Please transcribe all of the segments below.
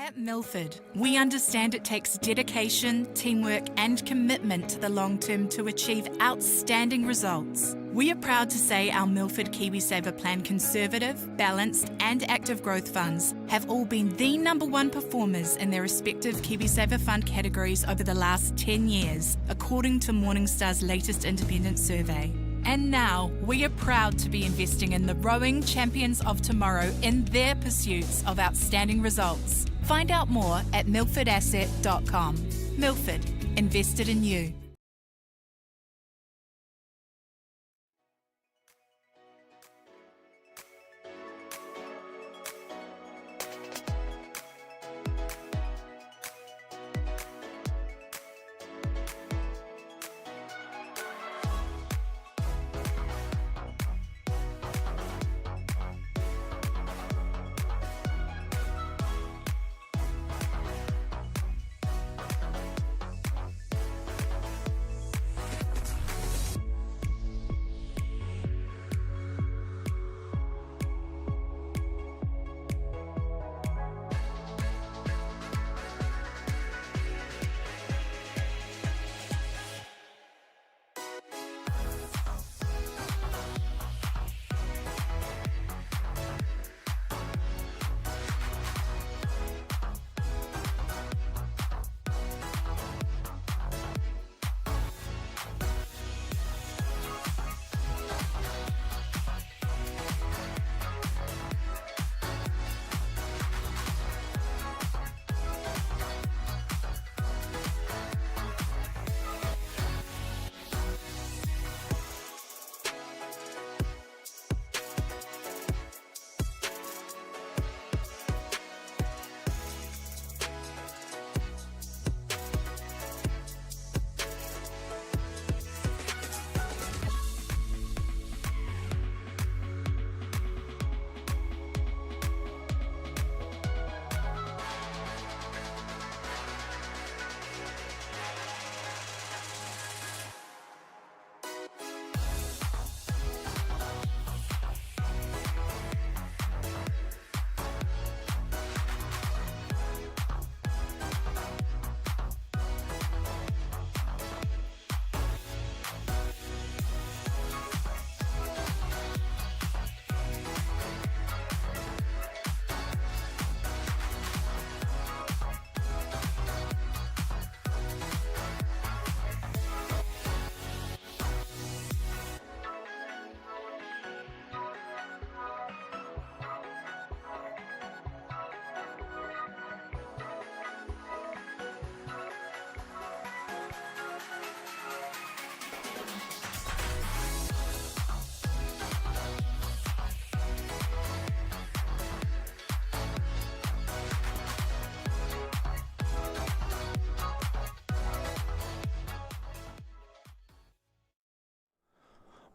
At Milford, we understand it takes dedication, teamwork and commitment to the long term to achieve outstanding results. We are proud to say our Milford KiwiSaver Plan conservative, balanced and active growth funds have all been the #1 performers in their respective KiwiSaver fund categories over the last 10 years, according to Morningstar's latest independent survey. And now, we are proud to be investing in the rowing champions of tomorrow in their pursuits of outstanding results. Find out more at milfordasset.com. Milford, invested in you.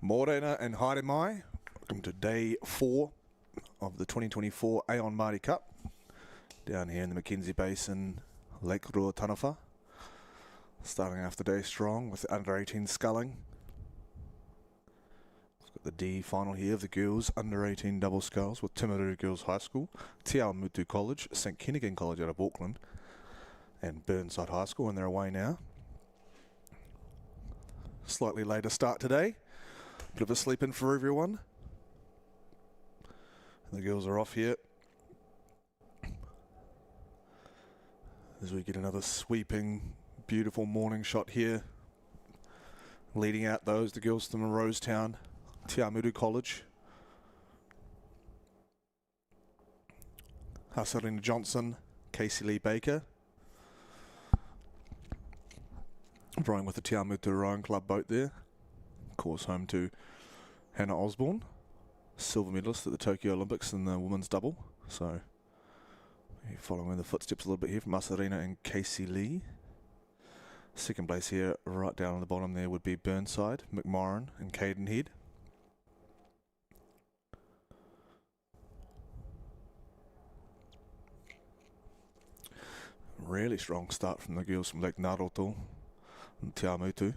Morena and haere mai. Welcome to day 4 of the 2024 Aon Maadi Cup down here in the Mackenzie Basin, Lake Ruataniwha. Starting off the day strong with the under 18 sculling. We've got the D final here of the girls under 18 double sculls with Timaru Girls High School, Te Awamutu College, St Kentigern College out of Auckland, and Burnside High School, and they're away now. Slightly later start today. Bit of a sleep in for everyone. The girls are off here as we get another sweeping, beautiful morning shot here. Leading out those, the girls from Rosetown, Te Awamutu College. Hasarina Johnson, Casey Lee Baker. Rowing with the Te Awamutu Rowing Club boat there. Of course, home to Hannah Osborne, silver medalist at the Tokyo Olympics in the women's double. So, following in the footsteps a little bit here from Asarina and Casey Lee. Second place here, right down on the bottom there, would be Burnside, McMorrin and Cadenhead. Really strong start from the girls from Lake Naroto and Te Awamutu.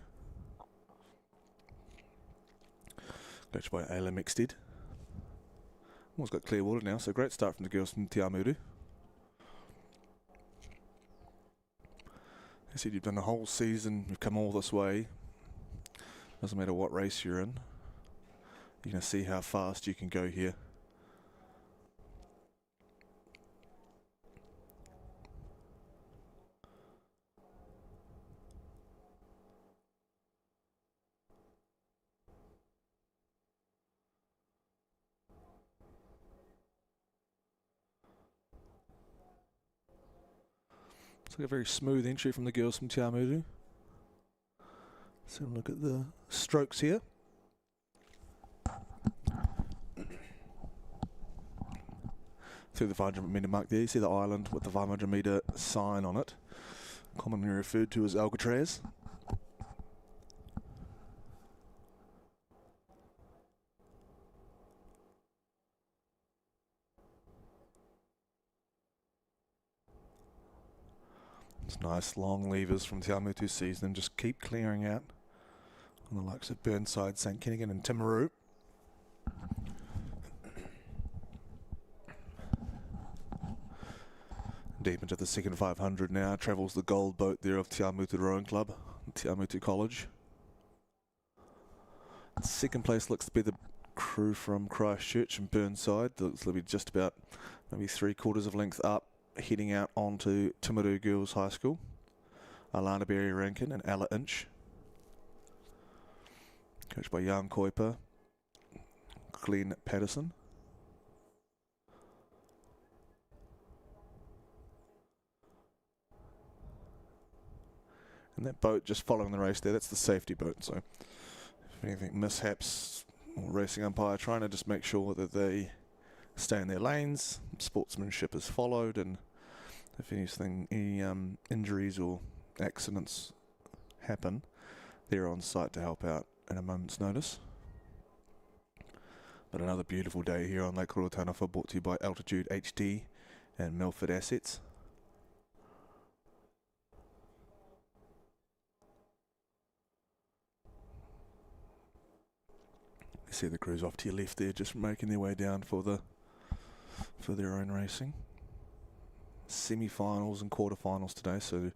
Coached by Ayla Mixted. Almost got clear water now, so great start from the girls from Te Awamutu. I said, you've done the whole season, you've come all this way. Doesn't matter what race you're in. You're going to see how fast you can go here. It's like a very smooth entry from the girls from Te Awamutu. So look at the strokes here. Through the 500 metre mark there, you see the island with the 500 metre sign on it, commonly referred to as Alcatraz. It's nice long levers from Te Awamutu season, and just keep clearing out on the likes of Burnside, St Kennigan and Timaru. Deep into the second 500 now, travels the gold boat there of Te Awamutu Rowing Club, Te Awamutu College. Second place looks to be the crew from Christchurch and Burnside. Looks to be just about maybe 3/4 of length up, heading out onto Timaru Girls High School. Alana Berry Rankin and Ella Inch. Coached by Jan Kuiper, Glenn Patterson. And that boat just following the race there, that's the safety boat. So if anything mishaps, or racing umpire trying to just make sure that they stay in their lanes, sportsmanship is followed, and if anything, any injuries or accidents happen, they're on site to help out at a moment's notice. But another beautiful day here on Lake Rotanawa, brought to you by Altitude HD and Milford Assets. You see the crews off to your left there, just making their way down for their own racing. Semi-finals and quarter-finals today, so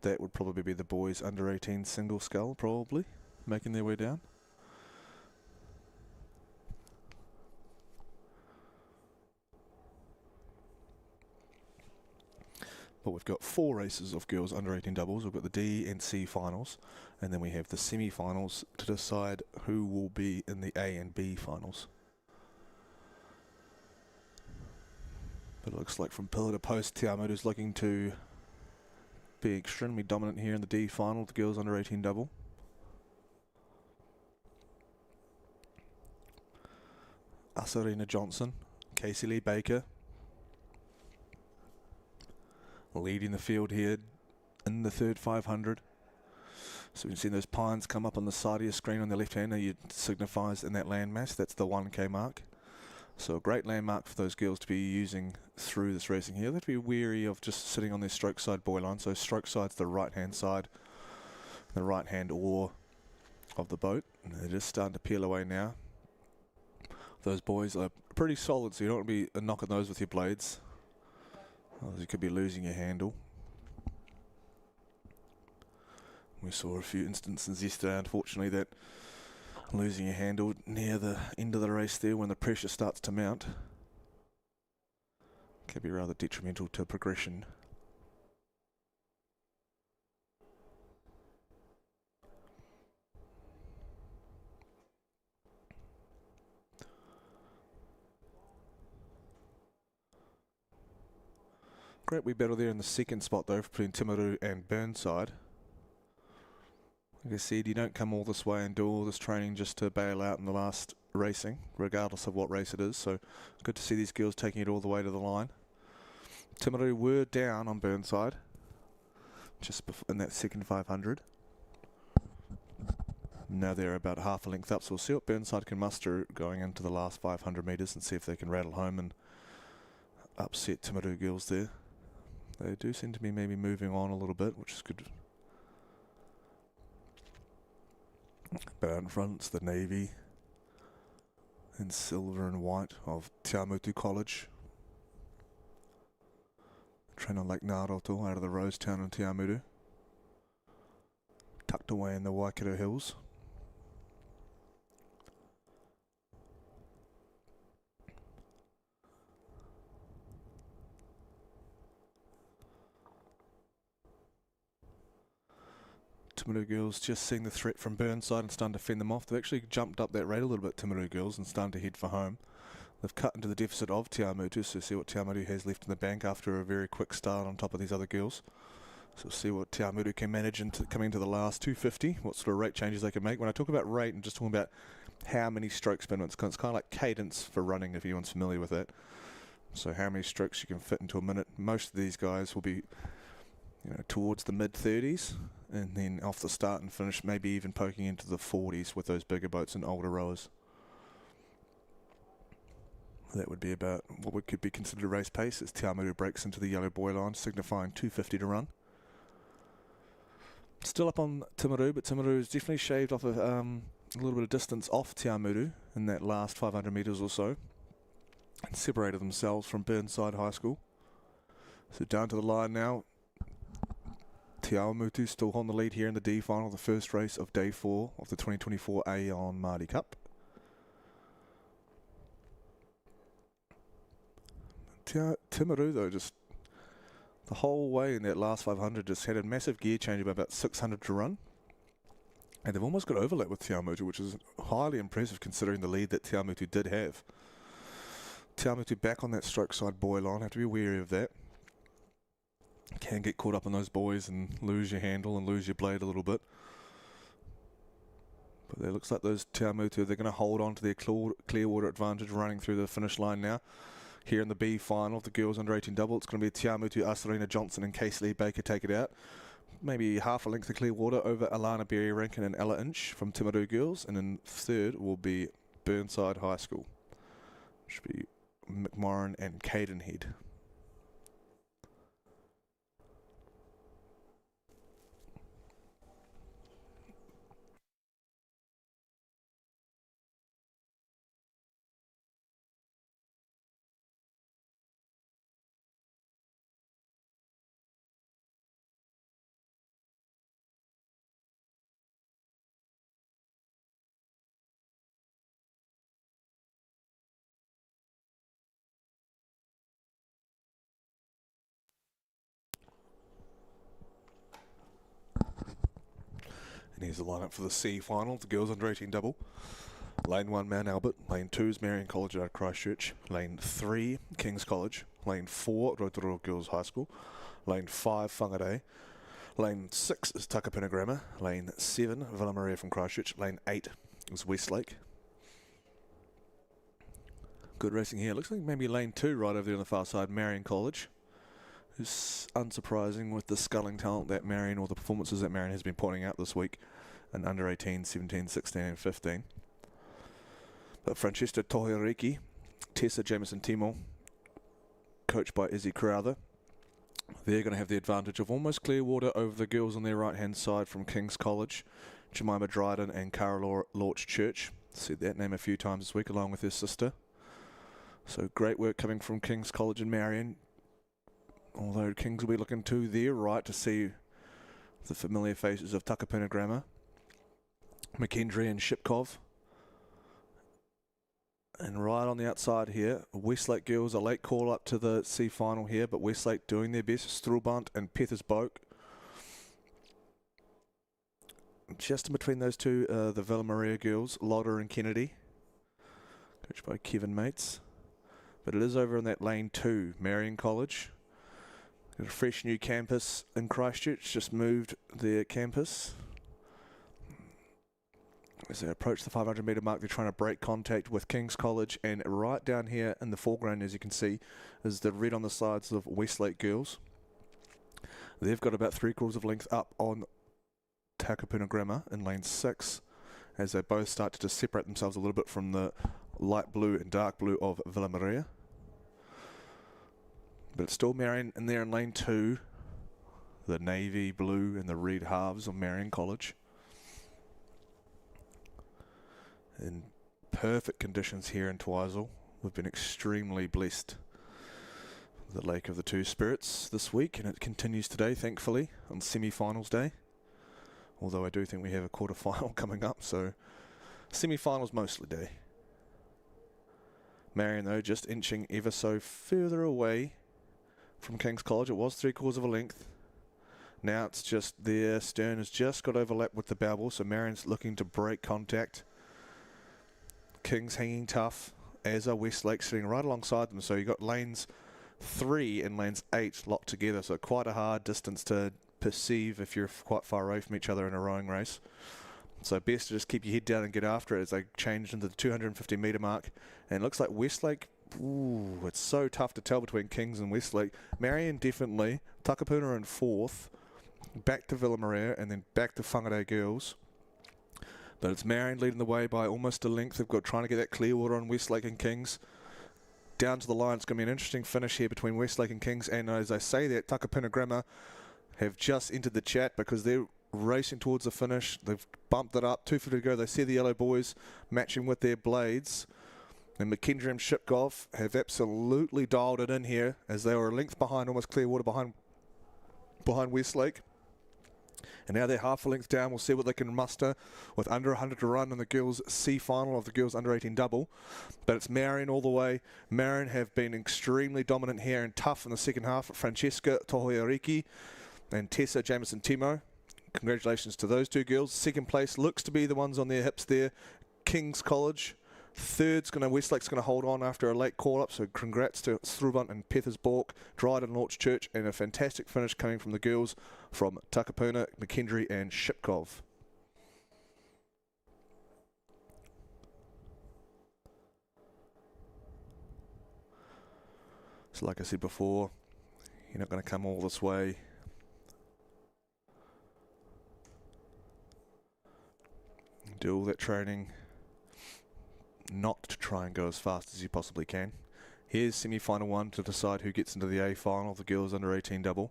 that would probably be the boys under 18 single scull, probably making their way down. But we've got 4 races of girls under 18 doubles. We've got the D and C finals, and then we have the semi-finals to decide who will be in the A and B finals. But it looks like from pillar to post, Te Awamutu's looking to be extremely dominant here in the D final, the girls under 18 double. Asarina Johnson, Casey Lee Baker, leading the field here in the third 500. So we can see those pines come up on the side of your screen on the left hand. It signifies in that landmass, that's the 1K mark. So a great landmark for those girls to be using through this racing here. They have to be wary of just sitting on their stroke side buoy line. So stroke side's the right hand side, the right hand oar of the boat. And they're just starting to peel away now. Those buoys are pretty solid, so you don't want to be knocking those with your blades. You could be losing your handle. We saw a few instances yesterday, unfortunately, that losing your handle near the end of the race there when the pressure starts to mount can be rather detrimental to progression. Great wee battle there in the second spot though between Timaru and Burnside. Like I said, you don't come all this way and do all this training just to bail out in the last racing, regardless of what race it is. So good to see these girls taking it all the way to the line. Timaru were down on Burnside just in that second 500. Now they're about half a length up, so we'll see what Burnside can muster going into the last 500 metres and see if they can rattle home and upset Timaru girls there. They do seem to be maybe moving on a little bit, which is good. But out in front, it's the navy in silver and white of Te Awamutu College. Train on Lake Naroto out of the Rose Town in Te Awamutu. tucked away in the Waikato Hills. Timaru girls just seeing the threat from Burnside and starting to fend them off. They've actually jumped up that rate a little bit, Timaru girls, and starting to head for home. They've cut into the deficit of Te Awamutu, so see what Te Awamutu has left in the bank after a very quick start on top of these other girls. So we'll see what Te Awamutu can manage into coming into the last 250, what sort of rate changes they can make. When I talk about rate, I'm just talking about how many strokes per minute. It's kind of like cadence for running, if anyone's familiar with that. So how many strokes you can fit into a minute. Most of these guys will be, towards the mid-30s, and then off the start and finish, maybe even poking into the 40s with those bigger boats and older rowers. That would be about what could be considered a race pace as Te Awamutu breaks into the yellow buoy line, signifying 250 to run. Still up on Timaru, but Timaru has definitely shaved off a little bit of distance off Te Awamutu in that last 500 metres or so, and separated themselves from Burnside High School. So down to the line now. Te Awamutu still on the lead here in the D final, the first race of day 4 of the 2024 Aon Maadi Cup. Timaru though, just the whole way in that last 500 just had a massive gear change of about 600 to run, and they've almost got overlap with Te Awamutu, which is highly impressive considering the lead that Te Awamutu did have. Te Awamutu back on that stroke side buoy line, have to be wary of that. Can get caught up in those buoys and lose your handle and lose your blade a little bit. But it looks like those Te Awamutu, they're going to hold on to their clear water advantage running through the finish line now. Here in the B final of the girls under 18 double, it's going to be Te Awamutu, Asarina Johnson and Casey Lee Baker take it out. Maybe half a length of clear water over Alana Berry Rankin and Ella Inch from Timaru girls. And in third will be Burnside High School. Should be McMorrin and Cadenhead. And here's the lineup for the C final, the girls under 18 double. Lane 1, Mount Albert. Lane 2 is Marion College out of Christchurch. Lane 3, King's College. Lane 4, Rotorua Girls High School. Lane 5, Whangarei. Lane 6 is Takapuna Grammar. Lane 7, Villa Maria from Christchurch. Lane 8 is Westlake. Good racing here. Looks like maybe lane 2 right over there on the far side, Marion College. Who's unsurprising with the sculling talent that Marion, or the performances that Marion has been pointing out this week in under 18, 17, 16 and 15. But Francesca Tohiriki, Tessa Jameson Timo, coached by Izzy Crowther, they're going to have the advantage of almost clear water over the girls on their right hand side from King's College, Jemima Dryden and Cara Lorch Church. Said that name a few times this week along with her sister. So great work coming from King's College and Marion. Although Kings will be looking to their right to see the familiar faces of Takapuna Grammar, McKendry and Shipkov. And right on the outside here, Westlake girls, a late call up to the C final here, but Westlake doing their best. Strulbant and Pethers Boak. Just in between those two, the Villa Maria girls, Lauder and Kennedy, coached by Kevin Mates. But it is over in that lane 2, Marion College. Got a fresh new campus in Christchurch, just moved their campus. As they approach the 500 metre mark, they're trying to break contact with King's College, and right down here in the foreground, as you can see, is the red on the sides of Westlake girls. They've got about 3/4 of length up on Takapuna Grammar in lane 6, as they both start to just separate themselves a little bit from the light blue and dark blue of Villa Maria. But it's still Marion in there in lane 2, the navy blue and the red halves of Marion College. In perfect conditions here in Twizel. We've been extremely blessed with the Lake of the Two Spirits this week, and it continues today, thankfully, on semi-finals day. although I do think we have a quarter-final coming up, so semi-finals mostly day. Marion, though, just inching ever so further away from King's College. It was 3/4 of a length. Now it's just there. Stern has just got overlapped with the bow ball, so Marion's looking to break contact. King's hanging tough, as are Westlake sitting right alongside them. So you've got lanes 3 and lanes 8 locked together, so quite a hard distance to perceive if you're quite far away from each other in a rowing race. So best to just keep your head down and get after it as they change into the 250 metre mark. And it looks like Westlake, ooh, it's so tough to tell between Kings and Westlake. Marion definitely, Takapuna in 4th, back to Villamarina and then back to Whangarei Girls. But it's Marion leading the way by almost a length. They've got trying to get that clear water on Westlake and Kings. Down to the line, it's going to be an interesting finish here between Westlake and Kings. And as I say that, Takapuna Grammar have just entered the chat because they're racing towards the finish. They've bumped it up, 250 to go. They see the yellow boys matching with their blades. And McKendry and Shipgolf have absolutely dialed it in here as they were a length behind, almost clear water behind Westlake. And now they're half a length down. We'll see what they can muster with under 100 to run in the girls' C final of the girls under 18 double. But it's Marion all the way. Marion have been extremely dominant here and tough in the second half. Francesca Tohoiariki and Tessa Jameson Timo. Congratulations to those two girls. Second place looks to be the ones on their hips there. King's College. Westlake's going to hold on after a late call-up, so congrats to Strubunt and Pethersborg, Dryden, Launch Church, and a fantastic finish coming from the girls from Takapuna, McKendry and Shipkov. So like I said before, you're not going to come all this way. Do all that training not to try and go as fast as you possibly can. Here's semi-final 1 to decide who gets into the A final of the girls under 18 double.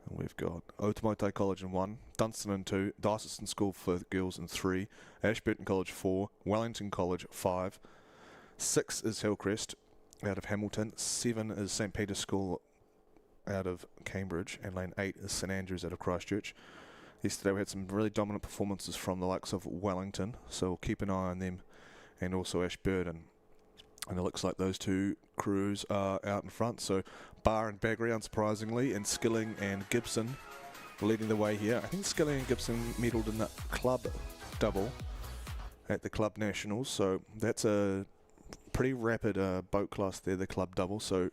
And we've got Otamote College in 1, Dunstan in 2, Diocesan School for the girls in 3, Ashburton College 4, Wellington College 5, 6 is Hillcrest out of Hamilton, 7 is St. Peter's School out of Cambridge, and lane 8 is St. Andrews out of Christchurch. Yesterday we had some really dominant performances from the likes of Wellington, so we'll keep an eye on them, and also Ashburton. And it looks like those two crews are out in front. So Barr and Baggery, unsurprisingly, and Skilling and Gibson leading the way here. I think Skilling and Gibson medalled in the club double at the club nationals. So that's a pretty rapid boat class there, the club double. So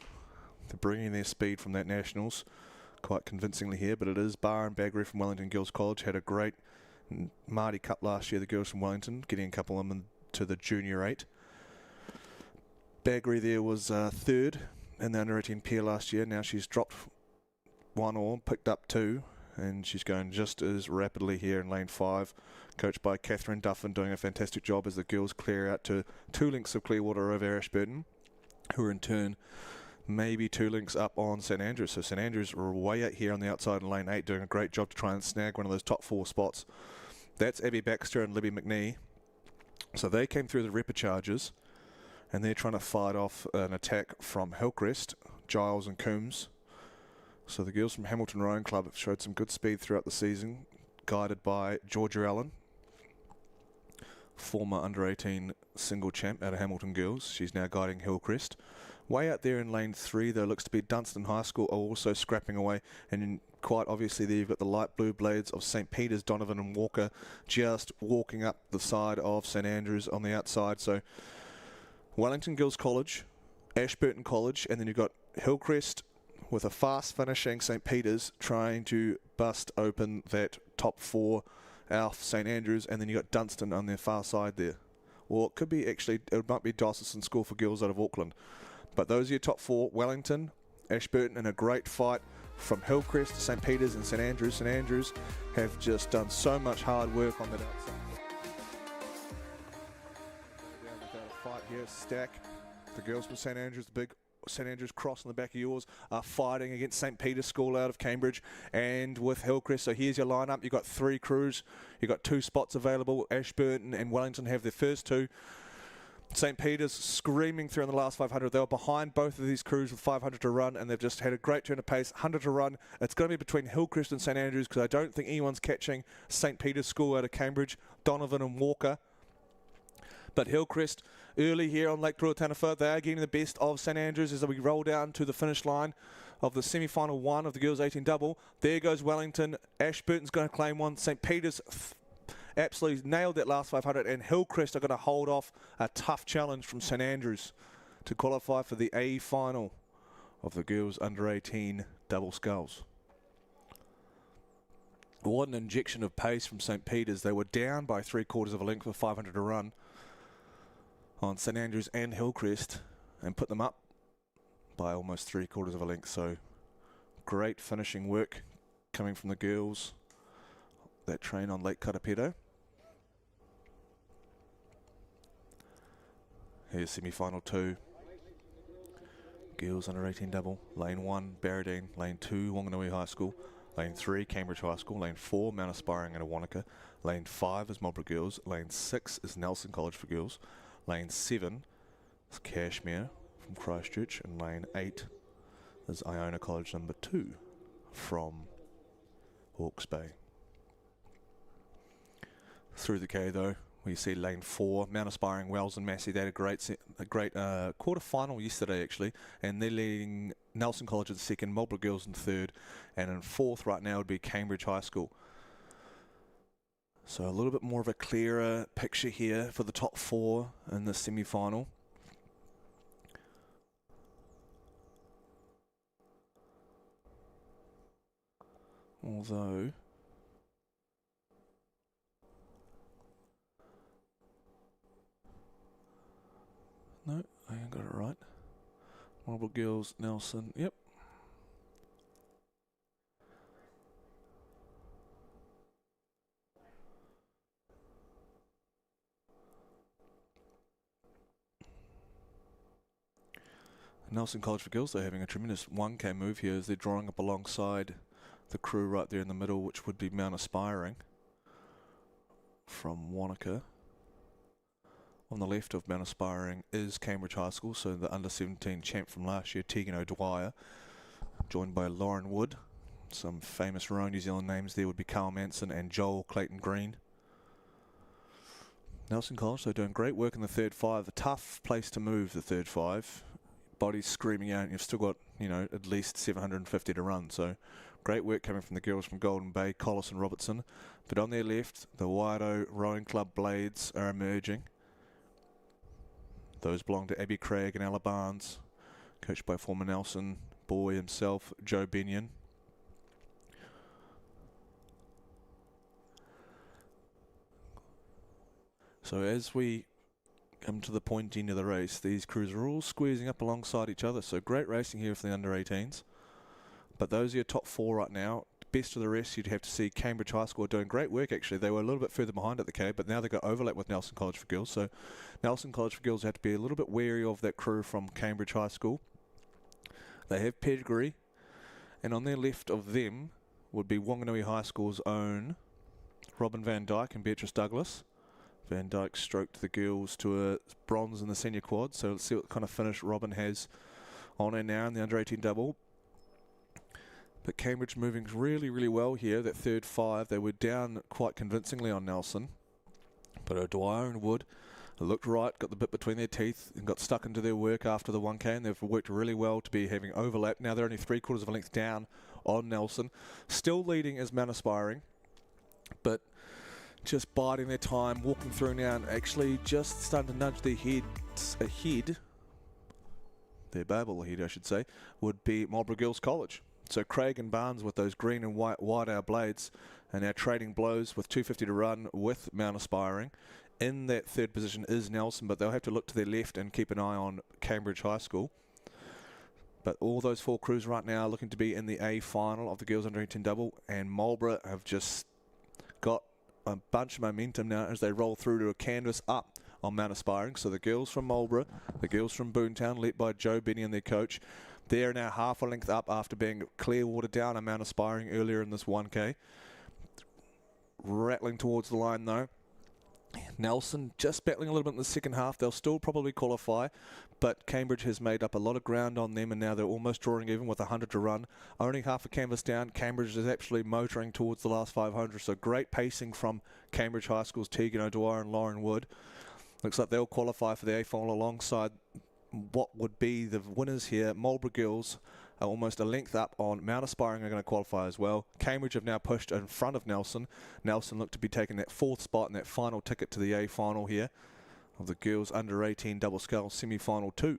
they're bringing their speed from that nationals quite convincingly here. But it is Barr and Baggery from Wellington Girls College. Had a great Maadi Cup last year, the girls from Wellington, getting a couple of them to the Junior 8. Baggery there was 3rd in the under 18 pair last year. Now she's dropped 1 or picked up 2, and she's going just as rapidly here in lane 5, coached by Catherine Duffin, doing a fantastic job as the girls clear out to 2 lengths of clear water over Ashburton, who are in turn maybe 2 lengths up on St. Andrews. So St. Andrews are way out here on the outside in lane 8, doing a great job to try and snag one of those top 4 spots. That's Abby Baxter and Libby McNee. So they came through the repecharges, and they're trying to fight off an attack from Hillcrest, Giles and Coombs. So the girls from Hamilton Rowing Club have showed some good speed throughout the season, guided by Georgia Allen, former under-18 single champ out of Hamilton Girls. She's now guiding Hillcrest. Way out there in lane 3, though, looks to be Dunstan High School are also scrapping away, and quite obviously there you've got the light blue blades of St. Peter's, Donovan and Walker, just walking up the side of St. Andrews on the outside. So Wellington Girls College, Ashburton College, and then you've got Hillcrest with a fast finishing St. Peter's trying to bust open that top 4 out St. Andrews, and then you've got Dunstan on their far side there. Or it could be actually, it might be Diocesan School for Girls out of Auckland. But those are your top 4, Wellington, Ashburton, and a great fight from Hillcrest to St. Peter's and St. Andrews. St. Andrews have just done so much hard work on that outside. Without a fight here, Stack. The girls from St. Andrews, the big St. Andrews cross on the back of yours, are fighting against St. Peter's School out of Cambridge and with Hillcrest. So here's your lineup. You've got 3 crews. You've got 2 spots available. Ashburton and Wellington have their first 2. St. Peter's screaming through in the last 500. They were behind both of these crews with 500 to run, and they've just had a great turn of pace. 100 to run. It's going to be between Hillcrest and St. Andrews, because I don't think anyone's catching St. Peter's school out of Cambridge, Donovan and Walker. But Hillcrest early here on Lake Ruataniwha, they are getting the best of St. Andrews as we roll down to the finish line of the semi-final one of the girls 18 double. There goes Wellington. Ashburton's going to claim one. St. Peter's absolutely nailed that last 500, and Hillcrest are going to hold off a tough challenge from St. Andrews to qualify for the A final of the girls under 18 double sculls. What an injection of pace from St. Peter's. They were down by 3/4 of a length with 500 to run on St. Andrews and Hillcrest and put them up by almost 3/4 of a length. So great finishing work coming from the girls that train on Lake Karapiro. Here's semi-final 2. Girls under 18 double. Lane 1, Barradine. Lane 2, Wanganui High School. Lane 3, Cambridge High School. Lane 4, Mount Aspiring and Wanaka. Lane 5 is Marlborough Girls. Lane 6 is Nelson College for Girls. Lane 7 is Cashmere from Christchurch. And Lane 8 is Iona College number 2 from Hawke's Bay. Through the K though, we see lane 4, Mount Aspiring, Wells and Massey. They had a great quarter-final yesterday actually, and they're leading Nelson College in second, Marlborough Girls in third, and in fourth right now would be Cambridge High School. So a little bit more of a clearer picture here for the top 4 in the semi-final. Although no, I ain't got it right. Marlborough Girls, Nelson, yep. Nelson College for Girls, they're having a tremendous 1K move here as they're drawing up alongside the crew right there in the middle, which would be Mount Aspiring from Wanaka. On the left of Mount Aspiring is Cambridge High School, so the under-17 champ from last year, Tegan O'Dwyer, joined by Lauren Wood. Some famous Royal New Zealand names there would be Carl Manson and Joel Clayton Green. Nelson College, they're doing great work in the third 5. A tough place to move, the third 5. Bodies screaming out, and you've still got, you know, at least 750 to run. So great work coming from the girls from Golden Bay, Collis and Robertson. But on their left, the Waido Rowing Club Blades are emerging. Those belong to Abby Craig and Ella Barnes, coached by former Nelson boy himself, Joe Benyon. So as we come to the point end of the race, these crews are all squeezing up alongside each other. So great racing here for the under-18s. But those are your top 4 right now. Best of the rest, you'd have to see Cambridge High School doing great work actually. They were a little bit further behind at the K, but now they've got overlap with Nelson College for Girls. So Nelson College for Girls have to be a little bit wary of that crew from Cambridge High School. They have pedigree, and on their left of them would be Wanganui High School's own Robin Van Dyke and Beatrice Douglas. Van Dyke stroked the girls to a bronze in the senior quad, so let's see what kind of finish Robin has on her now in the under-18 double. But Cambridge moving really, really well here, that third 5. They were down quite convincingly on Nelson. But O'Dwyer and Wood looked right, got the bit between their teeth and got stuck into their work after the 1K, and they've worked really well to be having overlap. Now they're only 3/4 of a length down on Nelson. Still leading is Mount Aspiring, but just biding their time, walking through now and actually just starting to nudge their heads ahead. Their Babel ahead, I should say, would be Marlborough Girls College. So Craig and Barnes with those green and white wide-hour blades are now trading blows with 250 to run with Mount Aspiring. In that third position is Nelson, but they'll have to look to their left and keep an eye on Cambridge High School. But all those 4 crews right now are looking to be in the A final of the girls under 18 double, and Marlborough have just got a bunch of momentum now as they roll through to a canvas up on Mount Aspiring. So the girls from Marlborough, the girls from Boontown, led by Joe Benny and their coach, they're now half a length up after being clear water down on Mount Aspiring earlier in this 1K. Rattling towards the line though. Nelson just battling a little bit in the second half. They'll still probably qualify, but Cambridge has made up a lot of ground on them, and now they're almost drawing even with 100 to run. Only half a canvas down. Cambridge is actually motoring towards the last 500, so great pacing from Cambridge High School's Tegan O'Dwyer and Lauren Wood. Looks like they'll qualify for the A-final alongside what would be the winners here. Marlborough Girls are almost a length up on Mount Aspiring, are going to qualify as well. Cambridge have now pushed in front of Nelson. Nelson look to be taking that 4th spot and that final ticket to the A-final here of the girls under 18 double sculls semi-final 2.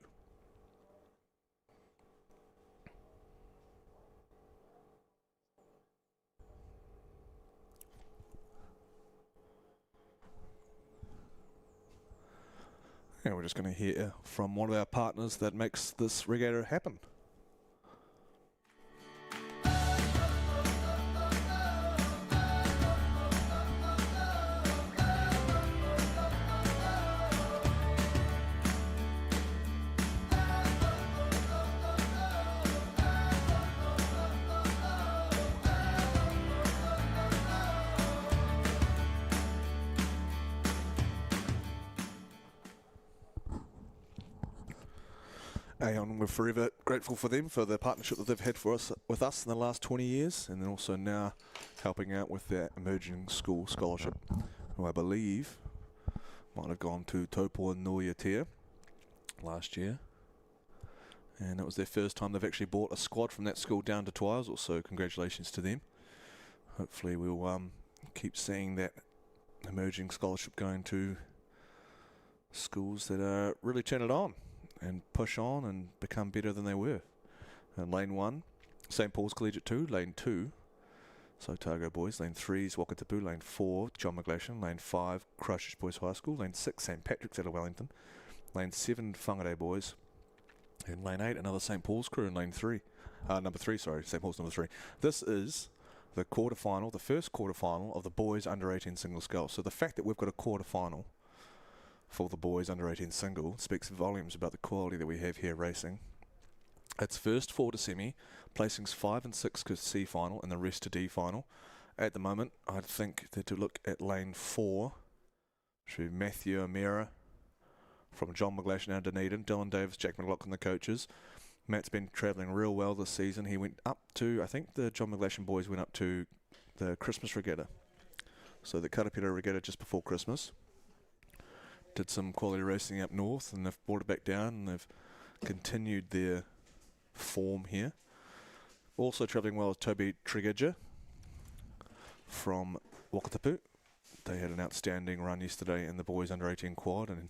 And we're just going to hear from one of our partners that makes this regatta happen. Aon, we're forever grateful for them for the partnership that they've had with us in the last 20 years, and then also now helping out with their emerging school scholarship, who I believe might have gone to Taupo and Nuiatea last year. And it was their first time they've actually brought a squad from that school down to Twiles, so congratulations to them. Hopefully we'll keep seeing that emerging scholarship going to schools that are really turn it on and push on and become better than they were. And lane 1, St. Paul's Collegiate 2, lane 2, Otago Boys, lane 3 is Wakatapu, lane 4, John McGlashan, lane 5, Christchurch Boys High School, lane 6, St. Patrick's out of Wellington, lane 7, Whangarei Boys, and lane 8, another St. Paul's crew in lane 3, number 3, sorry, St. Paul's number 3. This is the quarterfinal, the first quarterfinal of the boys under 18 single sculls. So the fact that we've got a quarterfinal for the boys under 18 single speaks volumes about the quality that we have here racing. It's first 4 to semi, placings 5 and 6 to C final and the rest to D final. At the moment, I think that to look at lane 4 should be Matthew O'Meara from John McGlashan out of Dunedin, Dylan Davis, Jack McLaughlin the coaches. Matt's been travelling real well this season. He went up to, I think the John McGlashan boys went up to the Christmas regatta. So the Karapiro regatta just before Christmas. Did some quality racing up north and they've brought it back down and they've continued their form here. Also travelling well with Toby Tregeja from Wakatapu. They had an outstanding run yesterday in the boys under 18 quad, and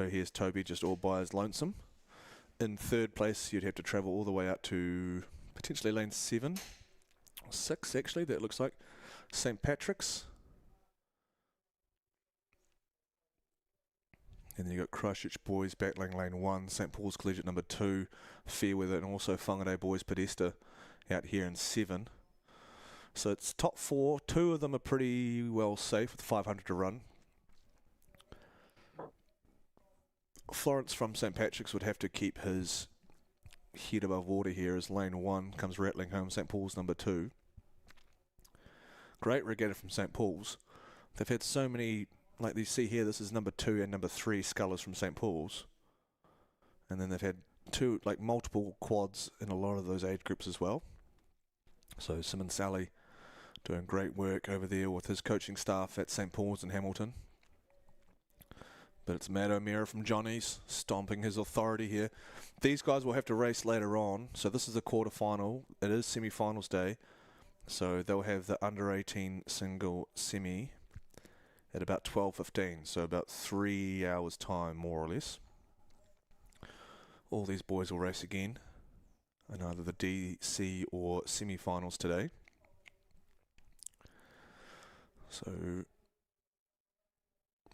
here's Toby just all by his lonesome. In 3rd place you'd have to travel all the way out to potentially lane 7 or 6 actually, that looks like St. Patrick's. And then you've got Christchurch Boys battling lane 1, St. Paul's Collegiate number 2, Fairweather, and also Whangarei Boys Podesta out here in 7. So it's top 4. 2 of them are pretty well safe with 500 to run. Florence from St. Patrick's would have to keep his head above water here as lane 1 comes rattling home, St. Paul's number 2. Great regatta from St. Paul's. They've had so many, like you see here, this is number 2 and number 3 scullers from St. Paul's. And then they've had multiple quads in a lot of those age groups as well. So Simon Sally doing great work over there with his coaching staff at St. Paul's in Hamilton. But it's Matt O'Meara from Johnny's stomping his authority here. These guys will have to race later on. So this is the quarter-final. It is semi-finals day. So they'll have the under 18 single semi at about 12:15. So about 3 hours time, more or less. All these boys will race again in either the DC or semi-finals today. So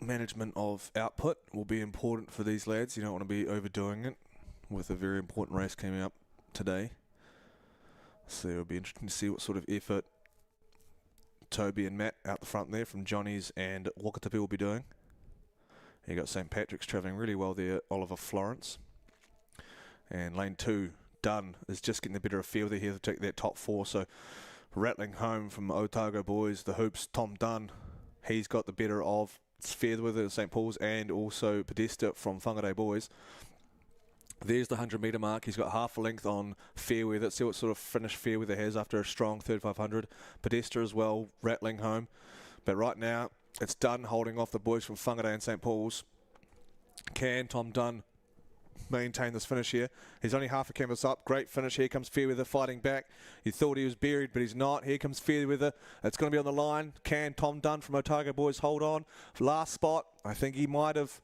management of output will be important for these lads. You don't want to be overdoing it with a very important race coming up today. So it'll be interesting to see what sort of effort Toby and Matt out the front there from Johnny's and Wakatapu will be doing. You got St. Patrick's travelling really well there, Oliver Florence. And lane 2, Dunn, is just getting the better of fielder here to take that top 4. So rattling home from Otago Boys, the hoops, Tom Dunn. He's got the better of Fairweather at St Paul's, and also Podesta from Whangarei Boys. There's the 100 metre mark. He's got half a length on Fairweather. Let's see what sort of finish Fairweather has after a strong 3500. Podesta as well, rattling home. But right now, it's Dunn holding off the boys from Whangarei and St Paul's. Can Tom Dunn maintain this finish here? He's only half a canvas up. Great finish. Here comes Fairweather fighting back. He thought he was buried, but he's not. Here comes Fairweather. It's going to be on the line. Can Tom Dunn from Otago Boys hold on? Last spot. I think he might have...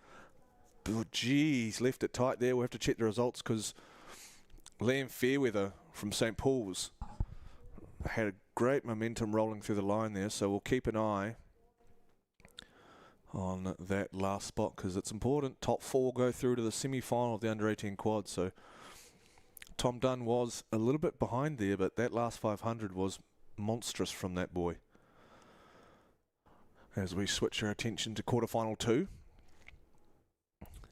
Oh, geez, left it tight there. We'll have to check the results because Liam Fairweather from St Paul's had a great momentum rolling through the line there, so we'll keep an eye on that last spot because it's important. Top 4 go through to the semi-final of the under-18 quad, so Tom Dunn was a little bit behind there, but that last 500 was monstrous from that boy. As we switch our attention to quarterfinal 2.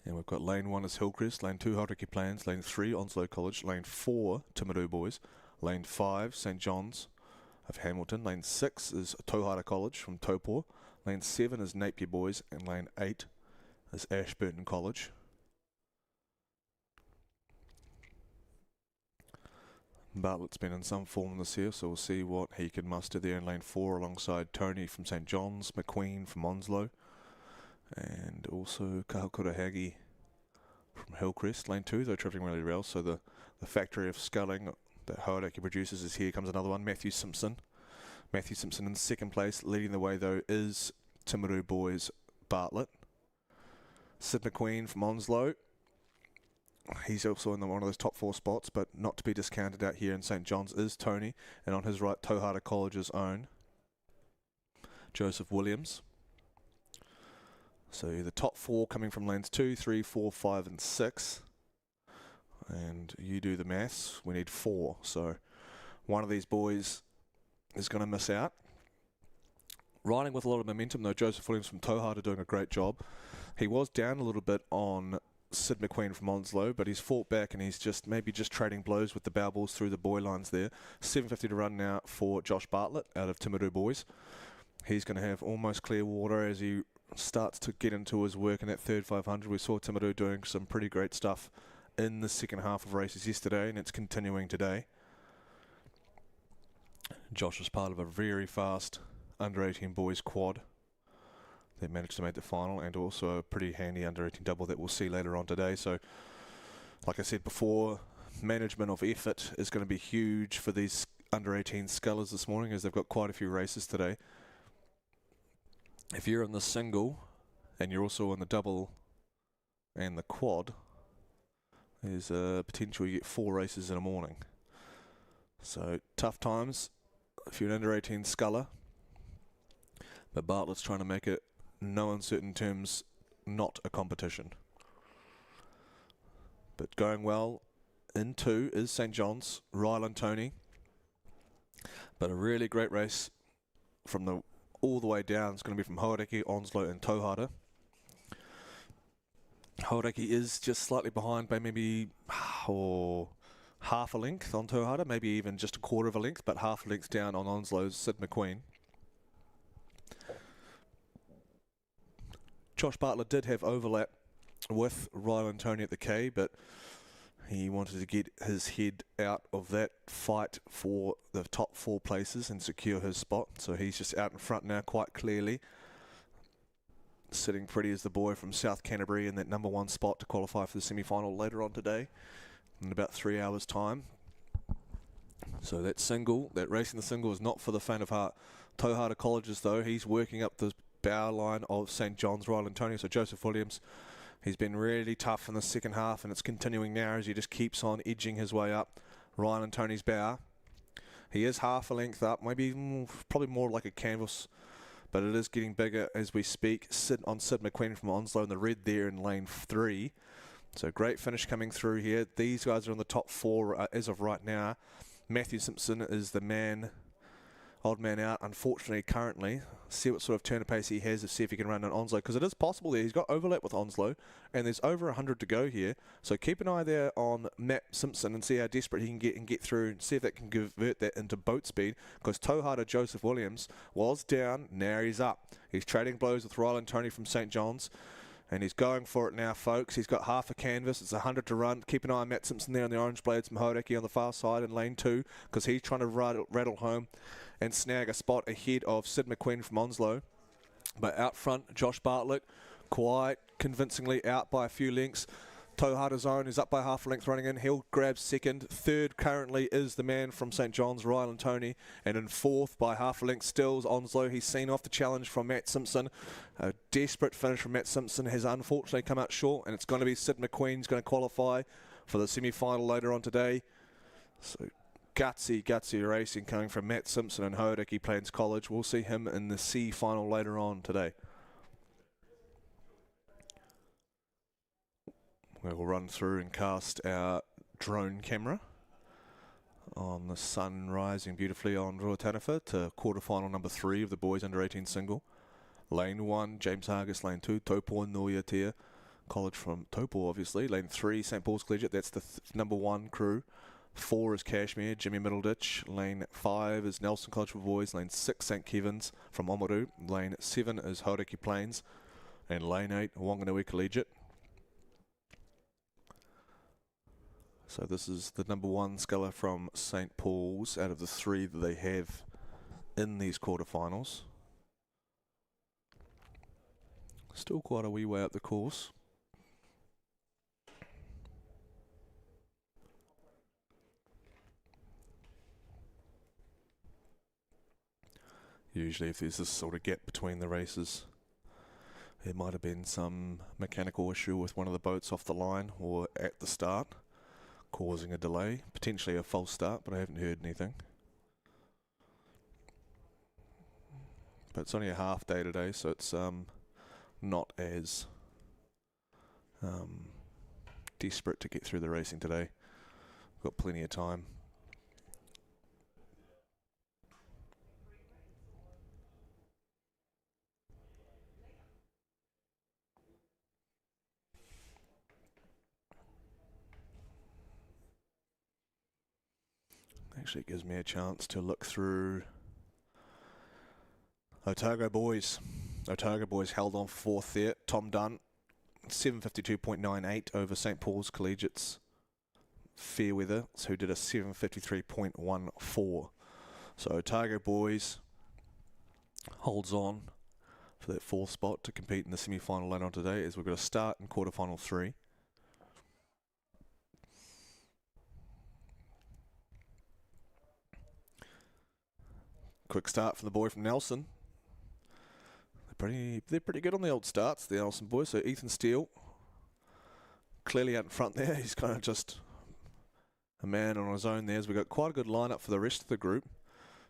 And we've got lane 1 is Hillcrest, lane 2 Hauraki Plains, lane 3 Onslow College, lane 4 Timaru Boys, lane 5 St John's of Hamilton, lane 6 is Tauhara College from Taupō, lane 7 is Napier Boys, and lane 8 is Ashburton College. Bartlett's been in some form this year, so we'll see what he can muster there in lane 4 alongside Tony from St John's, McQueen from Onslow, and also Kahukura Hagi from Hillcrest. Lane 2, they're travelling really well, so the factory of sculling that Hauraki produces is here. Comes another one, Matthew Simpson. Matthew Simpson in second place. Leading the way, though, is Timaru Boys Bartlett. Sid McQueen from Onslow. He's also in one of those top 4 spots, but not to be discounted out here in St John's is Tony, and on his right, Tauhara College's own Joseph Williams. So the top 4 coming from lanes 2, 3, 4, 5 and 6. And you do the maths, we need 4. So one of these boys is going to miss out. Riding with a lot of momentum though, Joseph Williams from Tauhara doing a great job. He was down a little bit on Sid McQueen from Onslow, but he's fought back and he's maybe just trading blows with the bow balls through the buoy lines there. 750 to run now for Josh Bartlett out of Timaru Boys. He's going to have almost clear water as he starts to get into his work in that third 500. We saw Timaru doing some pretty great stuff in the second half of races yesterday, and it's continuing today. Josh was part of a very fast under-18 boys quad that managed to make the final, and also a pretty handy under-18 double that we'll see later on today. So, like I said before, management of effort is going to be huge for these under-18 scullers this morning, as they've got quite a few races today. If you're in the single and you're also in the double and the quad, there's a potential you get 4 races in a morning. So tough times if you're an under-18 sculler. But Bartlett's trying to make it, no uncertain terms, not a competition. But going well in 2 is St John's, Ryland Tony. But a really great race from the all the way down. It's going to be from Hauraki, Onslow and Tauhara. Hauraki is just slightly behind by maybe half a length on Tauhara, maybe even just a quarter of a length, but half a length down on Onslow's Sid McQueen. Josh Bartlett did have overlap with Ryland Tony at the K, but he wanted to get his head out of that fight for the top 4 places and secure his spot. So he's just out in front now quite clearly. Sitting pretty as the boy from South Canterbury in that number 1 spot to qualify for the semi-final later on today in about 3 hours' time. So that racing the single is not for the faint of heart. Tauhara Colleges though, he's working up the bow line of St John's, Ryland Tony. So Joseph Williams, he's been really tough in the second half, and it's continuing now as he just keeps on edging his way up Ryan and Tony's bow. He is half a length up, probably more like a canvas, but it is getting bigger as we speak. Sid McQueen from Onslow in the red there in lane 3. So great finish coming through here. These guys are on the top 4 as of right now. Matthew Simpson is the man Odd man out, unfortunately, currently. See what sort of turn of pace he has, to see if he can run an Onslow, because it is possible there. He's got overlap with Onslow, and there's over 100 to go here. So keep an eye there on Matt Simpson and see how desperate he can get through, and see if that can convert that into boat speed, because Tauhara Joseph Williams was down, now he's up. He's trading blows with Ryland Tony from St. John's. And he's going for it now, folks. He's got half a canvas. It's 100 to run. Keep an eye on Matt Simpson there on the orange blades from Hodaki on the far side in lane 2, because he's trying to rattle home and snag a spot ahead of Sid McQueen from Onslow. But out front, Josh Bartlett, quite convincingly out by a few lengths. Tauhara's own is up by half a length running in. He'll grab second. Third currently is the man from St. John's, Ryland Tony. And in fourth by half a length still is Onslow. He's seen off the challenge from Matt Simpson. A desperate finish from Matt Simpson has unfortunately come out short. And it's going to be Sid McQueen's going to qualify for the semi-final later on today. So gutsy racing coming from Matt Simpson and Hodaki Plains College. We'll see him in the C final later on today. We'll run through and cast our drone camera on the sun rising beautifully on Ruataniwha to quarterfinal number 3 of the boys under 18 single. Lane 1, James Hargis. Lane 2, Taupo Nuiatea College from Taupo, obviously. Lane 3, St. Paul's Collegiate. That's the number 1 crew. 4 is Cashmere, Jimmy Middleditch. Lane 5 is Nelson College for boys. Lane 6, St. Kevin's from Oamaru. Lane 7 is Hauraki Plains. And lane 8, Wanganui Collegiate. So this is the number 1 sculler from St. Paul's out of the 3 that they have in these quarterfinals. Still quite a wee way up the course. Usually if there's this sort of gap between the races, there might have been some mechanical issue with one of the boats off the line or at the start, causing a delay, potentially a false start, but I haven't heard anything. But it's only a half day today, so it's not as desperate to get through the racing today. Got plenty of time. Actually, it gives me a chance to look through Otago Boys. Otago Boys held on for 4th there. Tom Dunn, 752.98 over St. Paul's Collegiate's Fairweather, who did a 753.14. So Otago Boys holds on for that 4th spot to compete in the semi-final later on today, as we've got a start in quarterfinal 3. Quick start from the boy from Nelson. They're pretty good on the old starts, the Nelson boys. So Ethan Steele, clearly out in front there. He's kind of just a man on his own there. As we've got quite a good lineup for the rest of the group.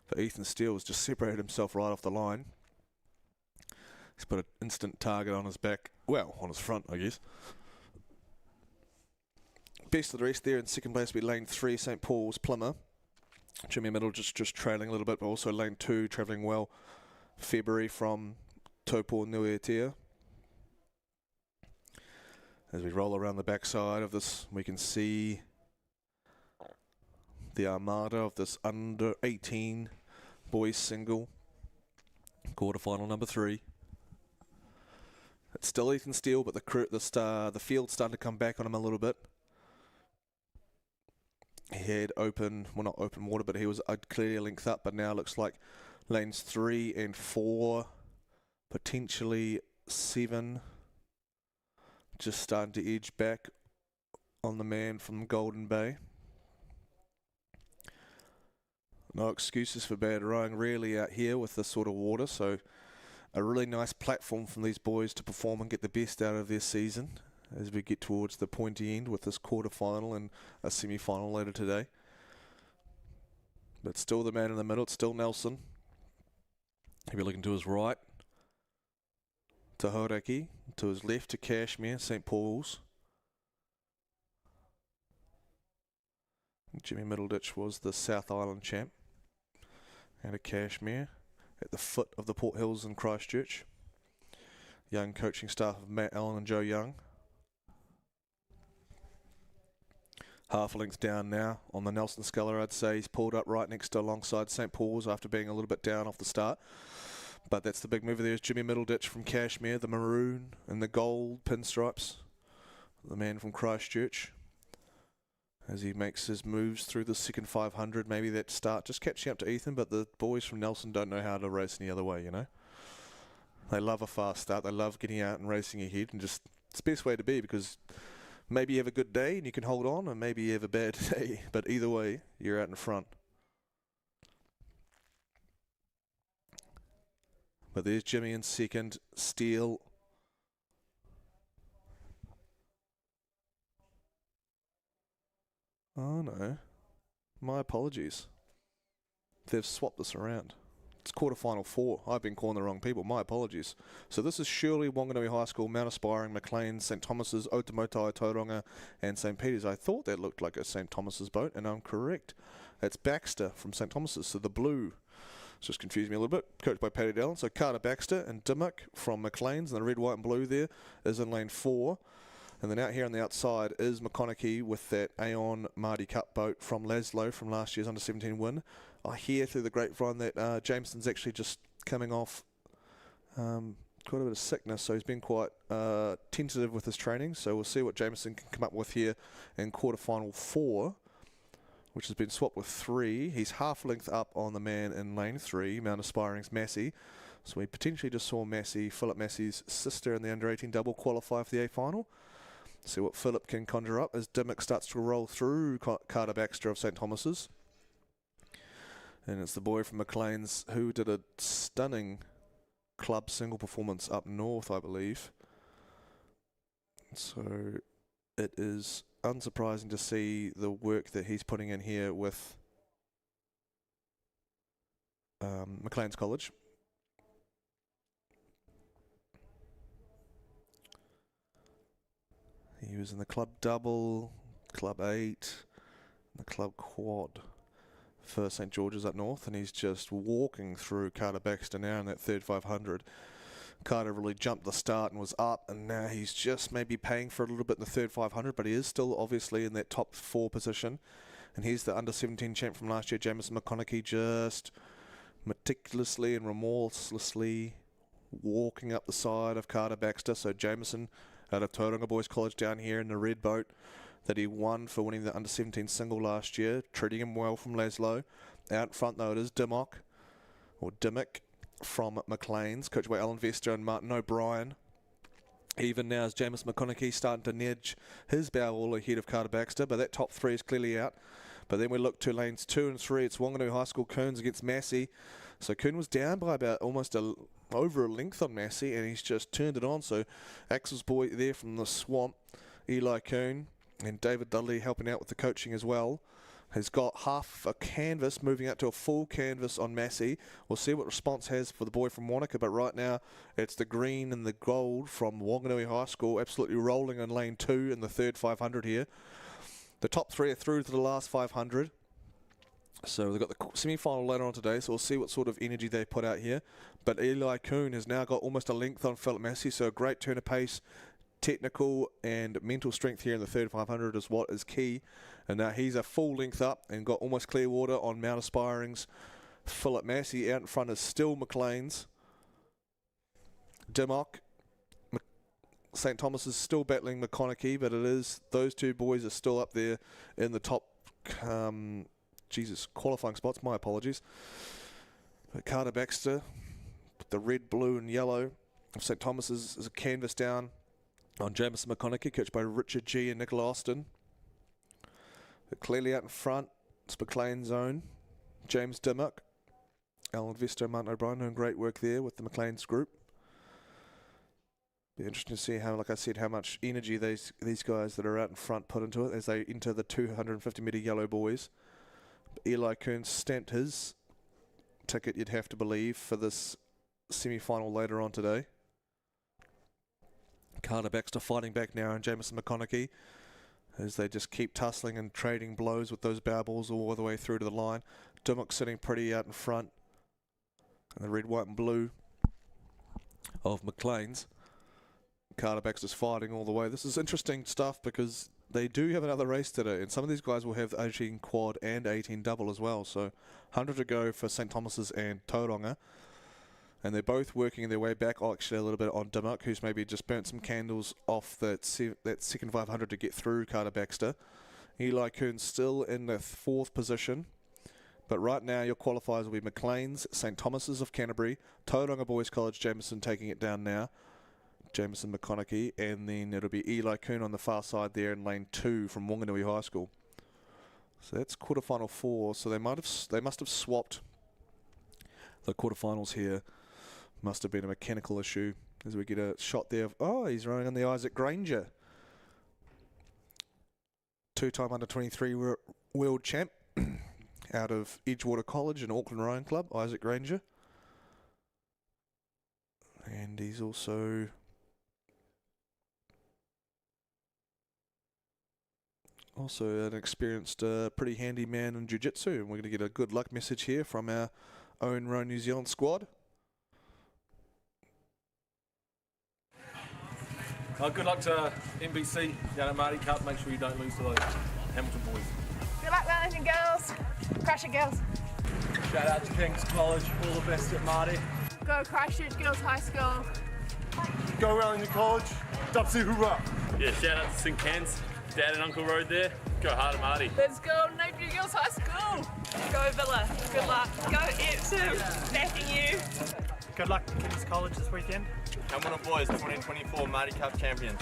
But Ethan Steele has just separated himself right off the line. He's put an instant target on his back. Well, on his front, I guess. Best of the rest there in second place will be lane 3, St. Paul's Plymouth. Jimmy Middle just trailing a little bit, but also lane 2 travelling well. February from Taupo Nuiatea. As we roll around the backside of this, we can see the armada of this under 18 boys single quarterfinal number 3. It's still Ethan Steele, but the field's starting to come back on him a little bit. He had not open water, but he was clearly a length up, but now looks like lanes 3 and 4, potentially 7, just starting to edge back on the man from Golden Bay. No excuses for bad rowing really out here with this sort of water, so a really nice platform from these boys to perform and get the best out of their season as we get towards the pointy end with this quarter-final and a semi-final later today. But still the man in the middle, it's still Nelson. He'll be looking to his right to Hauraki, to his left to Cashmere, St. Paul's. Jimmy Middleditch was the South Island champ. and a Cashmere at the foot of the Port Hills in Christchurch. Young coaching staff of Matt Allen and Joe Young. Half a length down now on the Nelson Sculler. I'd say he's pulled up right next to alongside St Paul's after being a little bit down off the start. But that's the big mover there is Jimmy Middleditch from Cashmere, the maroon and the gold pinstripes. The man from Christchurch. As he makes his moves through the second 500, maybe that start just catching up to Ethan, but the boys from Nelson don't know how to race any other way, you know. They love a fast start. They love getting out and racing ahead, and just it's the best way to be, because maybe you have a good day and you can hold on, and maybe you have a bad day, but either way, you're out in front. But there's Jimmy in second, Steele. Oh no, my apologies. They've swapped this around. It's quarterfinal 4. I've been calling the wrong people. My apologies. So this is Shirley, Wanganui High School, Mount Aspiring, Maclean, St Thomas's, Otamotai, Tauranga, and St Peter's. I thought that looked like a St Thomas's boat, and I'm correct. It's Baxter from St Thomas's. So the blue, it's just confused me a little bit, coached by Paddy Dallin. So Carter Baxter and Dimmock from Maclean's, and the red, white and blue there is in lane 4. And then out here on the outside is McConaughey with that Aon Maadi Cup boat from Laszlo from last year's under-17 win. I hear through the grapevine that Jameson's actually just coming off quite a bit of sickness, so he's been quite tentative with his training. So we'll see what Jameson can come up with here in quarterfinal 4, which has been swapped with 3. He's half length up on the man in lane 3, Mount Aspiring's Massey. So we potentially just saw Massey, Philip Massey's sister in the under-18 double, qualify for the A final. See what Philip can conjure up as Dimmock starts to roll through Carter Baxter of St Thomas's. And it's the boy from Maclean's who did a stunning club single performance up north, I believe. So it is unsurprising to see the work that he's putting in here with Maclean's College. He was in the club double, club 8, and the club quad for St George's up north, and he's just walking through Carter Baxter now in that third 500. Carter really jumped the start and was up, and now he's just maybe paying for a little bit in the third 500, but he is still obviously in that top 4 position. And here's the under-17 champ from last year, Jameson McConaughey, just meticulously and remorselessly walking up the side of Carter Baxter. So Jameson out of Tauranga Boys College down here in the red boat that he won for winning the under-17 single last year, treating him well from Laszlo. Out front though it is Dimmock from Maclean's, coached by Alan Vester and Martin O'Brien. Even now as Jameson McConaughey starting to nudge his bow all ahead of Carter Baxter, but that top 3 is clearly out. But then we look to lanes 2 and 3. It's Wanganui High School Coons against Massey. So Coon was down by about almost over a length on Massey, and he's just turned it on. So Axel's boy there from the swamp, Eli Coon, and David Dudley helping out with the coaching as well, has got half a canvas moving out to a full canvas on Massey. We'll see what response has for the boy from Wanaka, but right now it's the green and the gold from Wanganui High School absolutely rolling in lane 2 in the third 500 here. The top 3 are through to the last 500. So they've got the semi-final later on today, so we'll see what sort of energy they put out here. But Eli Coon has now got almost a length on Philip Massey, so a great turn of pace. Technical and mental strength here in the third 500 is what is key. And now he's a full length up and got almost clear water on Mount Aspiring's Philip Massey. Out in front is still Maclean's Dimmock. St Thomas is still battling McConaughey, but it is those 2 boys are still up there in the top qualifying spots. My apologies. But Carter Baxter, the red, blue and yellow of St Thomas's is a canvas down on Jameson McConaughey, coached by Richard G and Nicola Austin. But clearly out in front, it's Maclean's own James Dimmock, Alan Vester, Martin O'Brien doing great work there with the Maclean's group. Be interesting to see how, like I said, how much energy these guys that are out in front put into it as they enter the 250 metre yellow boys. But Eli Kearns stamped his ticket, you'd have to believe, for this semi-final later on today. Carter Baxter fighting back now, and Jameson McConaughey as they just keep tussling and trading blows with those bow balls all the way through to the line. Dimmock sitting pretty out in front And the red, white and blue of McLean's. Carter Baxter's fighting all the way. This is interesting stuff because they do have another race today, and some of these guys will have 18 quad and 18 double as well. So 100 to go for St. Thomas's and Tauranga. And they're both working their way back. Oh, actually, a little bit on Dimmock, who's maybe just burnt some candles off that second 500 to get through Carter Baxter. Eli Kuhn's still in the 4th position. But right now, your qualifiers will be McLean's, St. Thomas's of Canterbury, Tauranga Boys College, Jameson taking it down now. Jameson McConaughey, and then it'll be Eli Kuhn on the far side there in lane 2 from Wanganui High School. So that's quarterfinal 4. So they must have swapped the quarterfinals here. Must have been a mechanical issue as we get a shot there of, oh, he's running on the Isaac Granger. 2-time under 23 world champ out of Edgewater College and Auckland Rowing Club, Isaac Granger. And he's also an experienced, pretty handy man in jiu-jitsu, and we're going to get a good luck message here from our own Row New Zealand squad. Good luck to NBC down at Maadi Cup. Make sure you don't lose to those Hamilton boys. Good luck, Wellington girls. Crush it, girls. Shout out to King's College. All the best at Maadi. Go Christchurch Girls High School. Go Wellington College. Dubsy hoorah. Yeah, shout out to St. Ken's. Dad and Uncle Road there. Go hard at Maadi. Let's go Napier Girls High School. Go Villa. Good luck. Go Epsom. Backing you. Good luck to King's College this weekend. Hamilton Boys 2024 Maadi Cup champions.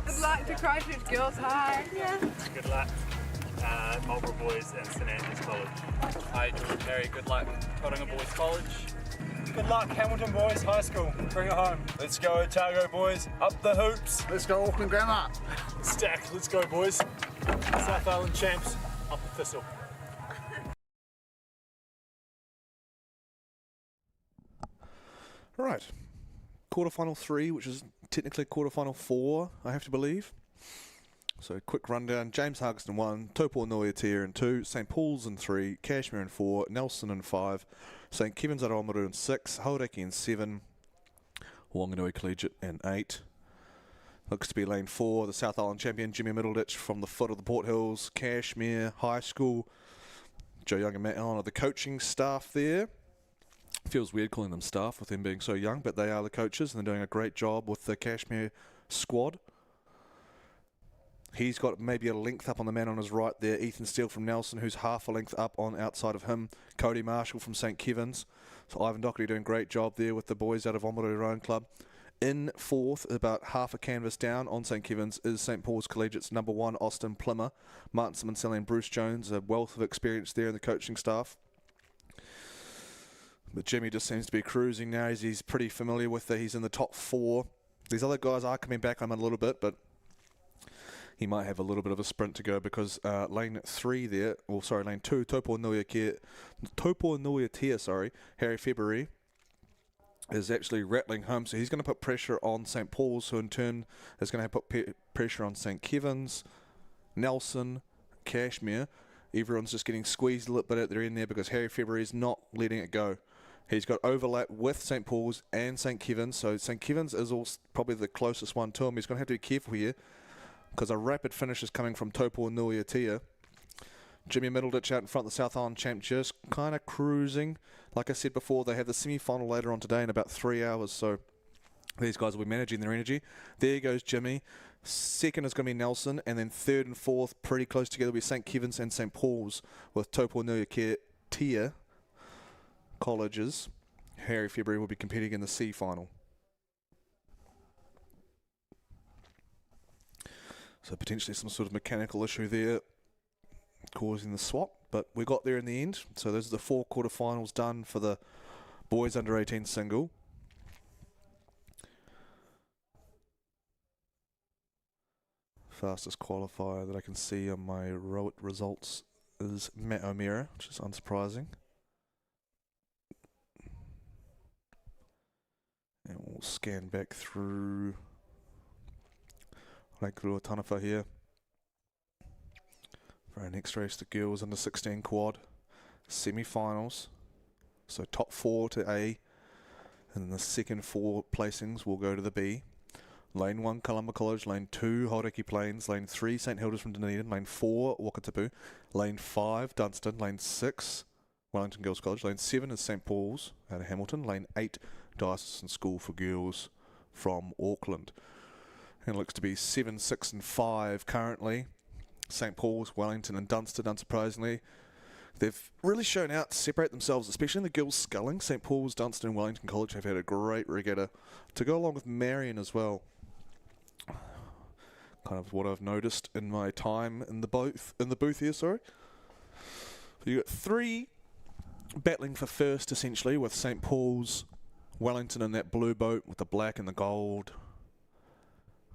Good luck to Christchurch Girls High. Yeah. Good luck, Marlborough Boys and St Andrews College. Hi, George Perry. Good luck, Tauranga Boys College. Good luck, Hamilton Boys High School. Bring it home. Let's go Otago boys. Up the hoops. Let's go Auckland Grammar. Stack. Let's go boys. South Island champs. Up the Thistle. Right. Quarterfinal 3, which is technically quarterfinal 4, I have to believe. So quick rundown. James Harkiston 1, Taupo-Nuiatea in 2, St. Paul's in 3, Cashmere in 4, Nelson in 5, St. Kevin's at Oamaru in 6, Hauraki in 7, Wanganui Collegiate in 8. Looks to be lane 4, the South Island champion Jimmy Middleditch from the foot of the Port Hills, Cashmere High School. Joe Young and Matt Allen are the coaching staff there. Feels weird calling them staff with them being so young, but they are the coaches and they're doing a great job with the Cashmere squad. He's got maybe a length up on the man on his right there, Ethan Steele from Nelson, who's half a length up on outside of him, Cody Marshall from St. Kevin's. So Ivan Dockery doing a great job there with the boys out of Oamaru Rowing Club. In 4th, about half a canvas down on St. Kevin's, is St. Paul's Collegiate's number 1, Austin Plimmer, Martin Simoncelli and Bruce Jones, a wealth of experience there in the coaching staff. But Jimmy just seems to be cruising now. He's pretty familiar with he's in the top 4. These other guys are coming back on him a little bit, but he might have a little bit of a sprint to go because lane 3 there, lane 2, Taupo-Nuiatea, Harry February, is actually rattling home. So he's going to put pressure on St. Paul's, who in turn is going to put pressure on St. Kevin's, Nelson, Cashmere. Everyone's just getting squeezed a little bit at their end there because Harry February is not letting it go. He's got overlap with St. Paul's and St. Kevin's, so St. Kevin's is also probably the closest one to him. He's going to have to be careful here because a rapid finish is coming from Taupo-Nuiatea. Jimmy Middleditch out in front, the South Island champ, just kind of cruising. Like I said before, they have the semi-final later on today in about 3 hours, so these guys will be managing their energy. There goes Jimmy. Second is going to be Nelson, and then 3rd and 4th, pretty close together, will be St. Kevin's and St. Paul's, with Taupo-Nuiatea colleges. Harry February will be competing in the C final. So potentially some sort of mechanical issue there causing the swap, but we got there in the end. So those are the 4 quarterfinals done for the boys under 18 single. Fastest qualifier that I can see on my results is Matt O'Meara, which is unsurprising. And we'll scan back through Lake Ruataniwha here for our next race, the girls under 16 quad semi-finals. So top 4 to A, And the second 4 placings will go to the B. Lane 1, Columba College. Lane 2, Hauraki Plains. Lane 3, St Hilda's from Dunedin. Lane 4, Wakatipu. Lane 5, Dunstan. Lane 6, Wellington Girls College. Lane 7 is St Paul's out of Hamilton. Lane 8, Diocesan School for Girls from Auckland. And it looks to be 7, 6 and 5 currently. St Paul's, Wellington and Dunstan, unsurprisingly. They've really shown out to separate themselves, especially in the girls' sculling. St Paul's, Dunstan and Wellington College have had a great regatta to go along with Marion as well. Kind of what I've noticed in my time in the booth here, sorry. You got 3 battling for first, essentially, with St Paul's, Wellington in that blue boat with the black and the gold.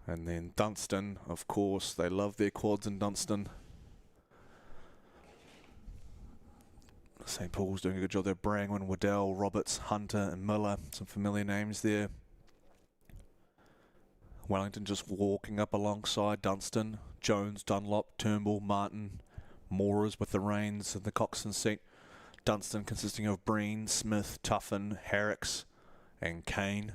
And then Dunstan, of course, they love their quads in Dunstan. St Paul's doing a good job there. Brangwyn, Waddell, Roberts, Hunter and Miller. Some familiar names there. Wellington just walking up alongside Dunstan. Jones, Dunlop, Turnbull, Martin, Moores with the reins and the coxswain seat. Dunstan consisting of Breen, Smith, Tuffin, Harricks and Kane.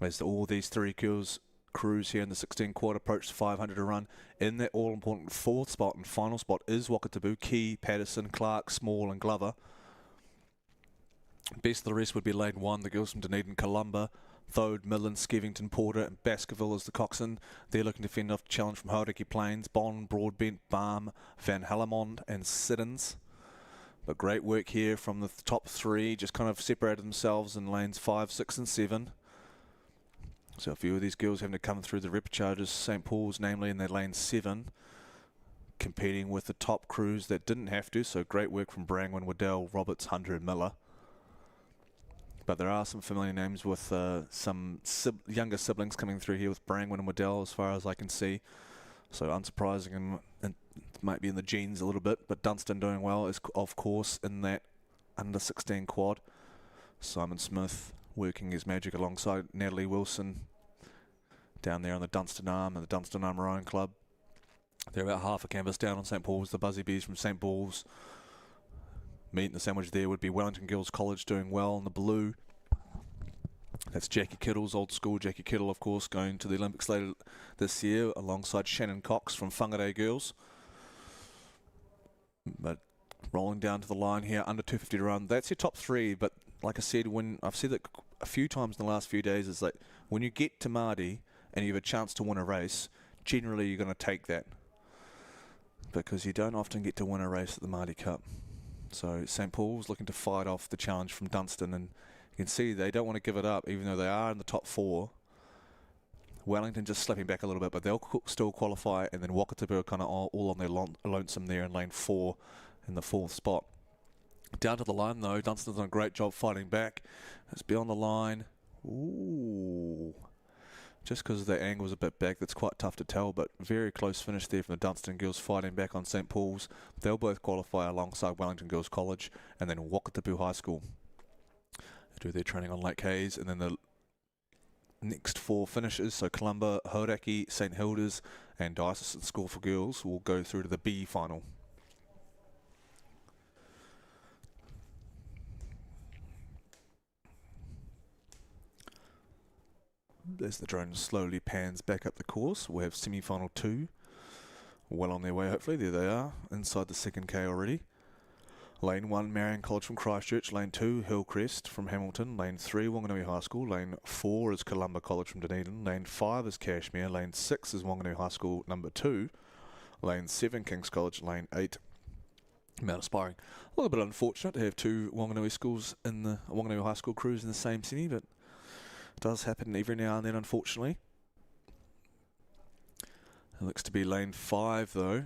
As all these 3 crews here in the 16 quad approach 500 a run. In that all-important 4th spot and final spot is Wakatipu, Key, Patterson, Clark, Small and Glover. Best of the rest would be Lane 1, the girls from Dunedin, Columba, Thode, Millen, Skevington, Porter and Baskerville as the coxswain. They're looking to fend off the challenge from Hauraki Plains, Bond, Broadbent, Balm, Van Hellemond and Siddons. But great work here from the top 3, just kind of separated themselves in lanes 5, 6 and 7. So a few of these girls having to come through the repcharges, St Paul's namely in their lane 7, competing with the top crews that didn't have to, so great work from Brangwyn, Waddell, Roberts, Hunter and Miller. But there are some familiar names with some younger siblings coming through here with Brangwyn and Waddell as far as I can see. So unsurprising and it might be in the genes a little bit, but Dunstan doing well is of course in that under 16 quad. Simon Smith working his magic alongside Natalie Wilson down there on the Dunstan Arm and the Dunstan Arm Rowing Club. They're about half a canvas down on St Paul's. The Buzzy Bees from St Paul's. Meat in the sandwich there would be Wellington Girls College doing well in the blue. That's Jackie Kittle's old school. Jackie Kittle, of course, going to the Olympics later this year alongside Shannon Cox from Whangarei Girls. But rolling down to the line here, under 250 to run. That's your top 3, but like I said, when I've said that a few times in the last few days, is like when you get to Maadi and you have a chance to win a race, generally you're going to take that because you don't often get to win a race at the Maadi Cup. So St Paul's looking to fight off the challenge from Dunstan, and you can see they don't want to give it up, even though they are in the top 4. Wellington just slipping back a little bit, but they'll still qualify, and then Wakatipu are kind of all on their lonesome there in lane 4 in the 4th spot. Down to the line though, Dunstan's done a great job fighting back. It's beyond the line. Ooh. Just because the angle's a bit back, that's quite tough to tell, but very close finish there from the Dunstan girls fighting back on St Paul's. They'll both qualify alongside Wellington Girls College and then Wakatipu High School. They do their training on Lake Hayes, and then the next 4 finishes, so Columba, Hauraki, St Hilda's and Diocesan School for Girls will go through to the B final. As the drone slowly pans back up the course, we have semi-final 2. Well on their way, hopefully. There they are, inside the 2nd K already. Lane 1, Marion College from Christchurch. Lane 2, Hillcrest from Hamilton. Lane 3, Wanganui High School. Lane 4 is Columba College from Dunedin. Lane 5 is Cashmere. Lane 6 is Wanganui High School number 2. Lane 7, King's College. Lane 8, Mount Aspiring. A little bit unfortunate to have 2 Wanganui schools in the Wanganui High School crews in the same semi, but it does happen every now and then, unfortunately. It looks to be lane 5 though,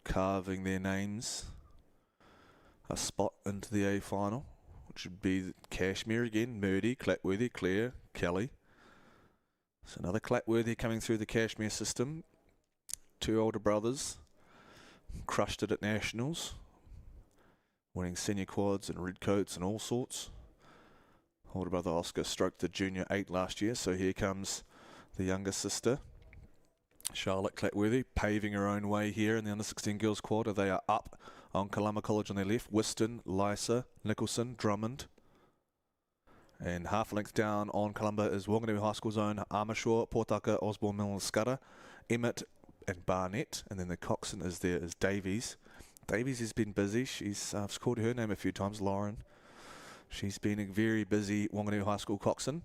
carving their names a spot into the A final, which would be Cashmere again, Murdy, Clatworthy, Clare, Kelly. So another Clatworthy coming through the Cashmere system. 2 older brothers, crushed it at Nationals, winning senior quads and redcoats and all sorts. Older brother Oscar stroked the junior 8 last year, so here comes the younger sister, Charlotte Clatworthy, paving her own way here in the under-16 girls quarter. They are up on Columba College on their left, Whiston, Lysa, Nicholson, Drummond. And half a length down on Columba is Wanganui High School's own Armashore, Portaka, Osborne, Milner, Scudder, Emmett and Barnett. And then the coxswain is there is Davies. Davies has been busy. I've called her name a few times, Lauren. She's been a very busy Wanganui High School coxswain.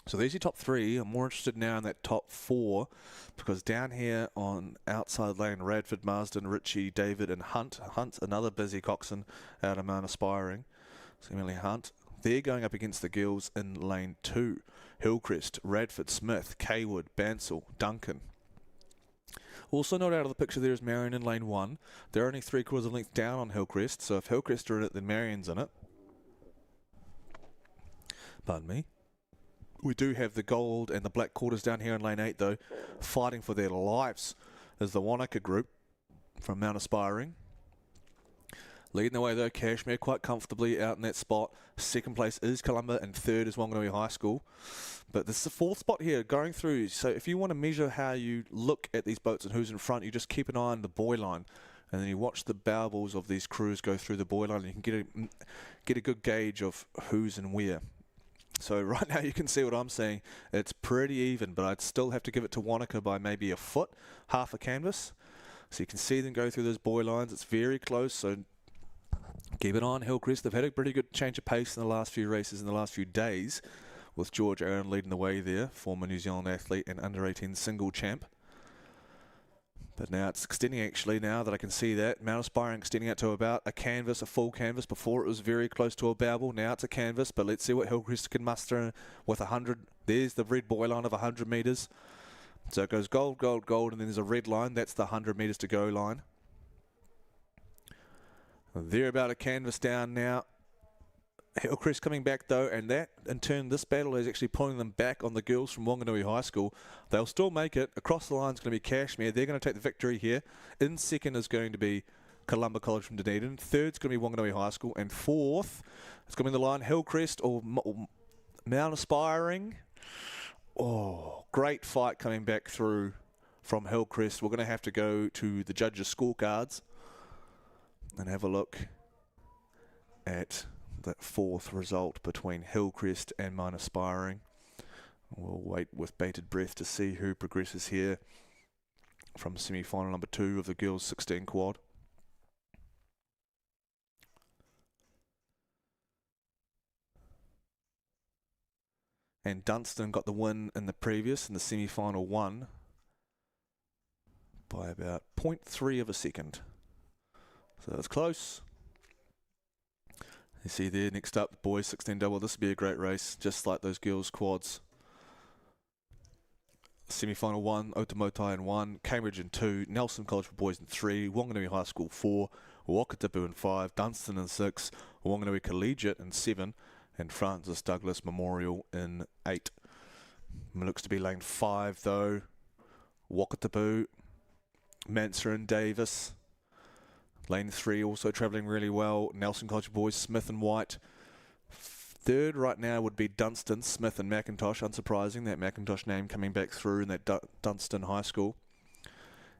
So there's your top three. I'm more interested now in that top four, because down here on outside lane, Radford, Marsden, Ritchie, David and Hunt. Hunt's another busy coxswain out of Mount Aspiring. So Emily Hunt. They're going up against the girls in lane 2. Hillcrest, Radford, Smith, Kaywood, Bansal, Duncan. Also not out of the picture there is Marion in lane 1. They're only 3/4 of a length down on Hillcrest, so if Hillcrest are in it, then Marion's in it. Pardon me. We do have the gold and the black quarters down here in lane 8 though. Fighting for their lives is the Wanaka group from Mount Aspiring. Leading the way though, Cashmere quite comfortably out in that spot. Second place is Columba and third is Wanganui High School. But this is the fourth spot here going through. So if you want to measure how you look at these boats and who's in front, you just keep an eye on the buoy line. And then you watch the bow balls of these crews go through the buoy line, and you can get a good gauge of who's and where. So right now you can see what I'm saying. It's pretty even, but I'd still have to give it to Wanaka by maybe a foot, half a canvas. So you can see them go through those buoy lines. It's very close, so keep it on Hillcrest. They've had a pretty good change of pace in the last few races, in the last few days, with George Aaron leading the way there, former New Zealand athlete and under-18 single champ. But now it's extending actually, now that I can see that. Mount Aspiring extending out to about a canvas, a full canvas. Before it was very close to a bowel. Now it's a canvas, but let's see what Hillcrest can muster with 100. There's the red buoy line of 100 metres. So it goes gold, gold, gold, and then there's a red line. That's the 100 metres to go line. They're about a canvas down now. Hillcrest coming back though, and that in turn, this battle is actually pulling them back on the girls from Wanganui High School. They'll still make it. Across the line is going to be Cashmere. They're going to take the victory here. In second is going to be Columba College from Dunedin. Third's going to be Wanganui High School, and fourth it's going to be the line Hillcrest or Mount Aspiring. Oh, great fight coming back through from Hillcrest. We're going to have to go to the judges' scorecards and have a look at that fourth result between Hillcrest and Mount Aspiring. We'll wait with bated breath to see who progresses here from semi-final number 2 of the girls 16 quad. And Dunstan got the win in the previous, in the semi-final 1, by about 0.3 of a second. So it's close. You see there, next up, boys 16 double. This will be a great race, just like those girls quads. Semi-final 1, Otamotai in 1, Cambridge in 2, Nelson College for boys in 3, Wanganui High School 4, Wakatipu in 5, Dunstan in 6, Wanganui Collegiate in 7, and Francis Douglas Memorial in 8. It looks to be lane 5 though. Wakatipu, Mansur and Davis. Lane 3 also travelling really well. Nelson College boys, Smith and White. Third right now would be Dunstan, Smith and McIntosh. Unsurprising, that McIntosh name coming back through in that Dunstan High School.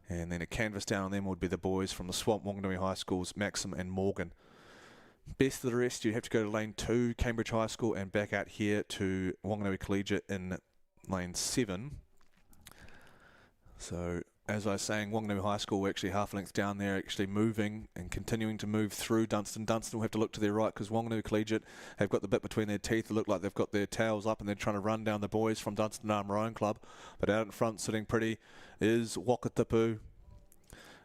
And then a canvas down on them would be the boys from the Swamp Wanganui High Schools, Maxim and Morgan. Best of the rest, you have to go to lane 2, Cambridge High School, and back out here to Wanganui Collegiate in lane 7. So, as I was saying, Wanganui High School were actually half a length down there, actually moving and continuing to move through Dunstan. Dunstan will have to look to their right because Wanganui Collegiate have got the bit between their teeth. They look like they've got their tails up and they're trying to run down the boys from Dunstan Armour Own Club. But out in front, sitting pretty, is Wakatipu.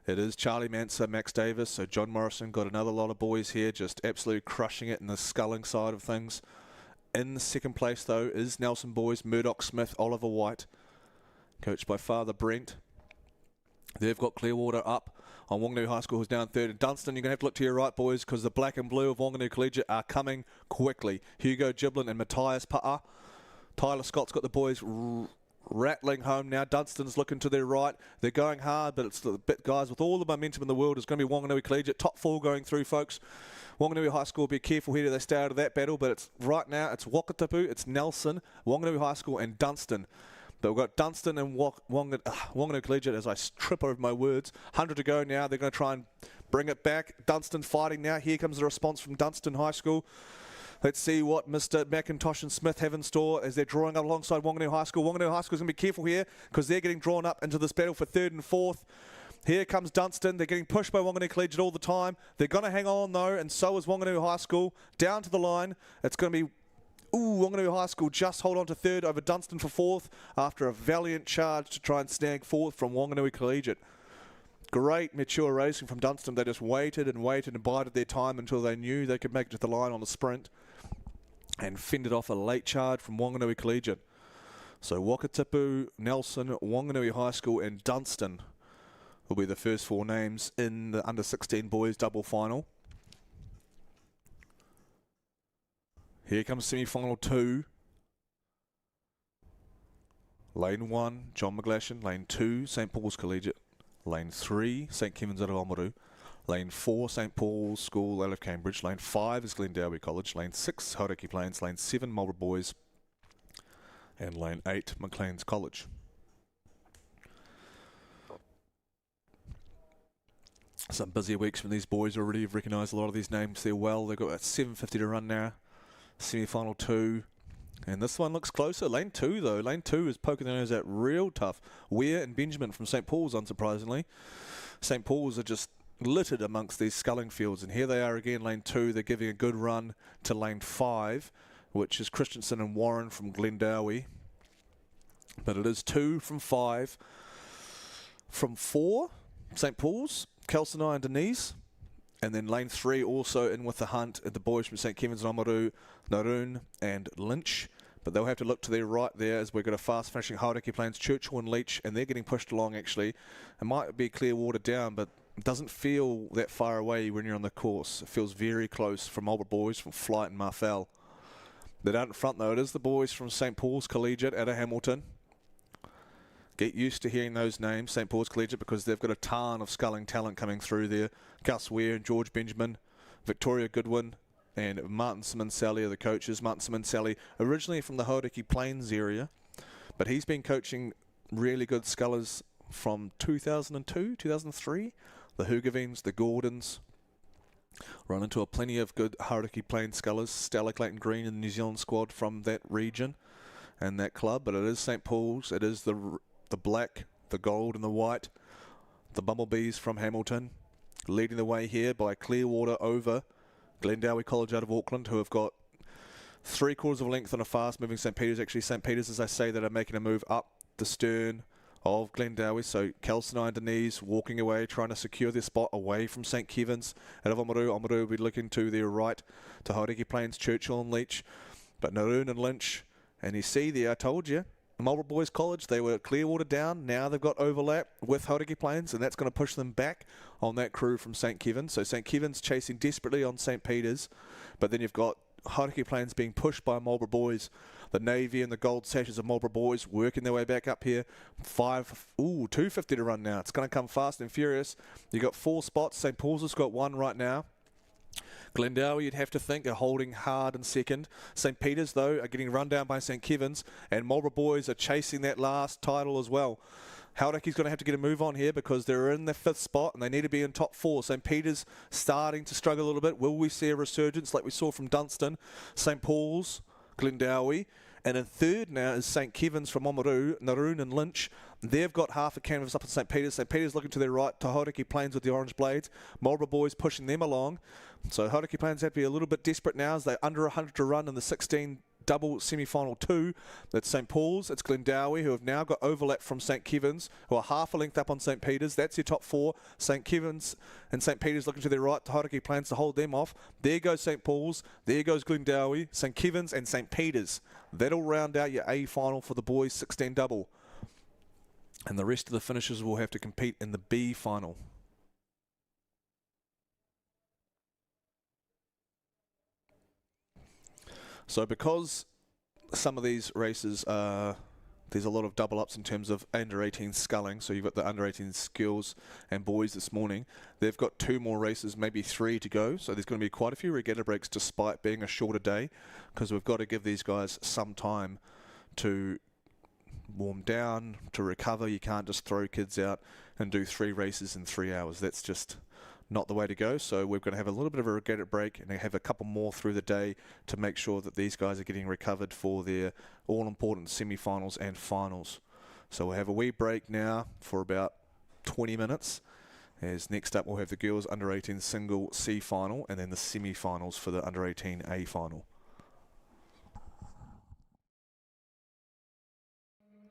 It is Charlie Manser, Max Davis. So John Morrison got another lot of boys here, just absolutely crushing it in the sculling side of things. In the second place, though, is Nelson Boys, Murdoch Smith, Oliver White, coached by Father Brent. They've got Clearwater up on Wanganui High School, who's down third. And Dunstan, you're going to have to look to your right, boys, because the black and blue of Wanganui Collegiate are coming quickly. Hugo Giblin and Matthias Pa'a. Tyler Scott's got the boys rattling home now. Dunstan's looking to their right. They're going hard, but it's the bit, guys, with all the momentum in the world, it's going to be Wanganui Collegiate. Top 4 going through, folks. Wanganui High School, be careful here till they stay out of that battle, but it's right now, it's Wakatipu, it's Nelson, Wanganui High School, and Dunstan. But we've got Dunstan and Wanganui Collegiate, as I trip over my words. 100 to go now. They're going to try and bring it back. Dunstan fighting now. Here comes the response from Dunstan High School. Let's see what Mr. McIntosh and Smith have in store as they're drawing up alongside Wanganui High School. Wanganui High School is going to be careful here because they're getting drawn up into this battle for 3rd and 4th. Here comes Dunstan. They're getting pushed by Wanganui Collegiate all the time. They're going to hang on though, and so is Wanganui High School. Down to the line. It's going to be Wanganui High School just hold on to 3rd over Dunstan for 4th after a valiant charge to try and snag 4th from Wanganui Collegiate. Great mature racing from Dunstan. They just waited and waited and bided their time until they knew they could make it to the line on the sprint and fended off a late charge from Wanganui Collegiate. So Wakatipu, Nelson, Wanganui High School and Dunstan will be the first 4 names in the under-16 boys double final. Here comes semi-final 2. Lane 1, John McGlashan. Lane 2, St Paul's Collegiate. Lane 3, St Kevin's out of Oamaru. Lane 4, St Paul's School out of Cambridge. Lane 5 is Glendowie College. Lane 6, Hauraki Plains. Lane 7, Marlborough Boys. And Lane 8, Maclean's College. Some busy weeks from these boys already. You've recognised a lot of these names there well. They've got about 7:50 to run now. Semi-final 2. And this one looks closer. Lane 2 though. Lane 2 is poking their nose out real tough. Weir and Benjamin from St Paul's, unsurprisingly. St Paul's are just littered amongst these sculling fields. And here they are again, Lane 2. They're giving a good run to Lane 5, which is Christensen and Warren from Glendowie. But it is 2 from 5. From 4, St Paul's, Kelsenai and Denise. And then Lane 3 also in with the hunt at the boys from St Kevin's and Oamaru, Naroon and Lynch. But they'll have to look to their right there as we've got a fast finishing Hauraki Plains, Churchill and Leach, and they're getting pushed along actually. It might be Clearwater down, but it doesn't feel that far away when you're on the course. It feels very close from Marlborough Boys, from Flight and Marfell. They're down in front though. It is the boys from St Paul's Collegiate out of Hamilton. Get used to hearing those names, St Paul's Collegiate, because they've got a ton of sculling talent coming through there. Gus Ware and George Benjamin, Victoria Goodwin, and Martin Simmons-Sally are the coaches. Martin Simmons-Sally, originally from the Hauraki Plains area, but he's been coaching really good scullers from 2002, 2003. The Hugavines, the Gordons. Run into a plenty of good Hauraki Plains scullers. Stella Clayton Green in the New Zealand squad from that region and that club, but it is St Paul's. It is the black, the gold and the white. The Bumblebees from Hamilton leading the way here by Clearwater over Glendowie College out of Auckland, who have got 3/4 of a length on a fast moving St Peter's. Actually, St Peter's, as I say, that are making a move up the stern of Glendowie. So Kelsenai and Denise walking away, trying to secure their spot away from St Kevin's out of Oamaru. Oamaru will be looking to their right to Hauraki Plains, Churchill and Leach. But Naroon and Lynch, and you see there, I told you, Marlborough Boys College, they were at Clearwater down. Now they've got overlap with Hauraki Plains, and that's going to push them back on that crew from St Kevin's. So St Kevin's chasing desperately on St Peter's, but then you've got Hauraki Plains being pushed by Marlborough Boys. The navy and the gold sashes of Marlborough Boys working their way back up here. 250 to run now. It's going to come fast and furious. You've got 4 spots. St Paul's has got 1 right now. Glendowie, you'd have to think, are holding hard in second. St Peter's, though, are getting run down by St Kevin's, and Marlborough Boys are chasing that last title as well. Hauraki's going to have to get a move on here because they're in the 5th spot and they need to be in top 4. St Peter's starting to struggle a little bit. Will we see a resurgence like we saw from Dunstan? St Paul's, Glendowie, and in 3rd now is St Kevin's from Oamaru, Naroon and Lynch. They've got half a canvas up at St Peter's. St Peter's looking to their right to Hauraki Plains with the orange blades. Marlborough Boys pushing them along. So Hauraki Plains have to be a little bit desperate now as they're under 100 to run in the 16 double semi-final 2. That's St Paul's, it's Glendowie, who have now got overlap from St Kevin's, who are half a length up on St Peter's. That's your top 4. St Kevin's and St Peter's looking to their right to Hauraki Plains to hold them off. There goes St Paul's, there goes Glendowie, St Kevin's and St Peter's. That'll round out your A final for the boys 16 double. And the rest of the finishers will have to compete in the B final. So because some of these races there's a lot of double ups in terms of under 18 sculling, so you've got the under 18 skills and boys this morning. They've got 2 more races, maybe 3 to go, so there's going to be quite a few regatta breaks despite being a shorter day, because we've got to give these guys some time to warm down, to recover. You can't just throw kids out and do 3 races in 3 hours. That's just not the way to go. So we're going to have a little bit of a regatta break and have a couple more through the day to make sure that these guys are getting recovered for their all-important semi-finals and finals. So we'll have a wee break now for about 20 minutes. As next up we'll have the girls under 18 single C final and then the semi-finals for the under 18 A final.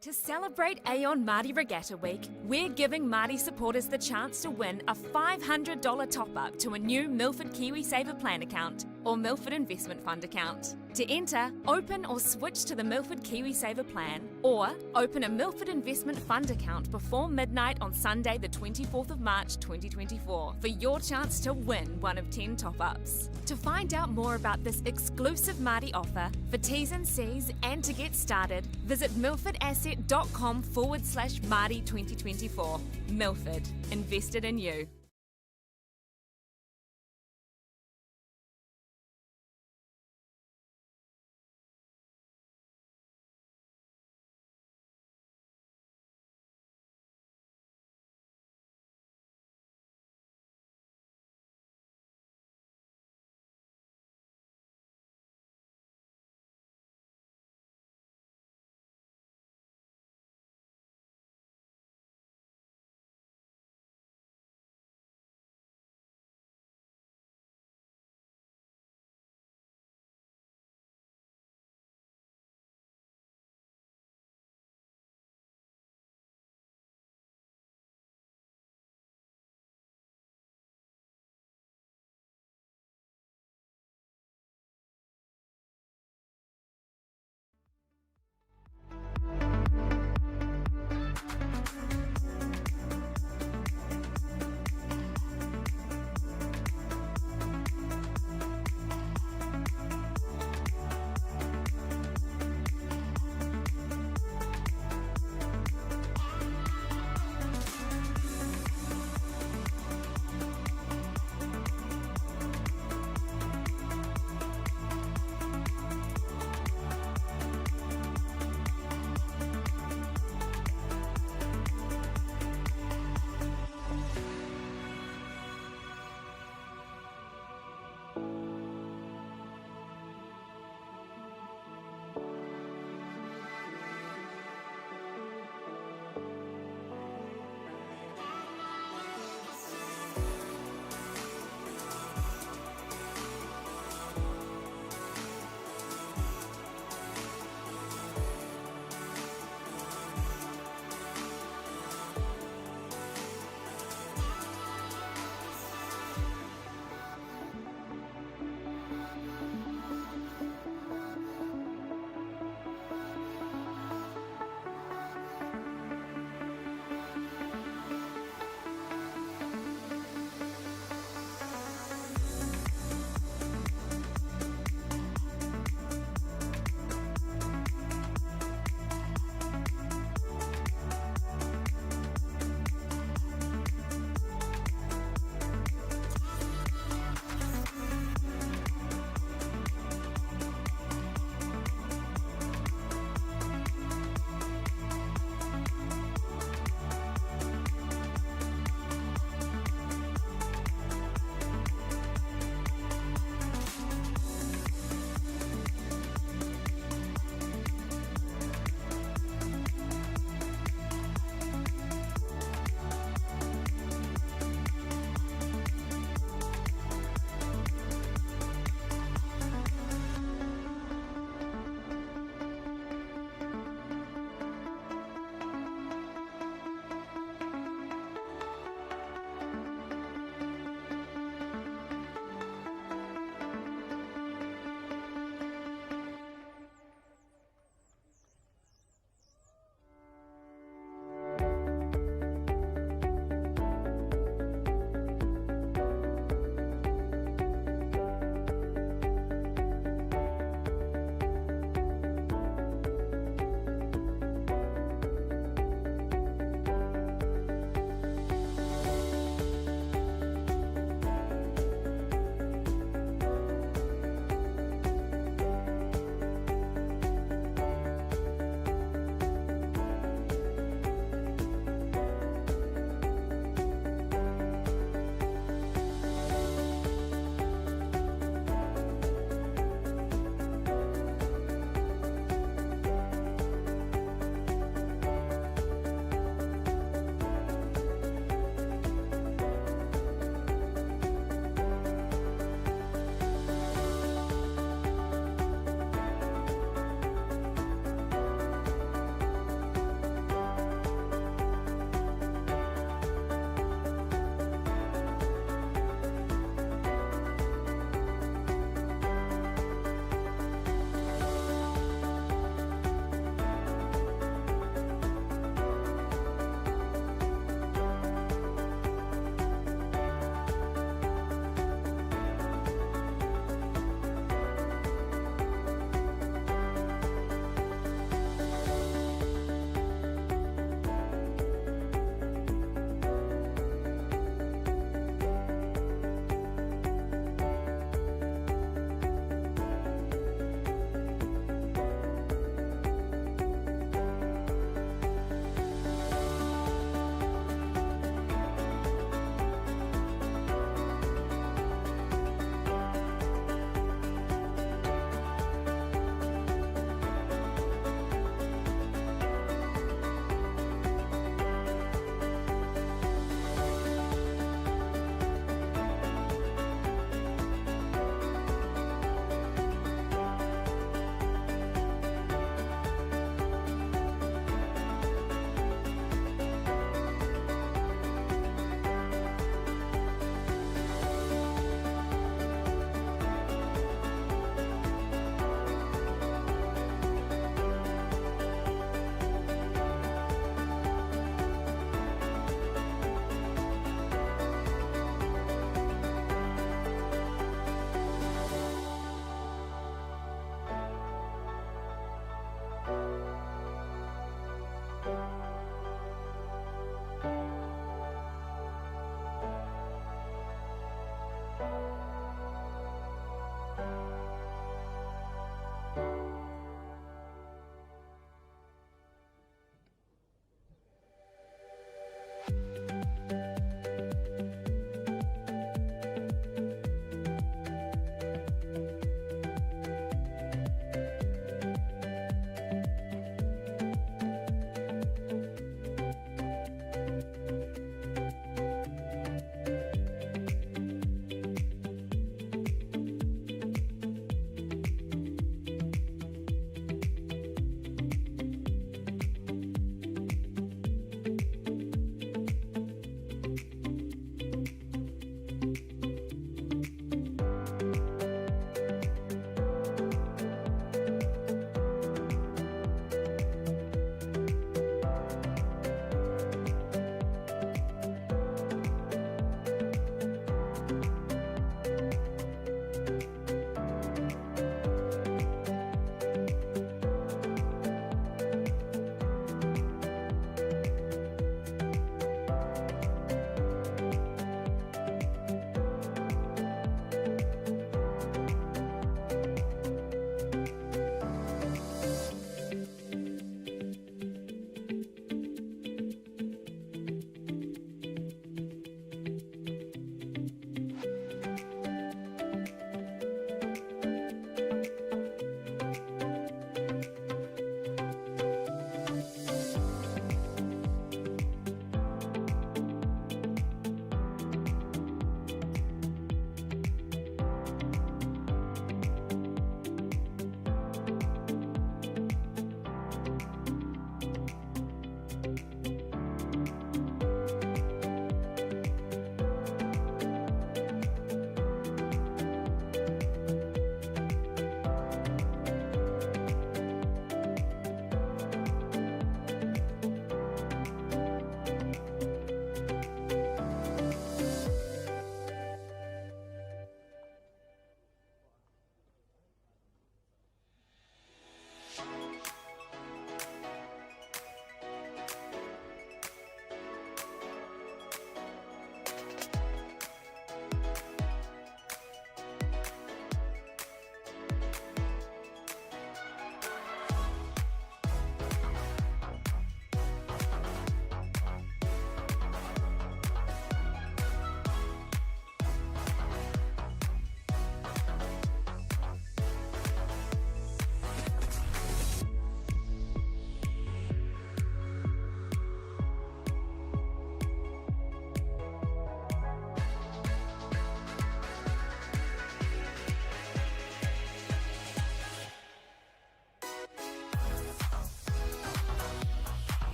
To celebrate Aon Maadi Regatta Week, we're giving Maadi supporters the chance to win a $500 top-up to a new Milford KiwiSaver Plan account or Milford Investment Fund account. To enter, open or switch to the Milford KiwiSaver Plan or open a Milford Investment Fund account before midnight on Sunday the 24th of March 2024 for your chance to win one of 10 top-ups. To find out more about this exclusive Maadi offer, for T's and C's and to get started, visit milfordasset.com/Maadi 2024. Milford, invested in you.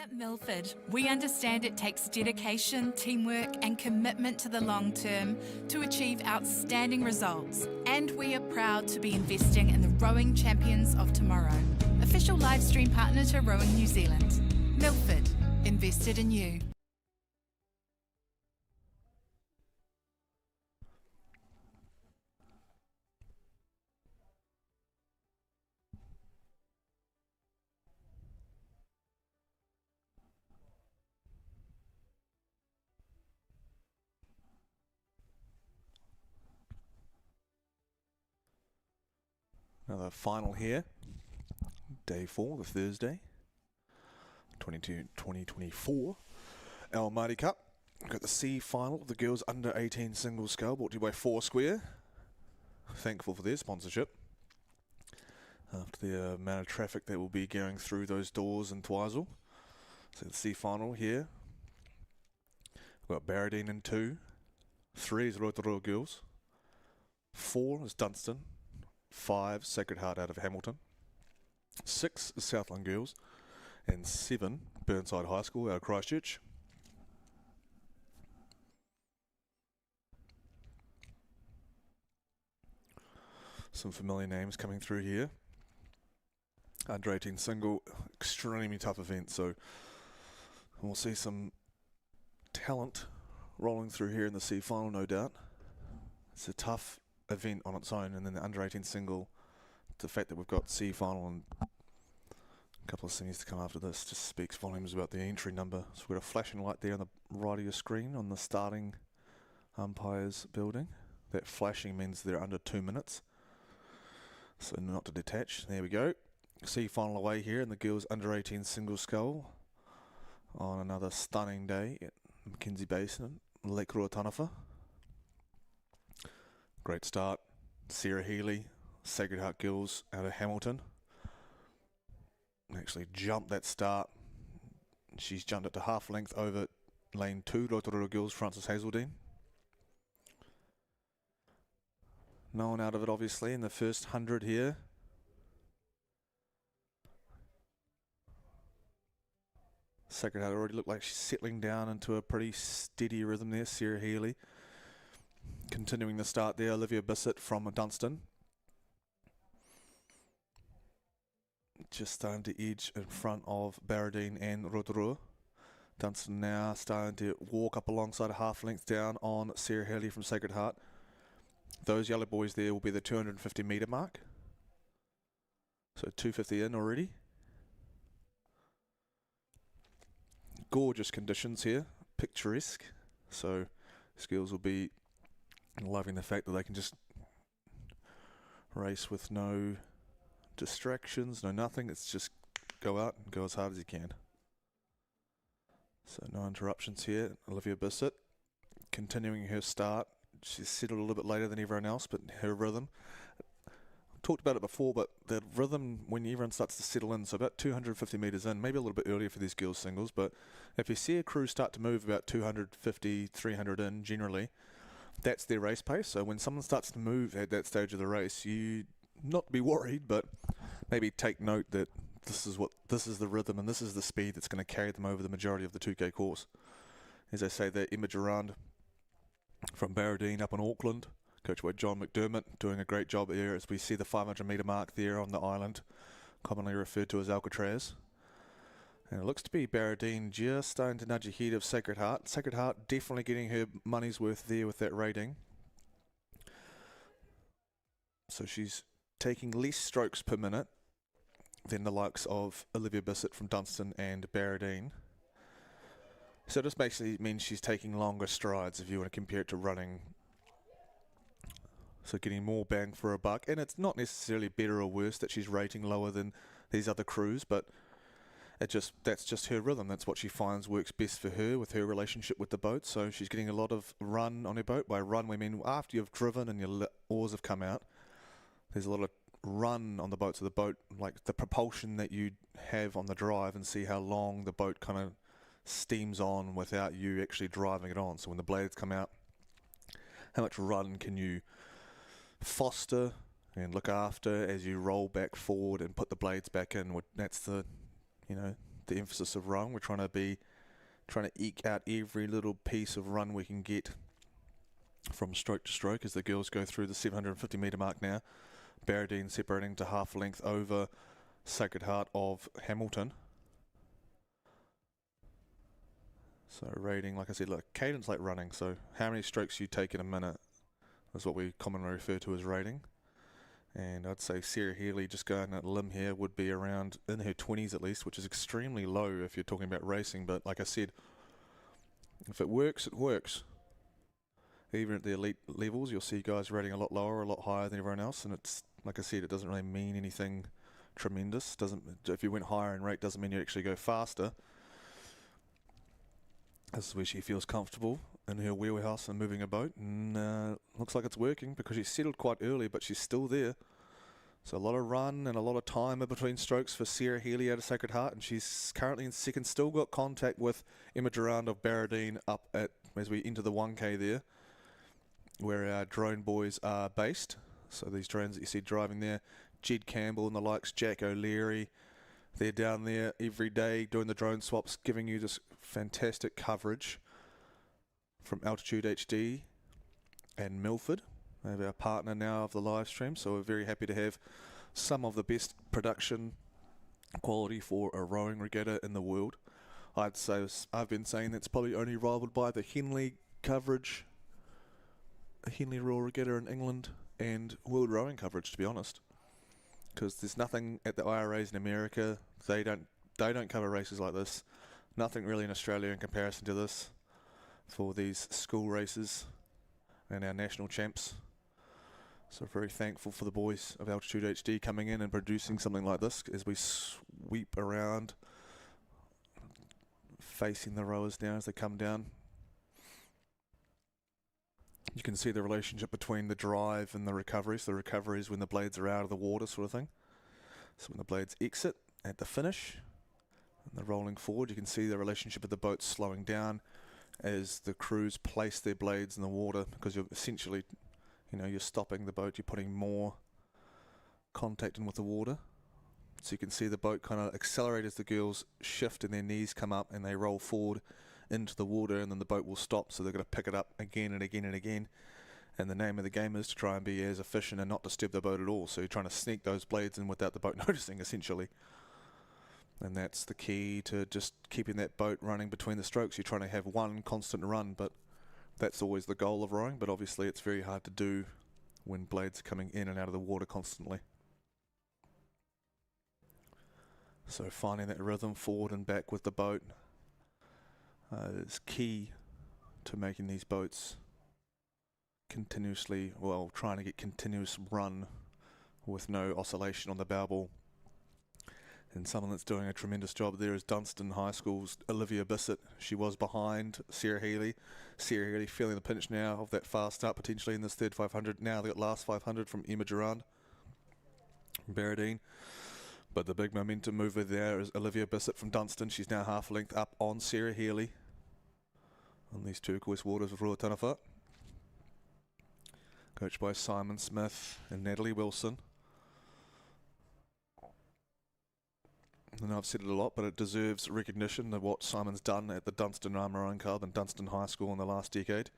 At Milford, we understand it takes dedication, teamwork, and commitment to the long term to achieve outstanding results. And we are proud to be investing in the rowing champions of tomorrow. Official live stream partner to Rowing New Zealand. Milford, invested in you. Another final here. Day 4, the Thursday. 2024. Our Maadi Cup. We've got the C final of the girls under 18 singles scale, brought to you by Foursquare. Thankful for their sponsorship. After the amount of traffic that will be going through those doors in Twizel. So the C final here. We've got Barradine in 2. 3 is Rotorua girls. 4 is Dunstan. 5 Sacred Heart out of Hamilton. 6 is Southland girls. And 7 Burnside High School out of Christchurch. Some familiar names coming through here. Under 18 single, extremely tough event, so we'll see some talent rolling through here in the C final, no doubt. It's a tough event on its own, and then the under 18 single, the fact that we've got C final and a couple of semis to come after this just speaks volumes about the entry number. So we've got a flashing light there on the right of your screen on the starting umpires building. That flashing means they're under 2 minutes, so not to detach. There we go. C final away here in the girls under 18 single scull on another stunning day at Mackenzie Basin, Lake Ruataniwha. Great start. Sarah Healy, Sacred Heart girls out of Hamilton. Actually jumped that start. She's jumped it to half length over lane 2, Rotorua girls, Frances Hazeldine. No one out of it obviously in the first 100 here. Sacred Heart already looked like she's settling down into a pretty steady rhythm there, Sarah Healy. Continuing the start there, Olivia Bissett from Dunstan. Just starting to edge in front of Barradine and Rotorua. Dunstan now starting to walk up alongside a half length down on Sarah Healy from Sacred Heart. Those yellow boys there will be the 250 metre mark. So 250 in already. Gorgeous conditions here, picturesque. So skills will be loving the fact that they can just race with no distractions, no nothing. It's just go out and go as hard as you can. So no interruptions here. Olivia Bissett continuing her start. She's settled a little bit later than everyone else, but her rhythm. I've talked about it before, but the rhythm when everyone starts to settle in, so about 250 metres in, maybe a little bit earlier for these girls singles, but if you see a crew start to move about 250, 300 in generally, that's their race pace. So when someone starts to move at that stage of the race, you not be worried, but maybe take note that this is the rhythm and this is the speed that's going to carry them over the majority of the 2K course. As I say, the image around from Barradine up in Auckland, coached by John McDermott, doing a great job here as we see the 500 metre mark there on the island, commonly referred to as Alcatraz. And it looks to be Barradine just starting to nudge ahead of Sacred Heart. Sacred Heart definitely getting her money's worth there with that rating. So she's taking less strokes per minute than the likes of Olivia Bissett from Dunstan and Barradine. So this basically means she's taking longer strides if you want to compare it to running. So getting more bang for a buck. And it's not necessarily better or worse that she's rating lower than these other crews, but that's just her rhythm. That's what she finds works best for her with her relationship with the boat. So she's getting a lot of run on her boat. By run we mean after you've driven and your oars have come out, there's a lot of run on the boat. So the boat, like the propulsion that you have on the drive, and see how long the boat kind of steams on without you actually driving it on. So when the blades come out, how much run can you foster and look after as you roll back forward and put the blades back in? That's the the emphasis of rowing. We're trying to eke out every little piece of run we can get from stroke to stroke as the girls go through the 750 metre mark now. Barradine separating to half length over Sacred Heart of Hamilton. So rating, like I said, look, cadence like running. So how many strokes you take in a minute is what we commonly refer to as rating. And I'd say Sarah Healy, just going at a limb here, would be around in her 20s at least, which is extremely low if you're talking about racing. But like I said, if it works, it works. Even at the elite levels, you'll see guys rating a lot lower, a lot higher than everyone else. And it's, like I said, it doesn't really mean anything tremendous. If you went higher in rate, doesn't mean you actually go faster. This is where she feels comfortable in her wheelhouse and moving a boat, and looks like it's working because she settled quite early, but she's still there. So a lot of run and a lot of time in between strokes for Sarah Healy out of Sacred Heart, and she's currently in second. Still got contact with Emma Durand of Barradine up at, as we enter the 1K there, where our drone boys are based. So these drones that you see driving there, Jed Campbell and the likes, Jack O'Leary, they're down there every day doing the drone swaps, giving you this fantastic coverage from Altitude HD and Milford. They have our partner now of the live stream, so we're very happy to have some of the best production quality for a rowing regatta in the world. I'd say, I've been saying that's probably only rivaled by the Henley coverage, a Henley Royal Regatta in England, and World Rowing coverage, to be honest. Because there's nothing at the IRAs in America. They don't cover races like this. Nothing really in Australia in comparison to this for these school races and our national champs. So very thankful for the boys of Altitude HD coming in and producing something like this as we sweep around, facing the rowers now as they come down. You can see the relationship between the drive and the recovery. So the recovery is when the blades are out of the water, sort of thing. So when the blades exit at the finish and they're rolling forward, you can see the relationship of the boat slowing down as the crews place their blades in the water, because you're essentially, you're stopping the boat, you're putting more contact in with the water. So you can see the boat kind of accelerate as the girls shift and their knees come up and they roll forward into the water, and then the boat will stop, so they're going to pick it up again and again and again. And the name of the game is to try and be as efficient and not disturb the boat at all. So you're trying to sneak those blades in without the boat noticing, essentially. And that's the key to just keeping that boat running between the strokes. You're trying to have one constant run, but that's always the goal of rowing. But obviously it's very hard to do when blades are coming in and out of the water constantly. So finding that rhythm forward and back with the boat is key to making these boats continuously, trying to get continuous run with no oscillation on the bow ball. And someone that's doing a tremendous job there is Dunstan High School's Olivia Bissett. She was behind Sarah Healy. Sarah Healy feeling the pinch now of that fast start potentially in this third 500. Now they got last 500 from Emma Durand, Barradine. But the big momentum mover there is Olivia Bissett from Dunstan. She's now half length up on Sarah Healy on these turquoise waters of Ruataniwha. Coached by Simon Smith and Natalie Wilson. And I've said it a lot, but it deserves recognition of what Simon's done at the Dunstan Rowing Club and Dunstan High School in the last decade.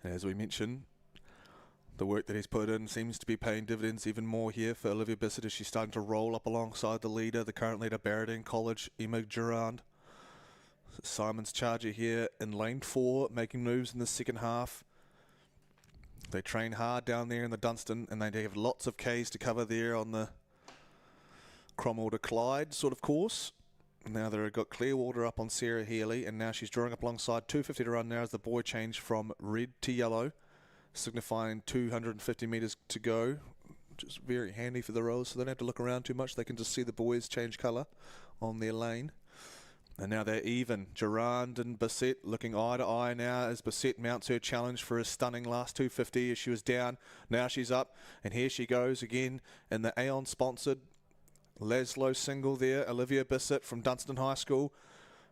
As we mentioned, the work that he's put in seems to be paying dividends even more here for Olivia Bissett as she's starting to roll up alongside the leader, the current leader, Barradine College, Emma Durand. Simon's charger here in lane 4, making moves in the second half. They train hard down there in the Dunstan, and they have lots of Ks to cover there on the Cromwell to Clyde sort of course. Now they've got Clearwater up on Sarah Healy, and now she's drawing up alongside. 250 to run now as the buoy changed from red to yellow, signifying 250 metres to go, which is very handy for the rowers, so they don't have to look around too much. They can just see the buoys change colour on their lane. And now they're even. Durand and Bissett looking eye to eye now as Bissett mounts her challenge for a stunning last 250 as she was down. Now she's up, and here she goes again in the Aon-sponsored Laszlo single there. Olivia Bissett from Dunstan High School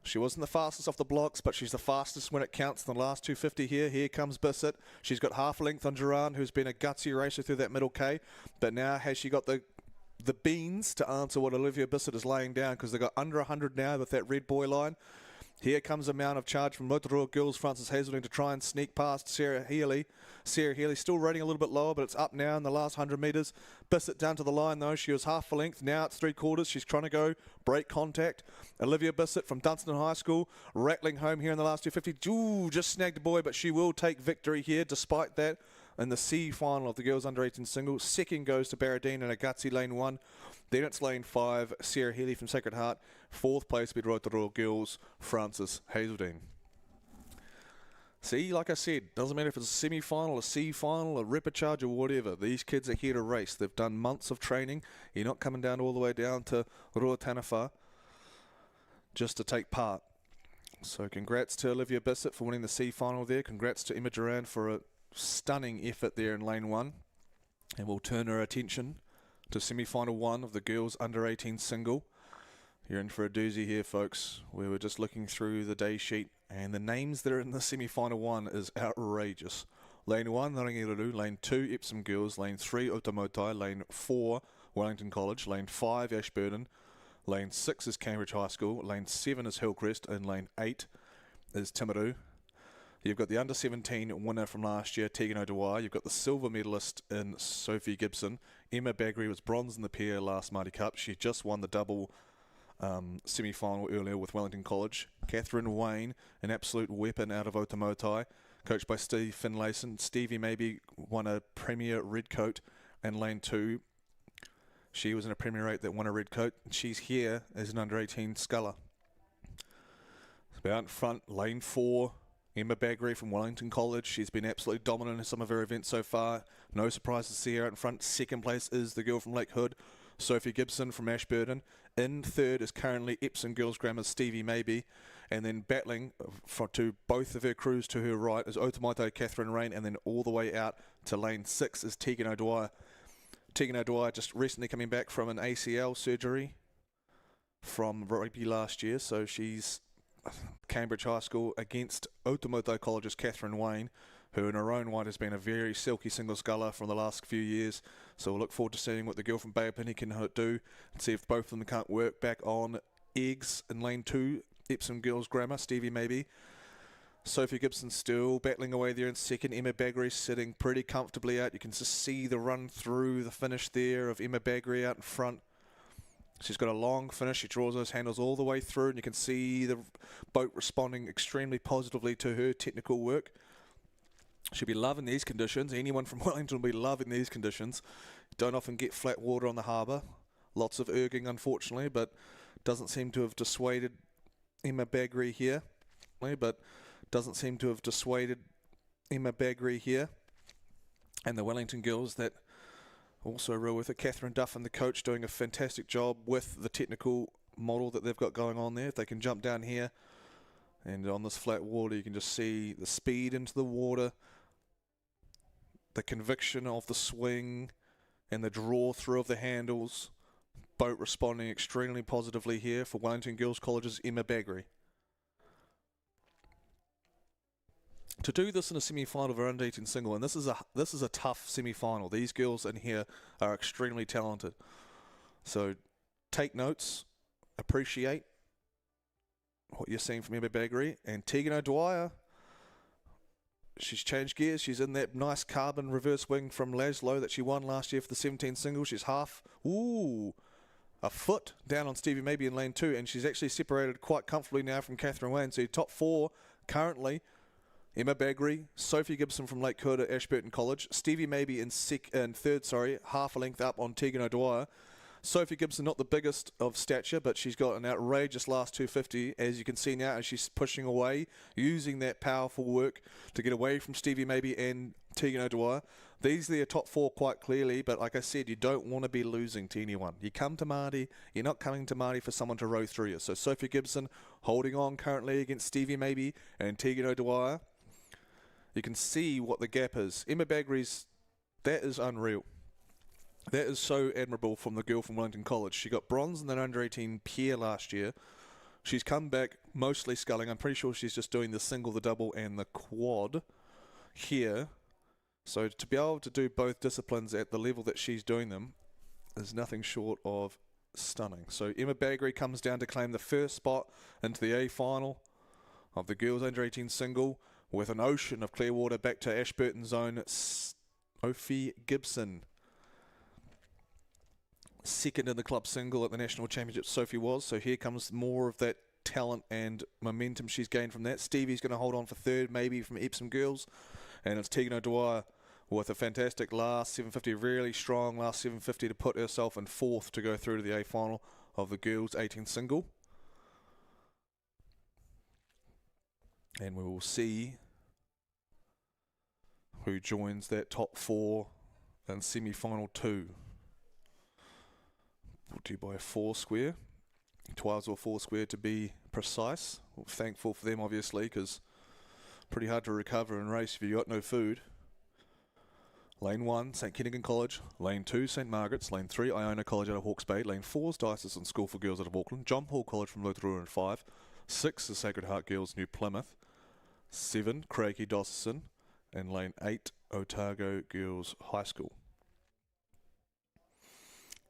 She wasn't the fastest off the blocks, but she's the fastest when it counts in the last 250 here. Here comes Bissett. She's got half a length on Duran, who's been a gutsy racer through that middle K. But now has she got the beans to answer what Olivia Bissett is laying down, because they've got under 100 now with that red boy line. Here comes a mount of charge from Rotorua Girls, Frances Hazelden, to try and sneak past Sarah Healy. Sarah Healy still running a little bit lower, but it's up now in the last 100 metres. Bissett down to the line, though. She was half a length. Now it's 3/4. She's trying to go break contact. Olivia Bissett from Dunstan High School rattling home here in the last 250. Ooh, just snagged a boy, but she will take victory here despite that. In the C final of the girls under 18 singles, second goes to Barradine and a gutsy lane 1. Then it's lane 5, Sarah Healy from Sacred Heart. Fourth place with Rotorua Girls, Frances Hazelden. See, like I said, doesn't matter if it's a semi-final, a C final, a repechage or whatever. These kids are here to race. They've done months of training. You're not coming down all the way down to Ruataniwha just to take part. So congrats to Olivia Bissett for winning the C final there. Congrats to Emma Duran for a stunning effort there in lane 1. And we'll turn our attention to semi-final 1 of the girls under 18 single. You're in for a doozy here, folks. We were just looking through the day sheet, and the names that are in the semi-final 1 is outrageous. Lane 1, Narangiru. Lane 2, Epsom Girls. Lane 3, Otamotai. Lane 4, Wellington College. Lane 5, Ashburton. Lane 6 is Cambridge High School. Lane 7 is Hillcrest. And lane 8 is Timaru. You've got the under-17 winner from last year, Tegan O'Dwyer. You've got the silver medalist in Sophie Gibson. Emma Baggery was bronze in the pair last Maadi Cup. She just won the double semi-final earlier with Wellington College. Catherine Wayne, an absolute weapon out of Otamotai, coached by Steve Finlayson. Stevie Maybe won a Premier Red Coat in lane 2. She was in a Premier 8 that won a red coat. She's here as an under-18 sculler. Out in front, lane 4, Emma Baggery from Wellington College. She's been absolutely dominant in some of her events so far. No surprise to see her out in front. Second place is the girl from Lake Hood, Sophie Gibson from Ashburton. In third is currently Epsom Girls Grammar's Stevie Maybe. And then battling to both of her crews to her right is Otamotai Catherine Rain. And then all the way out to lane 6 is Tegan O'Dwyer. Tegan O'Dwyer just recently coming back from an ACL surgery from rugby last year. So she's Cambridge High School against Otamotai College's Catherine Wayne, who in her own right has been a very silky single sculler from the last few years. So we'll look forward to seeing what the girl from Bay of Plenty can do and see if both of them can't work back on eggs in lane 2. Epsom Girls Grammar, Stevie Maybe. Sophie Gibson still battling away there in second. Emma Baggery sitting pretty comfortably out. You can just see the run through the finish there of Emma Baggery out in front. She's got a long finish. She draws those handles all the way through, and you can see the boat responding extremely positively to her technical work. She'll be loving these conditions. Anyone from Wellington will be loving these conditions. Don't often get flat water on the harbour. Lots of erging, unfortunately, but doesn't seem to have dissuaded Emma Baggery here. And the Wellington girls that also real with it. Catherine Duff and the coach doing a fantastic job with the technical model that they've got going on there. If they can jump down here and on this flat water, you can just see the speed into the water, the conviction of the swing and the draw through of the handles. Boat responding extremely positively here for Wellington Girls College's Emma Baggery. To do this in a semi-final of our under 18 single, and this is a tough semi-final. These girls in here are extremely talented. So take notes, appreciate what you're seeing from Emma Baggery. And Tegan O'Dwyer, she's changed gears. She's in that nice carbon reverse wing from Laszlo that she won last year for the 17 single. She's a foot down on Stevie Maybe in lane 2, and she's actually separated quite comfortably now from Catherine Wayne. So top 4 currently: Emma Baggery, Sophie Gibson from Lake Hood at Ashburton College, Stevie Maybe in third, half a length up on Tegan O'Dwyer. Sophie Gibson, not the biggest of stature, but she's got an outrageous last 250, as you can see now, as she's pushing away, using that powerful work to get away from Stevie Maybe and Tegan O'Dwyer. These are their top 4 quite clearly, but like I said, you don't want to be losing to anyone. You come to Maadi, you're not coming to Maadi for someone to row through you. So Sophie Gibson holding on currently against Stevie Maybe and Tegan O'Dwyer. You can see what the gap is. Emma Baggery's, that is unreal. That is so admirable from the girl from Wellington College. She got bronze in the under-18 pair last year. She's come back mostly sculling. I'm pretty sure she's just doing the single, the double, and the quad here. So to be able to do both disciplines at the level that she's doing them is nothing short of stunning. So Emma Baggery comes down to claim the first spot into the A final of the girls under 18 single, with an ocean of clear water back to Ashburton's own Sophie Gibson. Second in the club single at the national championship, Sophie was. So here comes more of that talent and momentum she's gained from that. Stevie's going to hold on for third, maybe from Epsom girls. And it's Tegan O'Dwyer with a fantastic last 750, really strong last 750 to put herself in fourth to go through to the A final of the girls 18 single. And we will see who joins that top four in semi-final 2. Brought to you by Foursquare, Twizel Foursquare to be precise. We're thankful for them, obviously, because pretty hard to recover and race if you got no food. Lane 1, St Kentigern College. Lane 2, St Margaret's. Lane 3, Iona College out of Hawke's Bay. Lane 4 is Diocesan School for Girls out of Auckland. John Paul College from Rotorua in 5. 6 is Sacred Heart Girls, New Plymouth. 7, Craigie Diocesan. And lane 8, Otago Girls High School.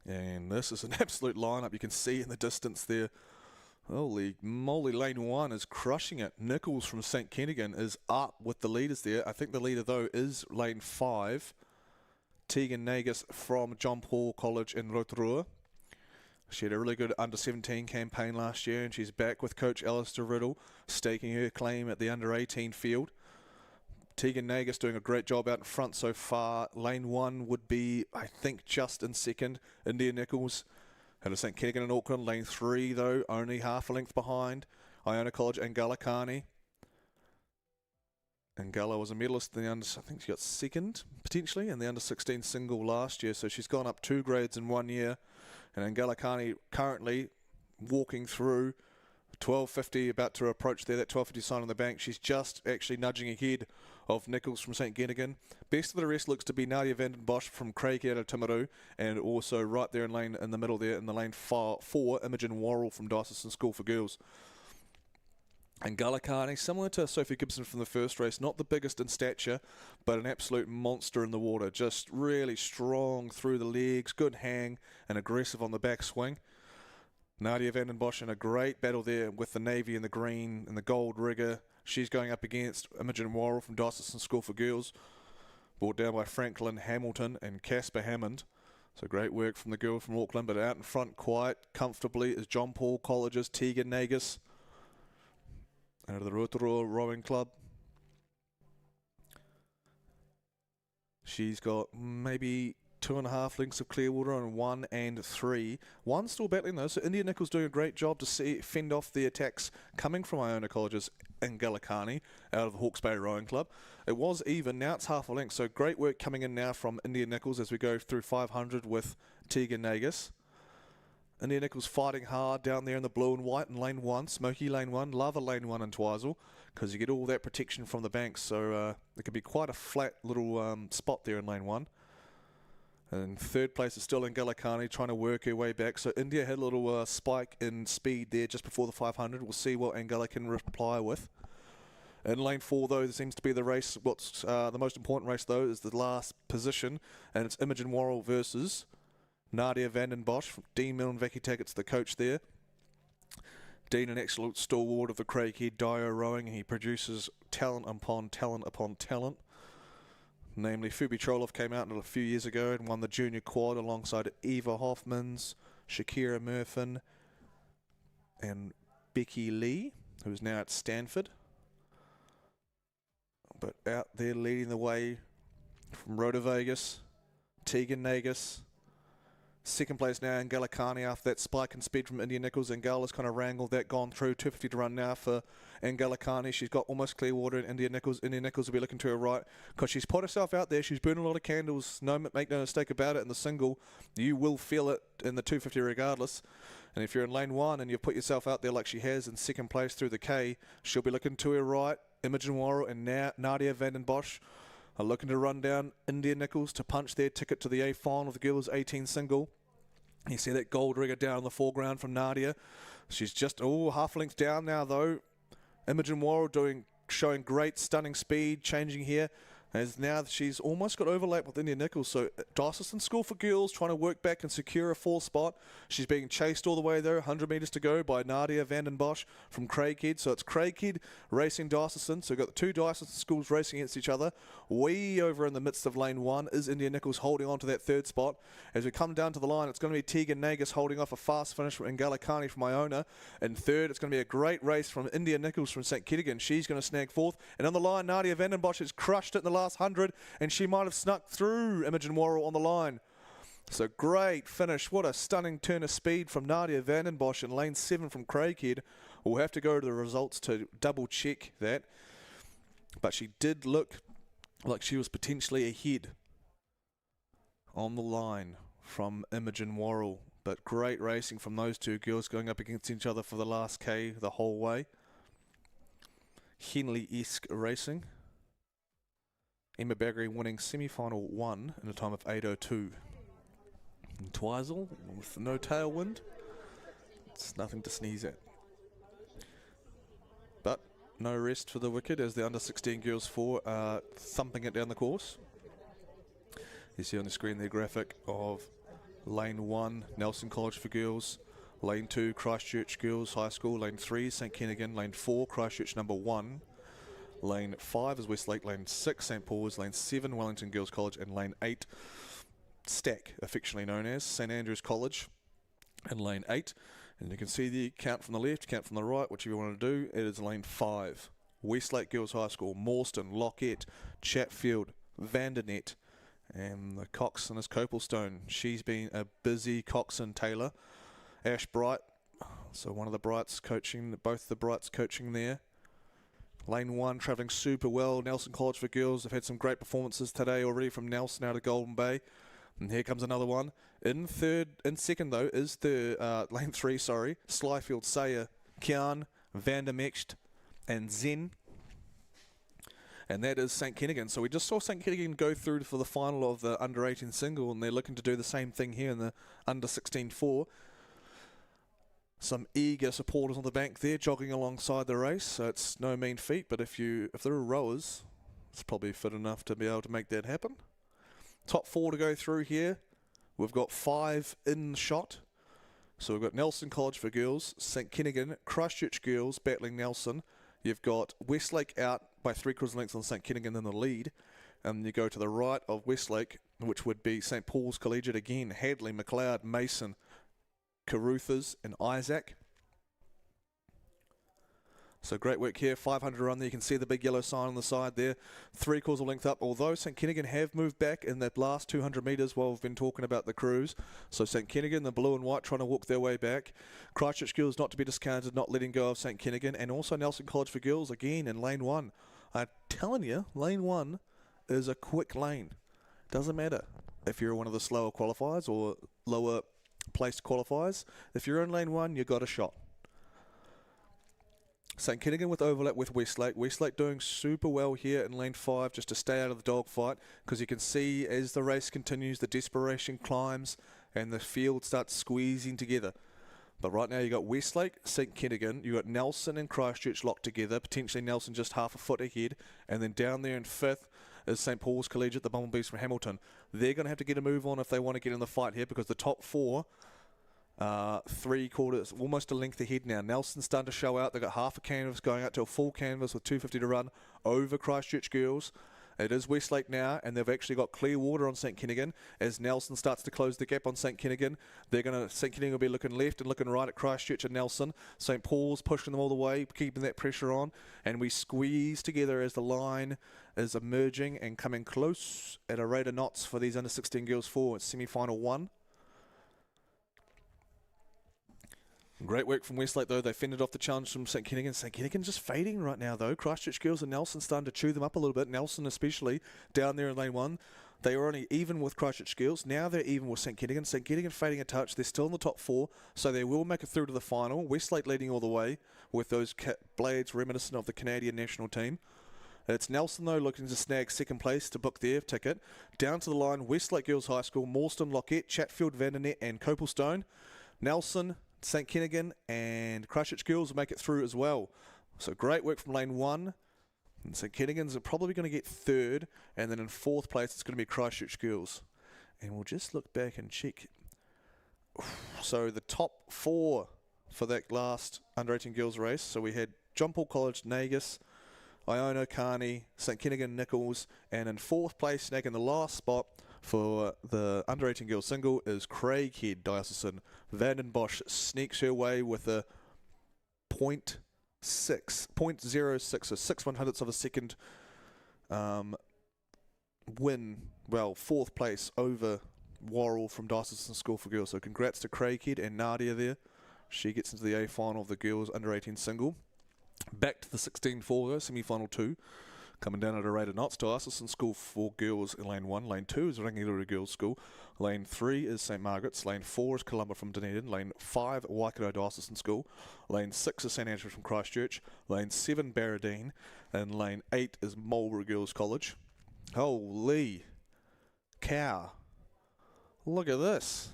And this is an absolute lineup. You can see in the distance there. Holy moly, lane 1 is crushing it. Nichols from St Kentigern is up with the leaders there. I think the leader, though, is lane 5. Tegan Nagus from John Paul College in Rotorua. She had a really good under-17 campaign last year, and she's back with coach Alistair Riddle, staking her claim at the under-18 field. Tegan Nagus doing a great job out in front so far. Lane 1 would be, I think, just in second. India Nichols out of St Kentigern in Auckland. Lane 3, though, only half a length behind. Iona College and Galakani. Angala was a medalist in the under, I think she got second, potentially, in the under-16 single last year. So she's gone up 2 grades in 1 year. And Galakani currently walking through 12.50, about to approach there, that 12.50 sign on the bank. She's just actually nudging ahead of Nichols from St Kentigern. Best of the rest looks to be Nadia van den Bosch from Craig out of Timaru, and also right there in the middle there, in the lane 4, Imogen Worrell from Diocesan School for Girls. And Galakani, similar to Sophie Gibson from the first race, not the biggest in stature, but an absolute monster in the water. Just really strong through the legs, good hang, and aggressive on the backswing. Nadia van den Bosch in a great battle there with the navy and the green and the gold rigger. She's going up against Imogen Worrell from Diocesan School for Girls, brought down by Franklin Hamilton and Casper Hammond. So great work from the girl from Auckland, but out in front quite comfortably is John Paul College's Tegan Nagus out of the Rotorua Rowing Club. She's got maybe 2.5 lengths of clear water on 1 and 3. 1 still battling though, so India Nichols doing a great job to fend off the attacks coming from Iona Colleges and Galakani out of the Hawke's Bay Rowing Club. It was even, now it's half a length, so great work coming in now from India Nichols as we go through 500 with Tegan Nagus. India Nichols fighting hard down there in the blue and white in lane 1, smoky lane 1, lava lane 1 in Twizel, because you get all that protection from the banks, so it could be quite a flat little spot there in lane 1. And third place is still in Galakani, trying to work her way back. So India had a little spike in speed there just before the 500. We'll see what Angela can reply with. In lane 4, though, there seems to be the race. What's the most important race, though, is the last position. And it's Imogen Worrell versus Nadia van den Bosch. Dean Milne-Vaki Tackett's the coach there. Dean, an absolute stalwart of the Craighead Dio rowing. He produces talent upon talent upon talent. Namely, Phoebe Trolloff came out a few years ago and won the junior quad alongside Eva Hoffmans, Shakira Murfin, and Becky Lee, who is now at Stanford. But out there leading the way from Rotor Vegas, Tegan Nagus. Second place now in Galakani after that spike in speed from India Nichols. Angala's kind of wrangled that, gone through. 250 to run now for Galakani. She's got almost clear water in India Nichols. India Nichols will be looking to her right because she's put herself out there. She's burning a lot of candles. Make no mistake about it. In the single, you will feel it in the 250 regardless. And if you're in lane 1 and you've put yourself out there like she has in second place through the K, she'll be looking to her right. Imogen Worrell and Nadia van den Bosch are looking to run down India Nichols to punch their ticket to the A final of the girls 18 single. You see that gold rigger down in the foreground from Nadia. She's just, half a length down now, though. Imogen Worrell showing great stunning speed, changing here. As now she's almost got overlap with India Nichols. So Diocesan School for Girls trying to work back and secure a 4th spot. She's being chased all the way there, 100 metres to go by Nadia van den Bosch from Craighead. So it's Craighead racing Diocesan. So we've got the 2 Diocesan schools racing against each other. Way over in the midst of lane 1 is India Nichols holding on to that 3rd spot. As we come down to the line, it's going to be Tegan Nagus holding off a fast finish from Ngalikani from Iona. In 3rd, it's going to be a great race from India Nichols from St Kittigan. She's going to snag 4th. And on the line, Nadia van den Bosch has crushed it in the last 100, and she might have snuck through Imogen Worrell on the line. So great finish. What a stunning turn of speed from Nadia van den Bosch in lane 7 from Craighead. We'll have to go to the results to double check that. But she did look like she was potentially ahead on the line from Imogen Worrell. But great racing from those 2 girls going up against each other for the last K the whole way. Henley-esque racing. Emma Baggery winning semi-final 1 in a time of 8:02. And Twizel with no tailwind. It's nothing to sneeze at. But no rest for the wicked as the under-16 girls 4 are thumping it down the course. You see on the screen the graphic of lane 1, Nelson College for girls. Lane 2, Christchurch Girls High School. Lane 3, St Kennigan. Lane 4, Christchurch number 1. Lane 5 is Westlake. Lane 6, St Paul's. Lane 7, Wellington Girls College. And Lane 8, Stack, affectionately known as St Andrews College. And Lane 8. And you can see the count from the left, count from the right, whichever you want to do. It is Lane 5. Westlake Girls High School, Mawston, Lockett, Chatfield, Vandernet. And the coxswain is Copelstone. She's been a busy coxswain, Taylor. Ash Bright, so one of the Brights coaching, both the Brights coaching there. Lane 1 travelling super well. Nelson College for girls have had some great performances today already from Nelson out of Golden Bay. And here comes another one. In second though is the lane 3, Slyfield, Sayer, Kian, Vandermecht and Zen. And that is St Kennigan. So we just saw St Kennigan go through for the final of the under-18 single, and they're looking to do the same thing here in the under-16 4. Some eager supporters on the bank there jogging alongside the race, so it's no mean feat, but if there are rowers, it's probably fit enough to be able to make that happen. Top 4 to go through here. We've got 5 in shot. So we've got Nelson College for girls, St Kennigan, Christchurch girls battling Nelson. You've got Westlake out by 3/4 lengths on St Kennigan in the lead. And you go to the right of Westlake, which would be St Paul's Collegiate again, Hadley, McLeod, Mason, Caruthers and Isaac. So great work here, 500 run there. You can see the big yellow sign on the side there. 3/4 length up, although St Kennigan have moved back in that last 200 metres while we've been talking about the crews. So St Kennigan, the blue and white, trying to walk their way back. Christchurch girls not to be discounted, not letting go of St Kennigan. And also Nelson College for girls again in lane 1. I'm telling you, lane 1 is a quick lane. Doesn't matter if you're one of the slower qualifiers or lower placed qualifiers. If you're in lane 1, you got a shot. St Kennigan with overlap with Westlake. Westlake doing super well here in lane 5 just to stay out of the dogfight, because you can see as the race continues, the desperation climbs and the field starts squeezing together. But right now you got Westlake, St Kennigan, you got Nelson and Christchurch locked together, potentially Nelson just half a foot ahead, and then down there in 5th is St Paul's Collegiate, the Bumblebees from Hamilton. They're going to have to get a move on if they want to get in the fight here, because the top 4 3/4, almost a length ahead now. Nelson's starting to show out. They've got half a canvas going out to a full canvas with 250 to run over Christchurch girls. It is Westlake now, and they've actually got clear water on St Kennigan. As Nelson starts to close the gap on St Kennigan, St Kennigan will be looking left and looking right at Christchurch and Nelson. St Paul's pushing them all the way, keeping that pressure on, and we squeeze together as the line is emerging and coming close at a rate of knots for these under 16 girls 4. It's semi-final 1. Great work from Westlake, though. They fended off the challenge from St Kennigan. St Kennigan just fading right now, though. Christchurch girls and Nelson starting to chew them up a little bit. Nelson especially down there in lane 1. They were only even with Christchurch girls. Now they're even with St Kennigan. St Kennigan fading a touch. They're still in the top 4, so they will make it through to the final. Westlake leading all the way with those blades reminiscent of the Canadian national team. It's Nelson, though, looking to snag second place to book their ticket. Down to the line, Westlake Girls High School, Mawston, Lockett, Chatfield, Vandernet and Copelstone. Nelson, St Kentigern and Christchurch Girls will make it through as well. So great work from lane 1. And St Kentigern's are probably going to get 3rd, and then in 4th place it's going to be Christchurch Girls. And we'll just look back and check. So the top 4 for that last under-18 girls race. So we had John Paul College, Nagus, Iona, Carney, St Kentigern, Nichols, and in 4th place, snagging the last spot for the under-18 girls single is Craighead Diocesan. Vanden Bosch sneaks her way with a 0.06, so 6/100ths of a second win, well, 4th place over Worrell from Diocesan School for Girls. So congrats to Craighead and Nadia there. She gets into the A final of the girls under-18 single. Back to the 16-4 though, semi-final 2. Coming down at a rate of knots, Diocesan School for Girls in lane 1. Lane 2 is Rangiora Girls School. Lane 3 is St Margaret's. Lane 4 is Columba from Dunedin. Lane 5, Waikato Diocesan School. Lane 6 is St Andrews from Christchurch. Lane 7, Barradine. And lane 8 is Marlborough Girls College. Holy cow. Look at this.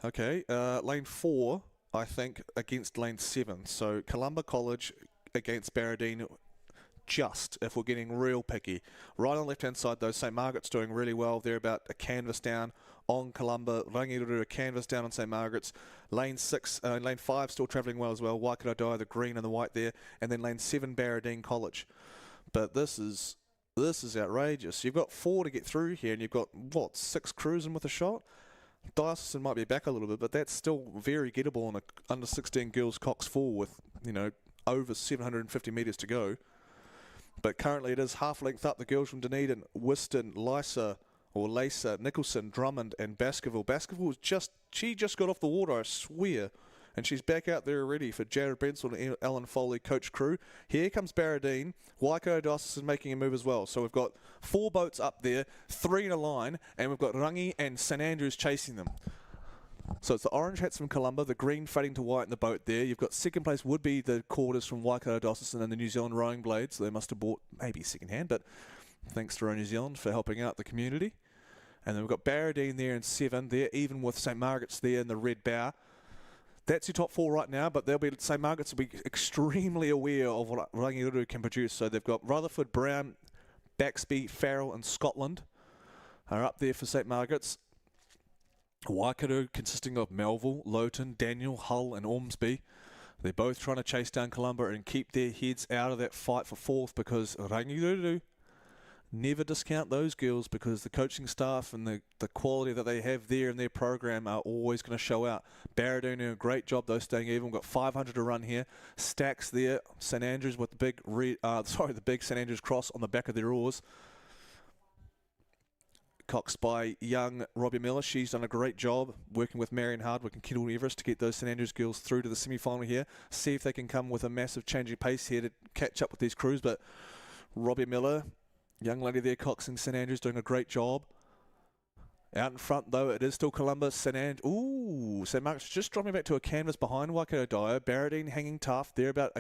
Okay, lane 4, I think, against lane 7. So Columba College against Barradine, just if we're getting real picky. Right on the left-hand side, though, St Margaret's doing really well. They're about a canvas down on Columba. Rangiora a canvas down on St Margaret's. Lane 5 still travelling well as well. Waikato Dye, the green and the white there. And then lane 7, Barradine College. But this is outrageous. You've got 4 to get through here, and you've got, what, 6 cruising with a shot? Diocesan might be back a little bit, but that's still very gettable on a under-16 girls Cox 4 with, you know, over 750 metres to go. But currently it is half length up. The girls from Dunedin, Whiston, Lysa, Nicholson, Drummond and Baskerville. Baskerville she just got off the water, I swear. And she's back out there already for Jared Bensel and Alan Foley, coach crew. Here comes Barradine. Waikato Diocesan making a move as well. So we've got 4 boats up there, 3 in a line, and we've got Rangi and St Andrews chasing them. So it's the orange hats from Columba, the green fading to white in the boat there. You've got second place would be the quarters from Waikato Diocesan and the New Zealand Rowing Blades. They must have bought maybe second hand, but thanks to Row New Zealand for helping out the community. And then we've got Barradine there in 7 there, even with St Margaret's there in the red bow. That's your top 4 right now, but St Margaret's will be extremely aware of what Rangiora can produce. So they've got Rutherford, Brown, Baxby, Farrell and Scotland are up there for St Margaret's. Waikato consisting of Melville, Lowton, Daniel, Hull and Ormsby. They're both trying to chase down Columba and keep their heads out of that fight for 4th, because Rangiora never discount those girls, because the coaching staff and the quality that they have there in their program are always going to show out. Barradine doing a great job though, staying even. We've got 500 to run here. Stacks there. St Andrews with the big the big St Andrews cross on the back of their oars. Coxed by young Robbie Miller. She's done a great job working with Marion Hardwick and Kendall Everest to get those St Andrews girls through to the semi-final here. See if they can come with a massive changing pace here to catch up with these crews. But Robbie Miller, young lady there, coxing St Andrews, doing a great job. Out in front, though, it is still Columba. St Mark's just dropping back to a canvas behind Waikato Dyer. Barradine hanging tough. They're about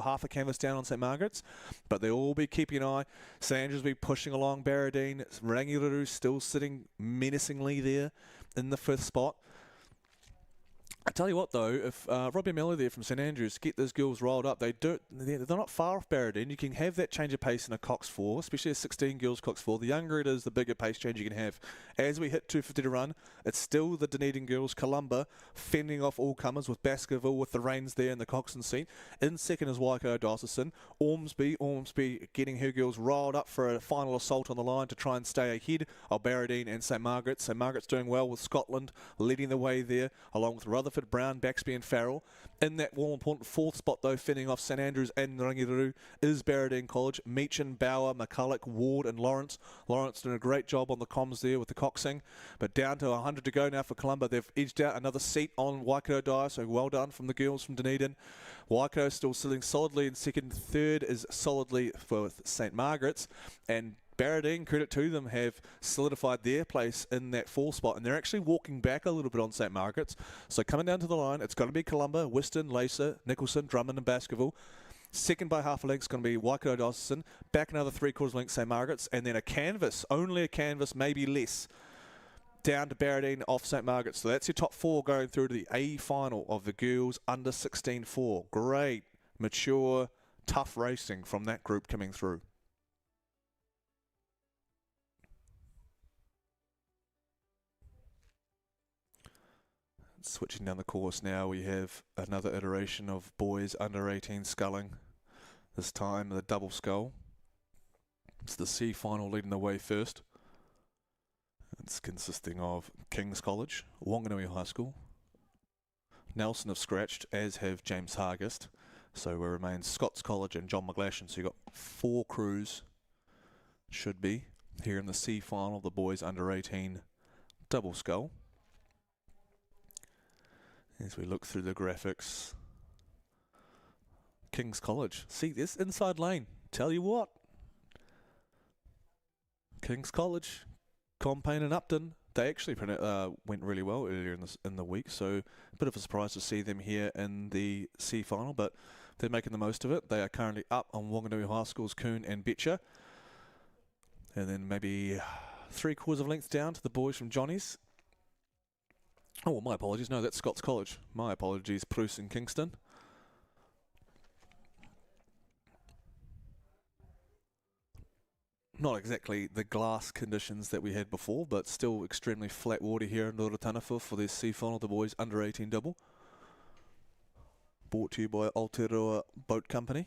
half a canvas down on St Margaret's, but they'll all be keeping an eye. St Andrews will be pushing along Barradine. Rangiora still sitting menacingly there in the 5th spot. I tell you what, though, if Robbie Miller there from St Andrews get those girls rolled up, they're not far off Barradine. You can have that change of pace in a Cox 4, especially a 16 girls Cox 4. The younger it is, the bigger pace change you can have. As we hit 250 to run, it's still the Dunedin girls, Columba, fending off all comers with Baskerville with the reins there in the coxswain seat. In second is Waikato Diocesan. Ormsby getting her girls rolled up for a final assault on the line to try and stay ahead of Barradine and St Margaret's. St Margaret's doing well with Scotland leading the way there, along with Rutherford, Brown, Baxby and Farrell. In that all-important 4th spot, though, fending off St Andrews and Rangiora is Barradine College. Meechin, Bauer, McCulloch, Ward and Lawrence. Lawrence doing a great job on the comms there with the coxing. But down to 100 to go now for Columba. They've edged out another seat on Waikato Dyer, so well done from the girls from Dunedin. Waikato still sitting solidly in second. 3rd is solidly for St Margaret's. And Barradine, credit to them, have solidified their place in that 4th spot, and they're actually walking back a little bit on St Margaret's. So coming down to the line, it's going to be Columba, Whiston, Lacer, Nicholson, Drummond and Baskerville. Second by half a length is going to be Waikato Diocesan. Back another 3/4 length St Margaret's, and then a canvas, only a canvas, maybe less, down to Barradine off St Margaret's. So that's your top 4 going through to the A final of the girls under 16-4. Great, mature, tough racing from that group coming through. Switching down the course now, we have another iteration of boys under 18 sculling. This time the double scull. It's the C final leading the way first. It's consisting of King's College, Wanganui High School. Nelson have scratched, as have James Hargest. So we remain Scots College and John McGlashan. So you've got 4 crews, should be, here in the C final of the boys under 18 double scull. As we look through the graphics, King's College. See this inside lane. Tell you what, King's College, Compayne and Upton, they actually went really well earlier in the week. So a bit of a surprise to see them here in the C final, but they're making the most of it. They are currently up on Wanganui High School's Coon and Betcher, and then maybe 3/4 of length down to the boys from Johnny's. Oh, well, my apologies. No, that's Scots College. My apologies, Bruce and Kingston. Not exactly the glass conditions that we had before, but still extremely flat water here in Rototanafu for this C final, the boys under 18 double. Brought to you by Aotearoa Boat Company.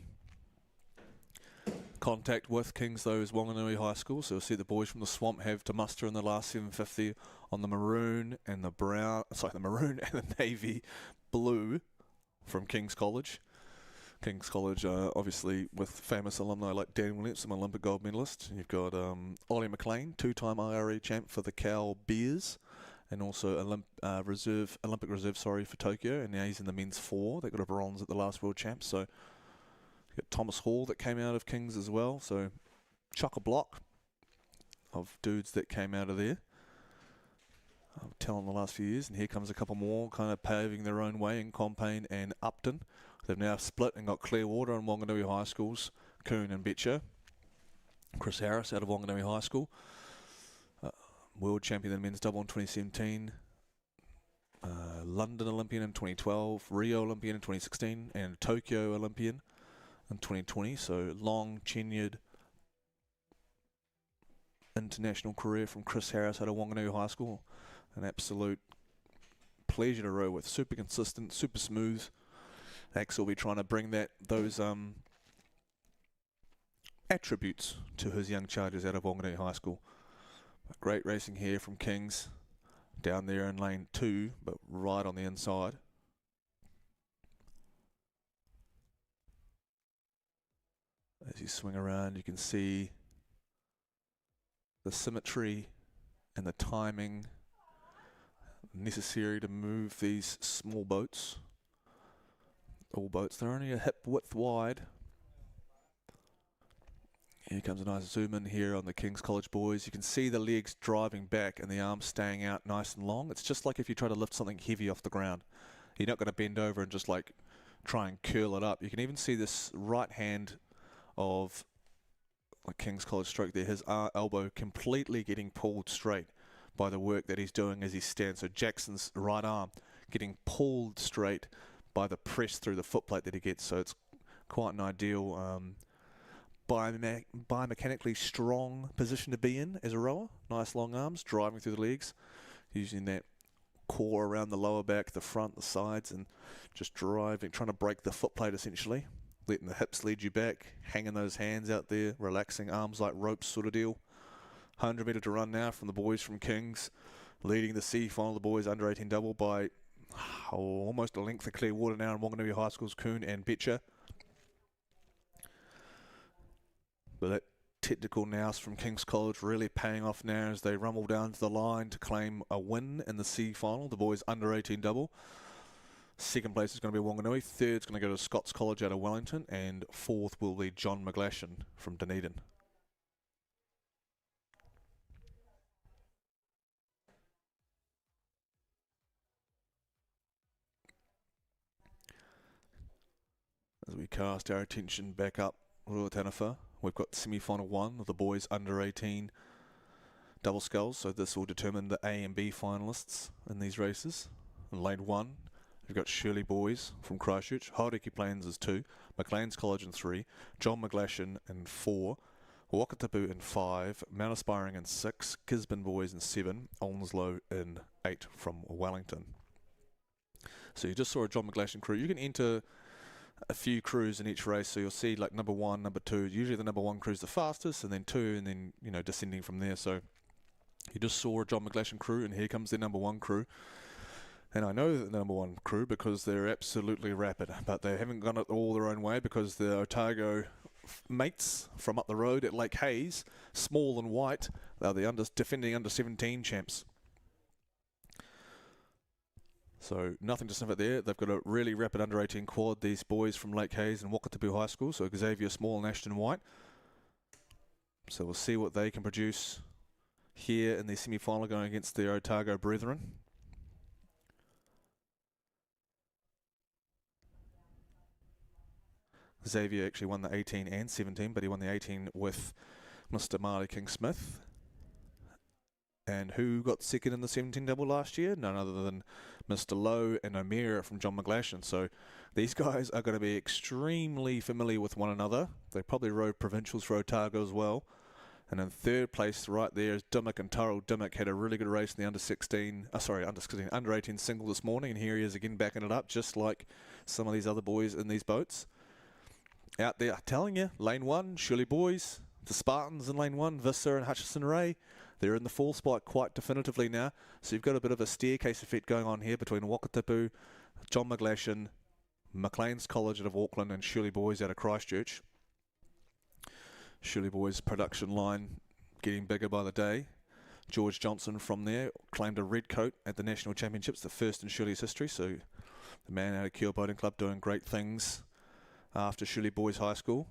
Contact with Kings, though, is Wanganui High School, so you'll see the boys from the Swamp have to muster in the last 750 on the maroon and the brown, sorry, the maroon and the navy blue from King's College. King's College, obviously, with famous alumni like Dan Williamson, Olympic gold medalist. You've got Ollie McLean, 2-time IRA champ for the Cow Bears, and also Olympic reserve for Tokyo, and now he's in the men's 4. They got a bronze at the last World Champs, so got Thomas Hall that came out of Kings as well, so chock-a-block of dudes that came out of there. I'll tell in the last few years, and here comes a couple more kind of paving their own way in Compayne and Upton. They've now split and got Clearwater and Wanganui High Schools, Coon and Betcher. Chris Harris out of Wanganui High School, world champion in men's double in 2017, London Olympian in 2012, Rio Olympian in 2016, and Tokyo Olympian in 2020, so long tenured international career from Chris Harris out of Wanganui High School. An absolute pleasure to row with, super consistent, super smooth. Axel will be trying to bring those attributes to his young chargers out of Wanganui High School. Great racing here from Kings, down there in lane 2, but right on the inside. As you swing around, you can see the symmetry and the timing necessary to move these small boats. All boats, they're only a hip width wide. Here comes a nice zoom in here on the King's College boys. You can see the legs driving back and the arms staying out nice and long. It's just like if you try to lift something heavy off the ground. You're not going to bend over and just like try and curl it up. You can even see this right hand of like King's College stroke there, his elbow completely getting pulled straight by the work that he's doing as he stands. So Jackson's right arm getting pulled straight by the press through the footplate that he gets. So it's quite an ideal biomechanically strong position to be in as a rower. Nice long arms driving through the legs, using that core around the lower back, the front, the sides, and just driving, trying to break the footplate essentially. Letting the hips lead you back, hanging those hands out there, relaxing arms like ropes sort of deal. 100 metre to run now from the boys from Kings, leading the C final, the boys under 18 double by almost a length of Clearwater now in Wanganui High School's Coon and Betcher. But that technical nous from King's College really paying off now as they rumble down to the line to claim a win in the C final, the boys under 18 double. Second place is going to be Wanganui, third is going to go to Scots College out of Wellington, and fourth will be John McGlashan from Dunedin. As we cast our attention back up Rototanafu, we've got semi-final 1 of the boys under 18 double sculls, so this will determine the A and B finalists in these races. In lane 1, we've got Shirley Boys from Christchurch, Hauriki Plains is 2, Maclean's College in 3, John McGlashan in 4, Wakatipu in 5, Mount Aspiring in 6, Gisborne Boys in 7, Onslow in 8 from Wellington. So you just saw a John McGlashan crew. You can enter a few crews in each race, so you'll see like number 1, number 2. Usually the number 1 crew's the fastest, and then 2, and then, you know, descending from there. So you just saw a John McGlashan crew, and here comes their number 1 crew. And I know the number 1 crew because they're absolutely rapid, but they haven't gone it all their own way because the Otago mates from up the road at Lake Hayes, small and white, they're the defending under 17 champs. So nothing to sniff at there. They've got a really rapid under 18 quad, these boys from Lake Hayes and Wakatipu High School, so Xavier Small and Ashton White. So we'll see what they can produce here in the semi-final going against their Otago brethren. Xavier actually won the 18 and 17, but he won the 18 with Mr. Marley King-Smith. And who got second in the 17 double last year? None other than Mr. Lowe and O'Meara from John McGlashan. So these guys are going to be extremely familiar with one another. They probably rode provincials for Otago as well. And in third place right there is Dimmock and Turrell. Dimmock had a really good race in the under 18 single this morning, and here he is again backing it up, just like some of these other boys in these boats. Out there, telling you, lane 1, Shirley Boys, the Spartans in lane 1, Visser and Hutchison Ray. They're in the fall spot quite definitively now. So you've got a bit of a staircase effect going on here between Wakatipu, John McGlashan, Maclean's College out of Auckland, and Shirley Boys out of Christchurch. Shirley Boys production line getting bigger by the day. George Johnson from there claimed a red coat at the National Championships, the first in Shirley's history. So the man out of Keel Boating Club doing great things after Shirley Boys High School.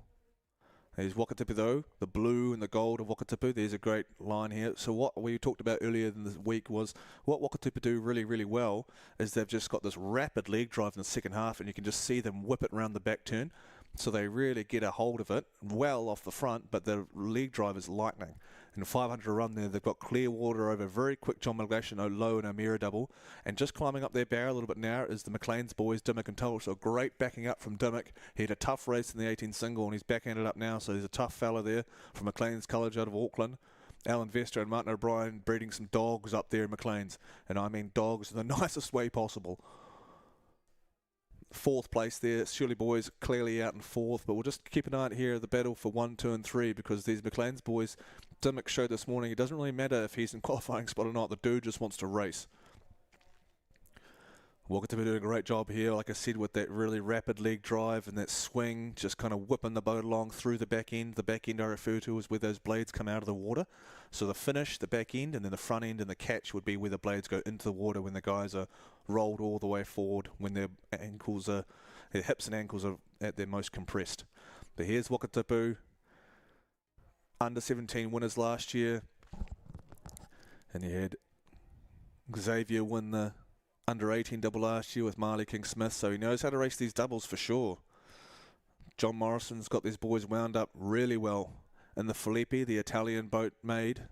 There's Wakatipu though, the blue and the gold of Wakatipu. There's a great line here. So what we talked about earlier in the week was what Wakatipu do really, really well is they've just got this rapid leg drive in the second half, and you can just see them whip it around the back turn. So they really get a hold of it well off the front, but the leg drive is lightning. In 500 run there, they've got clear water over very quick John McGlashan, Low and O'Meara double. And just climbing up their barrel a little bit now is the Maclean's boys, Dimmock and Turrell. So great backing up from Dimmock. He had a tough race in the 18 single, and he's backhanded up now. So he's a tough fella there from Maclean's College out of Auckland. Alan Vester and Martin O'Brien breeding some dogs up there in Maclean's. And I mean dogs in the nicest way possible. Fourth place there, Shirley Boys clearly out in fourth, but we'll just keep an eye out here at the battle for 1, 2 and 3, because these Maclean's boys, Dimmock showed this morning, it doesn't really matter if he's in qualifying spot or not, the dude just wants to race. Wakatipu doing a great job here, like I said, with that really rapid leg drive and that swing, just kind of whipping the boat along through the back end. The back end I refer to is where those blades come out of the water. So the finish, the back end, and then the front end and the catch would be where the blades go into the water when the guys are rolled all the way forward, when their ankles are, their hips and ankles are at their most compressed. But here's Wakatipu, under 17 winners last year, and you had Xavier win the under 18 double last year with Marley King-Smith, so he knows how to race these doubles for sure. John Morrison's got these boys wound up really well in the Filippi, the Italian boat made.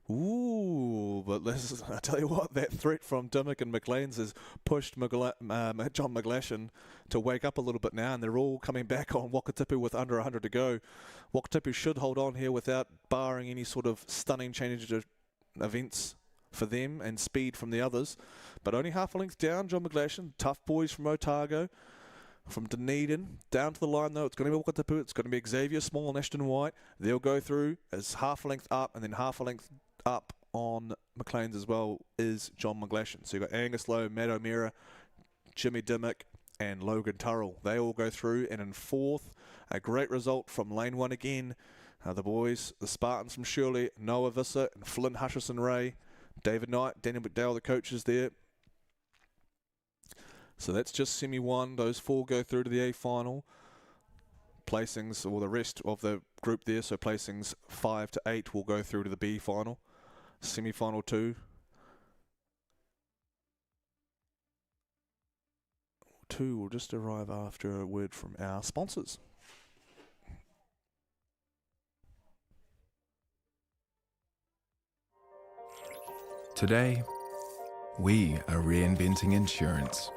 Ooh, but this is, I tell you what, that threat from Dimmock and Maclean's has pushed John McGlashan to wake up a little bit now, and they're all coming back on Wakatipu with under 100 to go. Wakatipu should hold on here without barring any sort of stunning change to events for them and speed from the others, but only half a length down. John McGlashan, tough boys from Otago, from Dunedin, down to the line though. It's going to be Wakatipu, it's going to be Xavier Small and Ashton White. They'll go through as half a length up, and then half a length up on Maclean's as well is John McGlashan. So you've got Angus Lowe, Matt O'Meara, Jimmy Dimmock and Logan Turrell. They all go through, and in fourth, a great result from lane 1 again. The boys, the Spartans from Shirley, Noah Visser and Flynn Hutchison Ray. David Knight, Daniel McDowell, the coaches there. So that's just semi-1. Those 4 go through to the A final. Placings, or the rest of the group there, so placings 5 to 8 will go through to the B final. Semi-final 2. 2 will just arrive after a word from our sponsors. Today, we are reinventing insurance.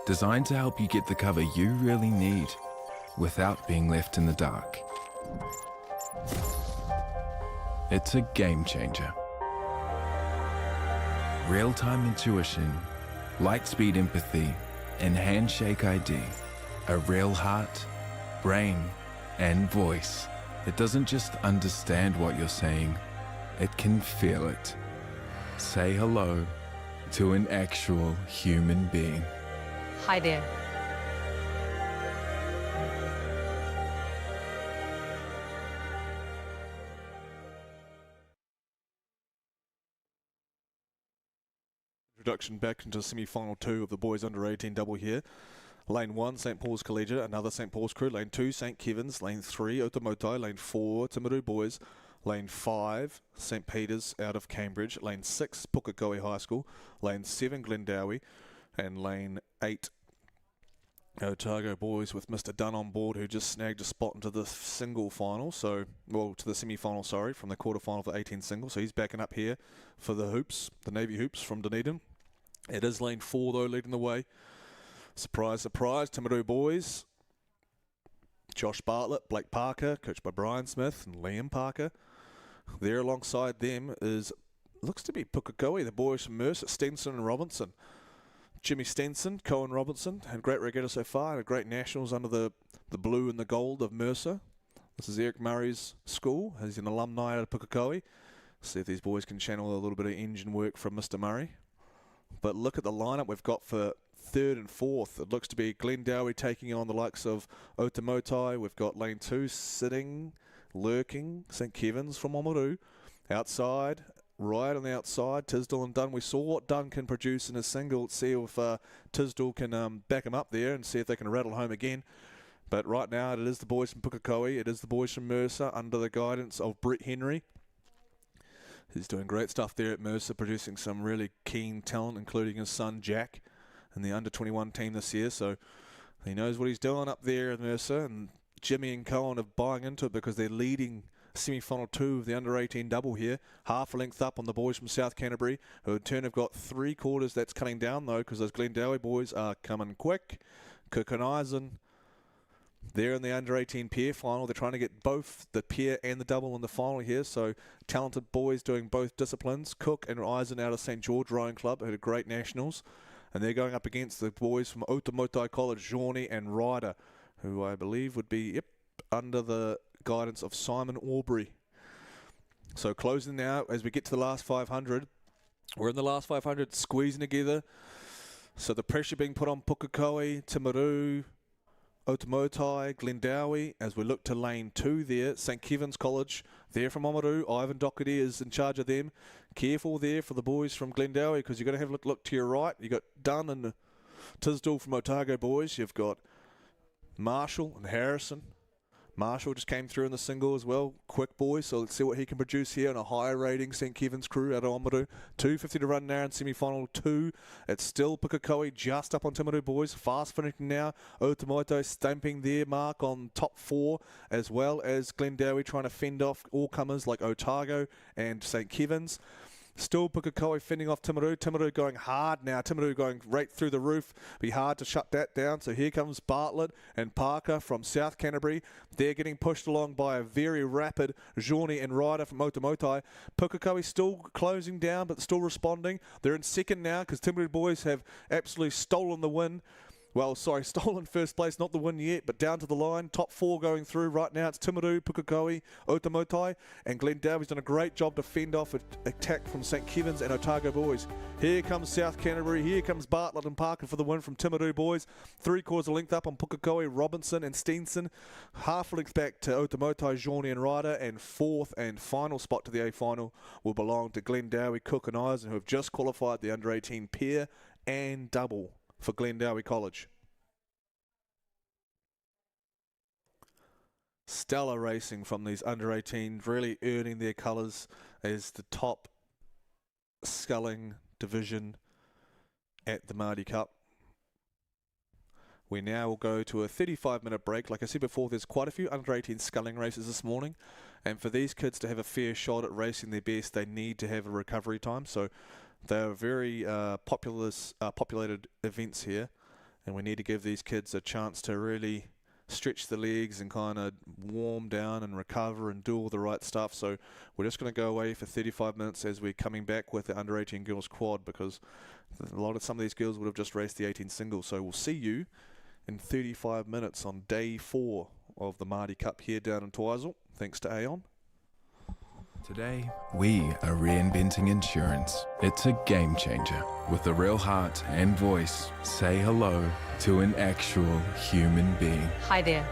Designed to help you get the cover you really need without being left in the dark. It's a game changer. Real-time intuition, light-speed empathy, and handshake ID. A real heart, brain, and voice. It doesn't just understand what you're saying, it can feel it. Say hello to an actual human being. Hi there. Introduction back into semi-final 2 of the boys under 18 double here. Lane 1, St. Paul's Collegiate, another St. Paul's crew. Lane 2, St. Kevin's. Lane 3, Otamotai. Lane 4, Timaru Boys. Lane 5, St. Peter's out of Cambridge. Lane 6, Pukekohe High School. Lane 7, Glendowie. And lane 8, Otago Boys with Mr. Dunn on board, who just snagged a spot into the single final. So, well, to the semi-final, sorry, from the quarterfinal of the 18 single. So he's backing up here for the hoops, the Navy hoops from Dunedin. It is lane 4, though, leading the way. Surprise, surprise, Timaru Boys. Josh Bartlett, Blake Parker, coached by Brian Smith and Liam Parker. There alongside them is, looks to be Pukekohe, the boys from Mercer, Stenson and Robinson. Jimmy Stenson, Cohen Robinson, had a great regatta so far, and a great nationals under the blue and the gold of Mercer. This is Eric Murray's school. He's an alumni out of Pukekohe. See if these boys can channel a little bit of engine work from Mr. Murray. But look at the lineup we've got for 3rd and 4th. It looks to be Glendowie taking on the likes of Otamotai. We've got lane 2 sitting, lurking, St. Kevin's from Oamaru. Outside, right on the outside, Tisdall and Dunn. We saw what Dunn can produce in a single. Let's see if Tisdall can back him up there and see if they can rattle home again. But right now it is the boys from Pukekohe. It is the boys from Mercer under the guidance of Brett Henry. He's doing great stuff there at Mercer, producing some really keen talent, including his son Jack in the under-21 team this year. So he knows what he's doing up there at Mercer, and Jimmy and Cohen are buying into it because they're leading semi-final 2 of the under-18 double here. Half a length up on the boys from South Canterbury, who in turn have got 3 quarters. That's cutting down, though, because those Glendowie boys are coming quick. Cook and Eisen, they're in the under-18 pair final. They're trying to get both the pair and the double in the final here. So talented boys doing both disciplines. Cook and Eisen out of St. George Rowing Club, who had great nationals. And they're going up against the boys from Otamotai College, Johnny and Ryder, who I believe would be, under the guidance of Simon Aubrey. So closing now as we get to the last 500. We're in the last 500, squeezing together. So the pressure being put on Pukekohe, Timaru, Otamotai, Glendowie, as we look to lane 2 there. St. Kevin's College, there from Oamaru. Ivan Doherty is in charge of them. Careful there for the boys from Glendowie, because you're going to have a look to your right. You've got Dunn and Tisdall from Otago boys. You've got Marshall and Harrison. Marshall just came through in the single as well. Quick boy, so let's see what he can produce here on a higher rating St. Kevin's crew out of Oamaru. 2:50 to run now in semi-final 2. It's still Pukekohe just up on Timaru boys. Fast finishing now. Otamoto stamping their mark on top 4, as well as Glendowie trying to fend off all comers like Otago and St. Kevin's. Still Pukekohe fending off Timaru. Timaru going hard now. Timaru going right through the roof. Be hard to shut that down. So here comes Bartlett and Parker from South Canterbury. They're getting pushed along by a very rapid Johnny and Ryder from Otamotai. Pukekohe still closing down, but still responding. They're in second now because Timaru boys have absolutely stolen the win. Well, sorry, stolen first place, not the win yet, but down to the line. Top 4 going through right now. It's Timaru, Pukekohe, Otamotai, and Glendowie's done a great job to fend off an attack from St. Kevin's and Otago boys. Here comes South Canterbury. Here comes Bartlett and Parker for the win from Timaru boys. 3/4 length up on Pukekohe, Robinson and Stenson. Half length back to Otamotai, Johnny and Ryder, and 4th and final spot to the A final will belong to Glendowie, Cook and Eisen, who have just qualified the under-18 pair and double for Glendowie College. Stellar racing from these under-18s, really earning their colours as the top sculling division at the Maadi Cup. We now will go to a 35-minute break. Like I said before, there's quite a few under-18 sculling races this morning, and for these kids to have a fair shot at racing their best, they need to have a recovery time. So they're very populated events here, and we need to give these kids a chance to really stretch the legs and kind of warm down and recover and do all the right stuff. So we're just going to go away for 35 minutes as we're coming back with the under-18 girls quad, because some of these girls would have just raced the 18 singles. So we'll see you in 35 minutes on day 4 of the Maadi Cup here down in Twizel. Thanks to Aon. Today, we are reinventing insurance. It's a game changer. With a real heart and voice, say hello to an actual human being. Hi there.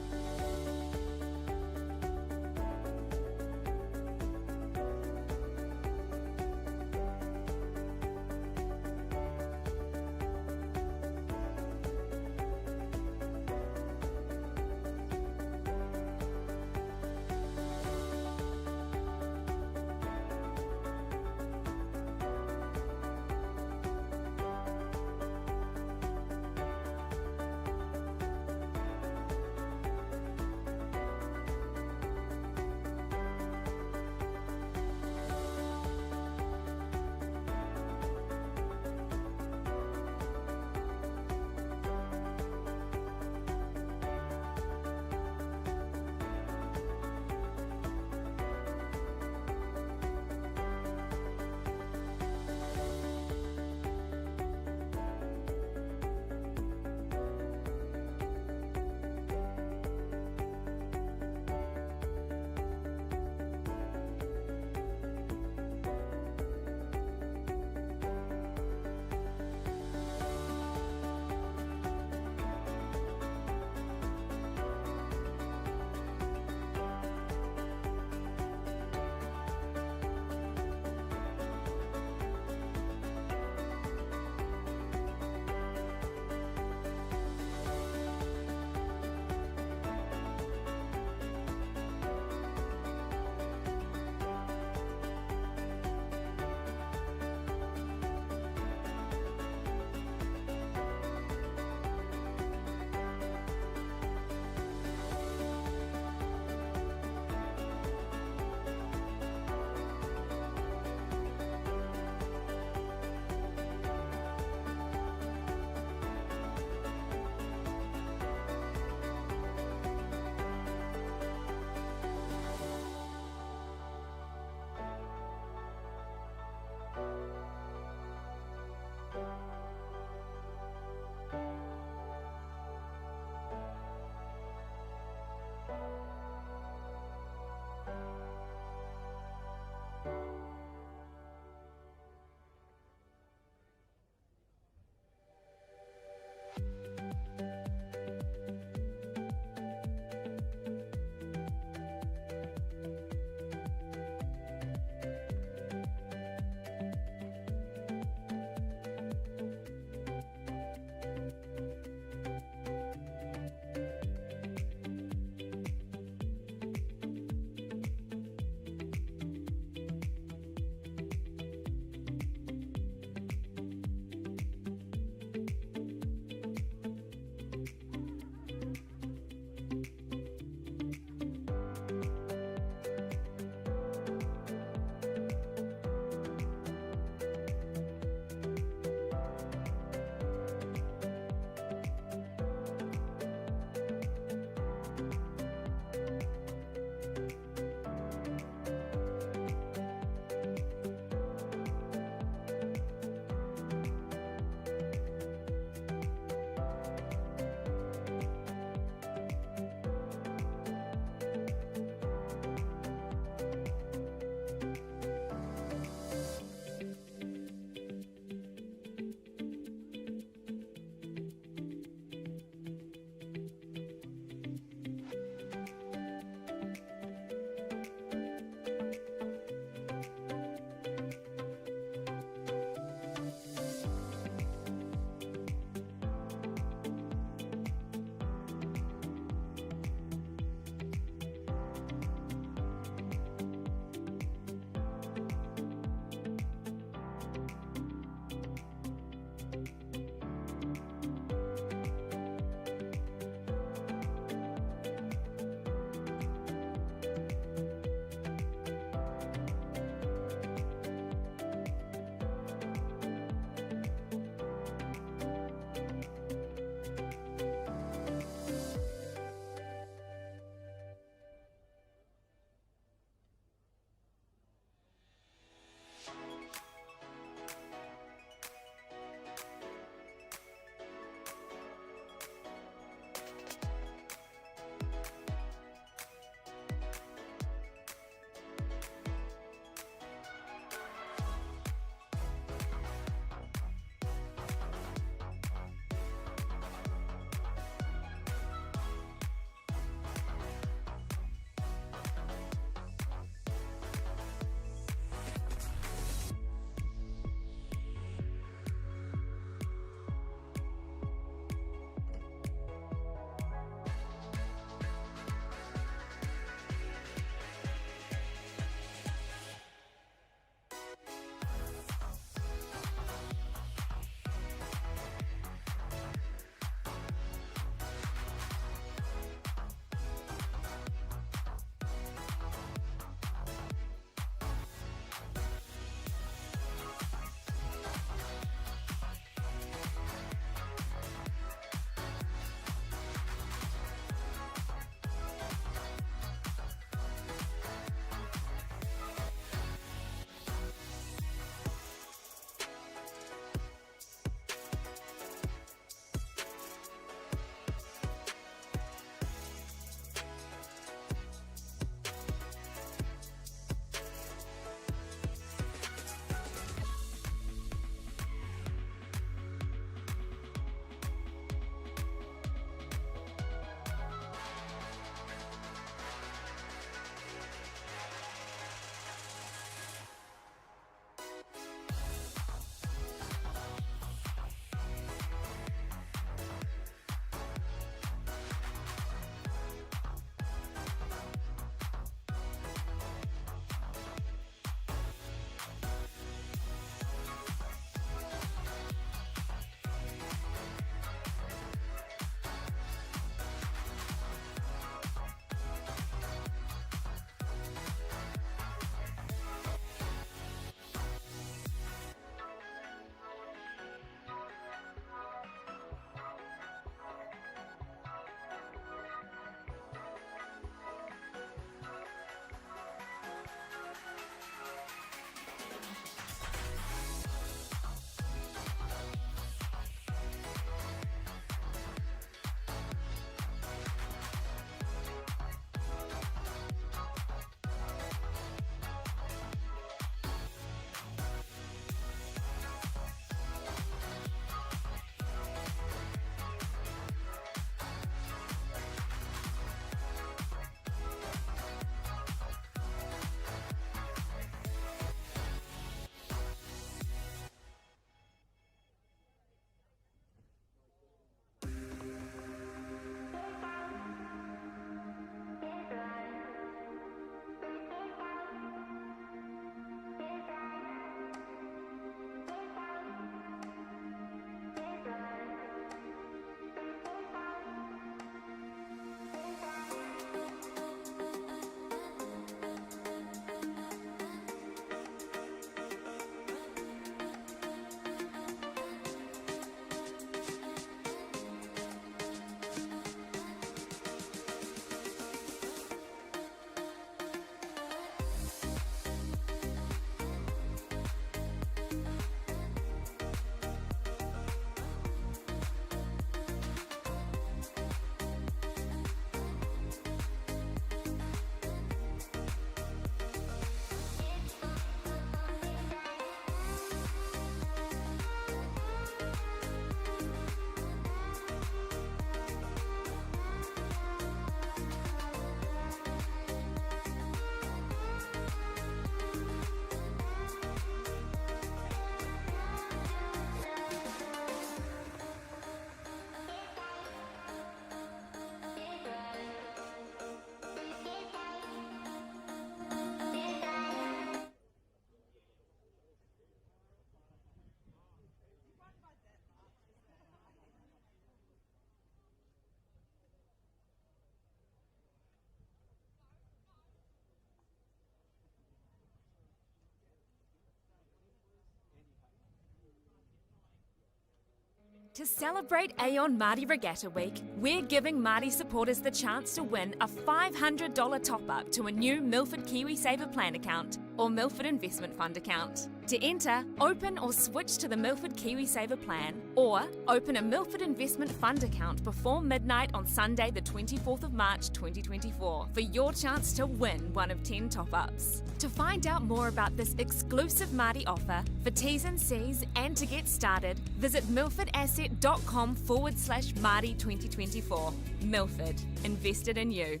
To celebrate Aon Maadi Regatta Week, we're giving Maadi supporters the chance to win a $500 top-up to a new Milford KiwiSaver Plan account or Milford Investment Fund account. To enter, open or switch to the Milford KiwiSaver Plan or open a Milford Investment Fund account before midnight on Sunday the 24th of March 2024 for your chance to win one of 10 top-ups. To find out more about this exclusive Maadi offer, for T's and C's and to get started, visit milfordasset.com/Maadi 2024. Milford, invested in you.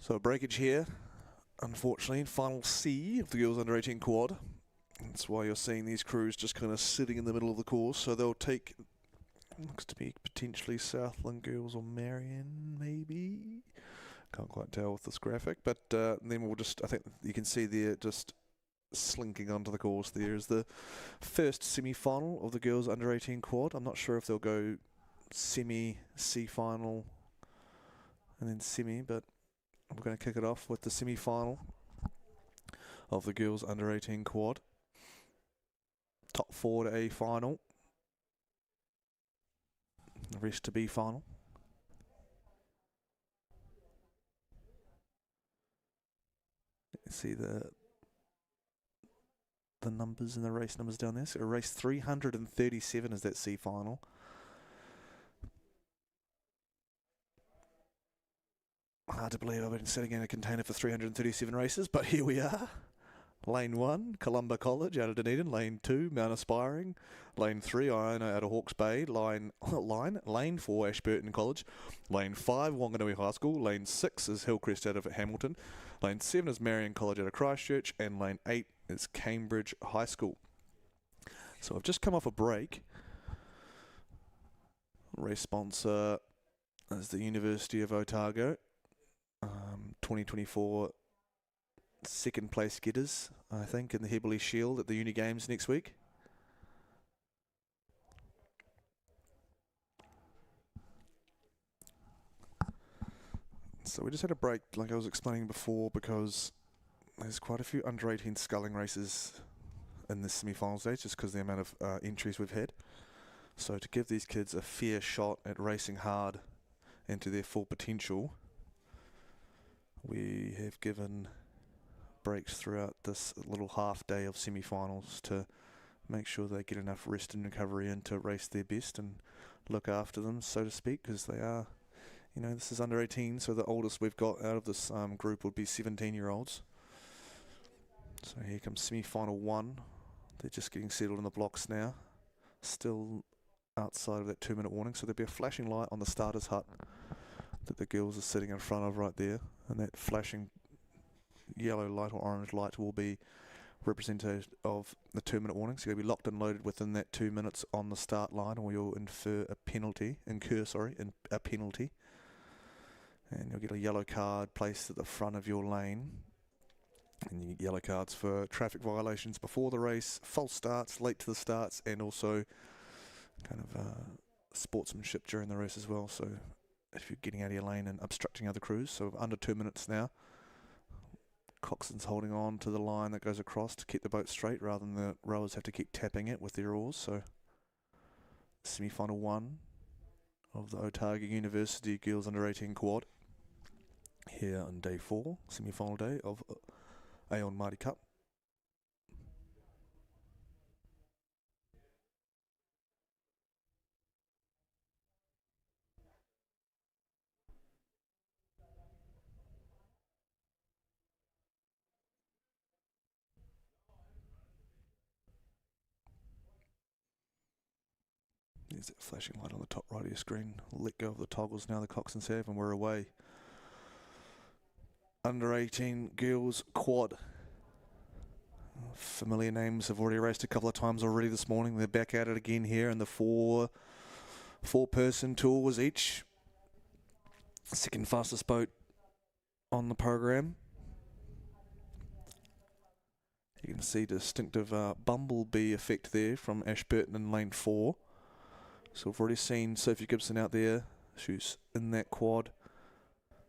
So a breakage here, unfortunately, in final C of the girls under 18 quad. That's why you're seeing these crews just kind of sitting in the middle of the course. So they'll take, looks to be potentially Southland girls or Marion, maybe. Can't quite tell with this graphic, but then we'll just, I think you can see there just slinking onto the course. There is the first semi-final of the girls under 18 quad. I'm not sure if they'll go semi, C-final, and then semi, but we're going to kick it off with the semi-final of the girls under 18 quad. Top 4 to A final. The rest to B final. Let's see the numbers and the race numbers down there. So race 337 is that C final. Hard to believe I've been sitting in a container for 337 races, but here we are. Lane 1, Columba College out of Dunedin. Lane 2, Mount Aspiring. Lane 3, Iona out of Hawke's Bay. Lane 4, Ashburton College. Lane 5, Wanganui High School. Lane 6 is Hillcrest out of Hamilton. Lane 7 is Marion College out of Christchurch. And Lane 8 is Cambridge High School. So I've just come off a break. Race sponsor is the University of Otago. 2024 second place getters, I think, in the Heberley Shield at the Uni Games next week. So we just had a break, like I was explaining before, because there's quite a few under 18 sculling races in this semi-final stage, just because of the amount of entries we've had. So to give these kids a fair shot at racing hard into their full potential, we have given breaks throughout this little half day of semi-finals to make sure they get enough rest and recovery in to race their best and look after them, so to speak, because they are, you know, this is under 18, so the oldest we've got out of this group would be 17-year-olds. So here comes semi-final 1. They're just getting settled in the blocks now, still outside of that 2-minute warning, so there'll be a flashing light on the starter's hut that the girls are sitting in front of right there, and that flashing yellow light or orange light will be representative of the 2-minute warning. So you'll be locked and loaded within that 2 minutes on the start line, or you'll incur a penalty, and you'll get a yellow card placed at the front of your lane. And you get yellow cards for traffic violations before the race, false starts, late to the starts, and also kind of sportsmanship during the race as well. So if you're getting out of your lane and obstructing other crews, so under 2 minutes now. Coxswain's holding on to the line that goes across to keep the boat straight rather than the rowers have to keep tapping it with their oars. So semi-final 1 of the Otago University Girls Under 18 Quad. here on day 4, semi-final day of Aon Maadi Cup. There's that flashing light on the top right of your screen. Let go of the toggles now, the coxswains have, and we're away. Under 18 girls quad. Familiar names have already raced a couple of times already this morning. They're back at it again here, and the four-person tours each. Second fastest boat on the program. You can see distinctive bumblebee effect there from Ashburton in lane 4. So we've already seen Sophie Gibson out there. She's in that quad.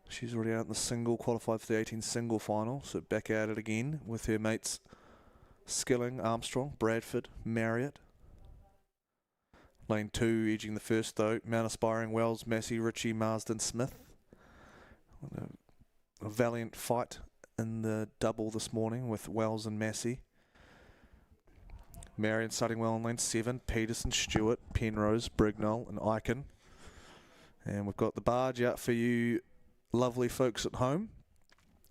She's already out in the single, qualified for the 18 single final. So back at it again with her mates Skilling, Armstrong, Bradford, Marriott. Lane 2 edging the first though. Mount Aspiring, Wells, Massey, Ritchie, Marsden, Smith. A valiant fight in the double this morning with Wells and Massey. Marion starting well in lane 7. Peterson, Stewart, Penrose, Brignall and Icon. And we've got the barge out for you lovely folks at home,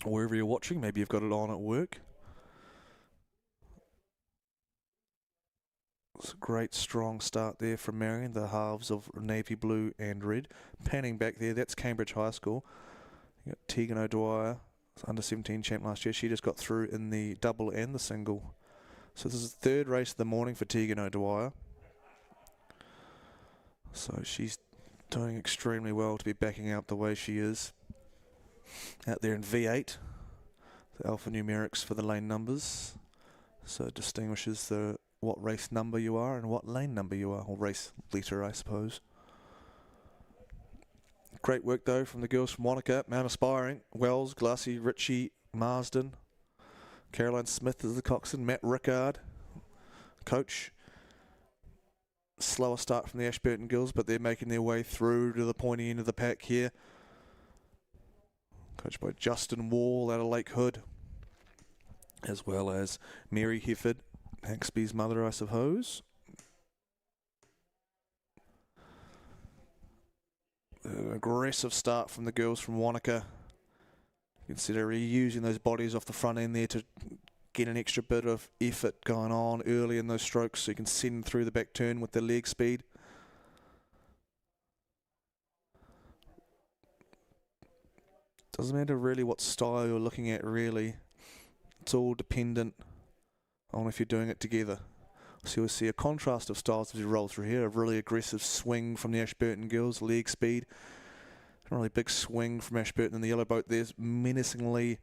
or wherever you're watching. Maybe you've got it on at work. It's a great strong start there from Marion, the halves of navy blue and red. Panning back there, that's Cambridge High School. You got Tegan O'Dwyer, under 17 champ last year. She just got through in the double and the single. So this is the third race of the morning for Tegan O'Dwyer. So she's doing extremely well to be backing out the way she is. Out there in V8, the alphanumerics for the lane numbers. So it distinguishes what race number you are and what lane number you are, or race litre, I suppose. Great work though from the girls from Wanaka, Mount Aspiring, Wells, Glassy, Ritchie, Marsden. Caroline Smith is the coxswain, Matt Rickard, coach. Slower start from the Ashburton girls, but they're making their way through to the pointy end of the pack here. Coached by Justin Wall out of Lake Hood, as well as Mary Hefford, Haxby's mother, I suppose. An aggressive start from the girls from Wanaka. Consider reusing those bodies off the front end there to get an extra bit of effort going on early in those strokes, so you can send them through the back turn with their leg speed. Doesn't matter really what style you're looking at, really. It's all dependent on if you're doing it together. So you'll see a contrast of styles as you roll through here. A really aggressive swing from the Ashburton girls, leg speed. A really big swing from Ashburton in the yellow boat. There's menacingly,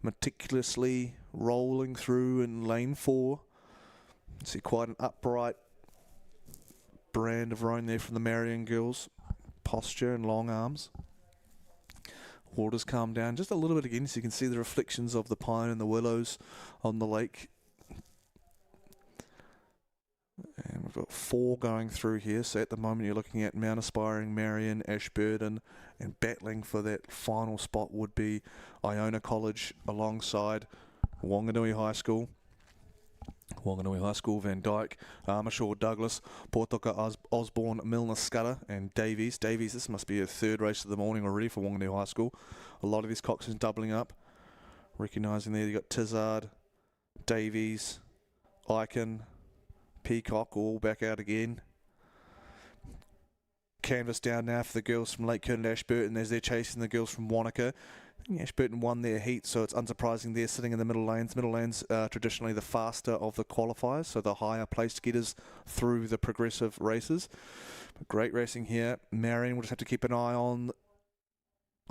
meticulously rolling through in lane 4. You see quite an upright brand of rowing there from the Marion girls. Posture and long arms. Water's calmed down just a little bit again, so you can see the reflections of the pine and the willows on the lake. And we've got 4 going through here, so at the moment you're looking at Mount Aspiring, Marion, Ashburton, and battling for that final spot would be Iona College alongside Wanganui High School. Wanganui High School, Van Dyke, Armashore, Douglas, Portoka, Osborne, Milner, Scudder, and Davies. Davies, this must be a third race of the morning already for Wanganui High School. A lot of these coxswains doubling up. Recognising there, you've got Tizard, Davies, Icon, Peacock, all back out again. Canvas down now for the girls from Lake Hood and Ashburton as they're chasing the girls from Wanaka. Ashburton won their heat, so it's unsurprising they're sitting in the middle lanes. Middle lanes are traditionally the faster of the qualifiers, so the higher placed getters through the progressive races. But great racing here. Marion will just have to keep an eye on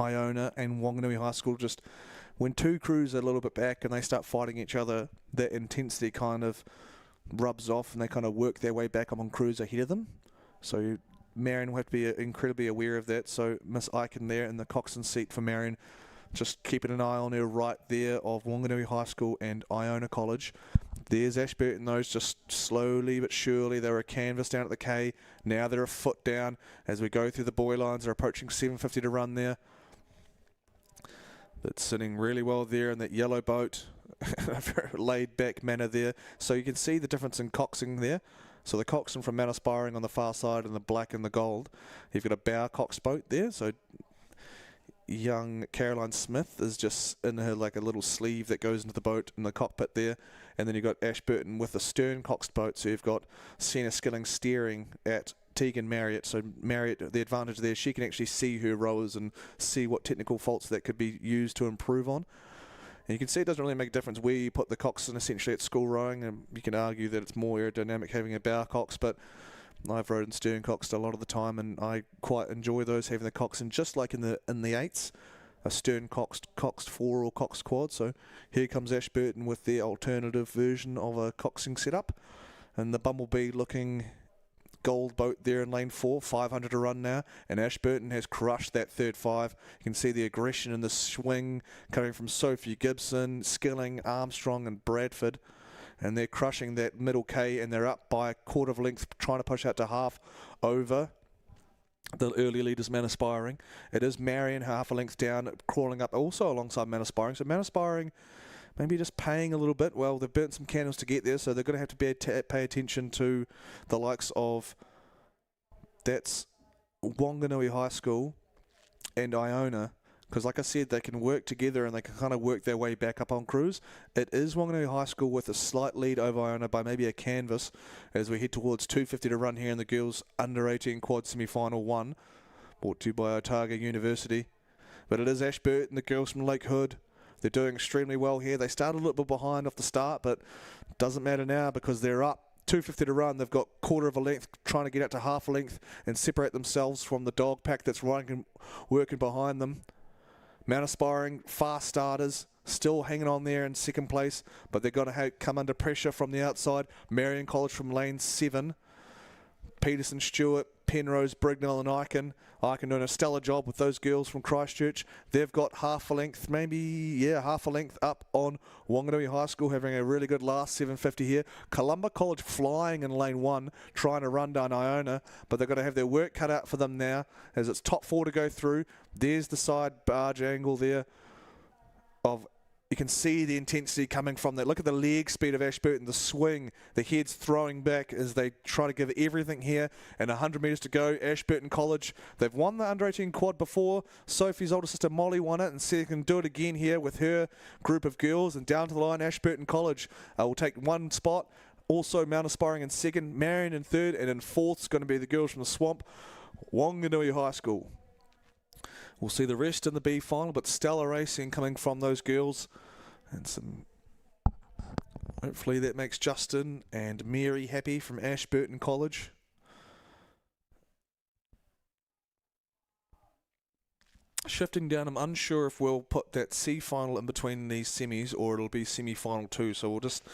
Iona and Wanganui High School. Just when two crews are a little bit back and they start fighting each other, that intensity kind of rubs off and they kind of work their way back on crews ahead of them. So Marion will have to be incredibly aware of that. So Miss Icon there in the coxswain seat for Marion, just keeping an eye on her right there of Wanganui High School and Iona College. There's Ashburton, those just slowly but surely. They were a canvas down at the K. Now they're a foot down as we go through the buoy lines. They're approaching 7:50 to run there. that's sitting really well there in that yellow boat. A very laid-back manner there. So you can see the difference in coxing there. So the coxswain from Mount Aspiring on the far side and the black and the gold. You've got a bow cox boat there. So young Caroline Smith is just in her like a little sleeve that goes into the boat in the cockpit there. And then you've got Ashburton with the stern coxed boat. So you've got Sienna Skilling steering at Tegan Marriott. So Marriott, the advantage there, she can actually see her rowers and see what technical faults that could be used to improve on. And you can see it doesn't really make a difference where you put the coxswain essentially at school rowing, and you can argue that it's more aerodynamic having a bow cox, but I've rowed in stern coxed a lot of the time, and I quite enjoy those having the coxswain just like in the eights, a stern coxed four or coxed quad. So here comes Ashburton with their alternative version of a coxing setup, and the Bumblebee looking gold boat there in lane 4, 500 to run now, and Ashburton has crushed that third 5. You can see the aggression and the swing coming from Sophie Gibson, Skilling, Armstrong and Bradford, and they're crushing that middle K, and they're up by a quarter of a length, trying to push out to half over the early leaders, Mount Aspiring. It is Marion half a length down, crawling up also alongside Mount Aspiring. So Mount Aspiring maybe just paying a little bit. Well, they've burnt some candles to get there, so they're going to have to pay attention to the likes of, that's Wanganui High School and Iona, because like I said, they can work together and they can kind of work their way back up on cruise. It is Wanganui High School with a slight lead over Iona by maybe a canvas as we head towards 250 to run here in the girls under 18 quad semi-final 1, brought to you by Otago University. But it is Ashburton, the girls from Lake Hood. They're doing extremely well here. They started a little bit behind off the start, but doesn't matter now because they're up. 250 to run. They've got quarter of a length, trying to get out to half a length and separate themselves from the dog pack that's working behind them. Mount Aspiring, fast starters, still hanging on there in second place, but they've got to come under pressure from the outside. Marion College from lane 7. Peterson, Stewart, Penrose, Brignell and Eichen. Eichen doing a stellar job with those girls from Christchurch. They've got half a length, half a length up on Wanganui High School, having a really good last 750 here. Columba College flying in lane 1, trying to run down Iona, but they've got to have their work cut out for them now as it's top 4 to go through. There's the side barge angle there of, you can see the intensity coming from that. Look at the leg speed of Ashburton, the swing, the head's throwing back as they try to give everything here, and 100 metres to go. Ashburton College, they've won the under 18 quad before. Sophie's older sister Molly won it, and see they can do it again here with her group of girls. And down to the line, Ashburton College will take 1 spot. Also Mount Aspiring in 2nd, Marion in 3rd, and in 4th is going to be the girls from the Swamp, Wanganui High School. We'll see the rest in the B final, but stellar racing coming from those girls. And some, hopefully that makes Justin and Mary happy from Ashburton College. Shifting down, I'm unsure if we'll put that C final in between these semis or it'll be semi-final 2. So we'll just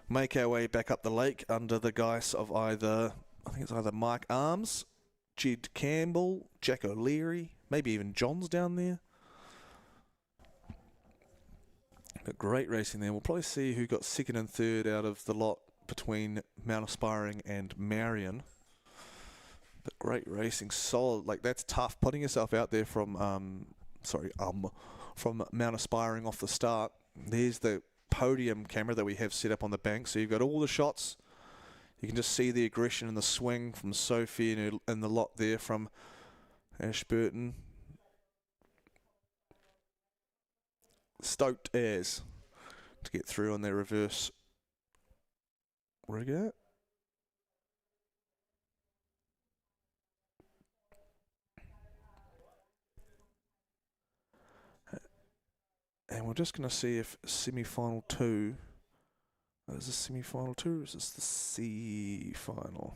make our way back up the lake under the guise of either, I think it's either Mike Arms, Jed Campbell, Jack O'Leary, maybe even John's down there. But great racing there. We'll probably see who got 2nd and 3rd out of the lot between Mount Aspiring and Marion. But great racing, solid. Like, that's tough. Putting yourself out there from Mount Aspiring off the start. There's the podium camera that we have set up on the bank. So you've got all the shots. You can just see the aggression and the swing from Sophie and the lot there from Ashburton. Stoked as to get through on their reverse rigger. And we're just going to see if semi-final 2, is this semi-final 2 or is this the C final?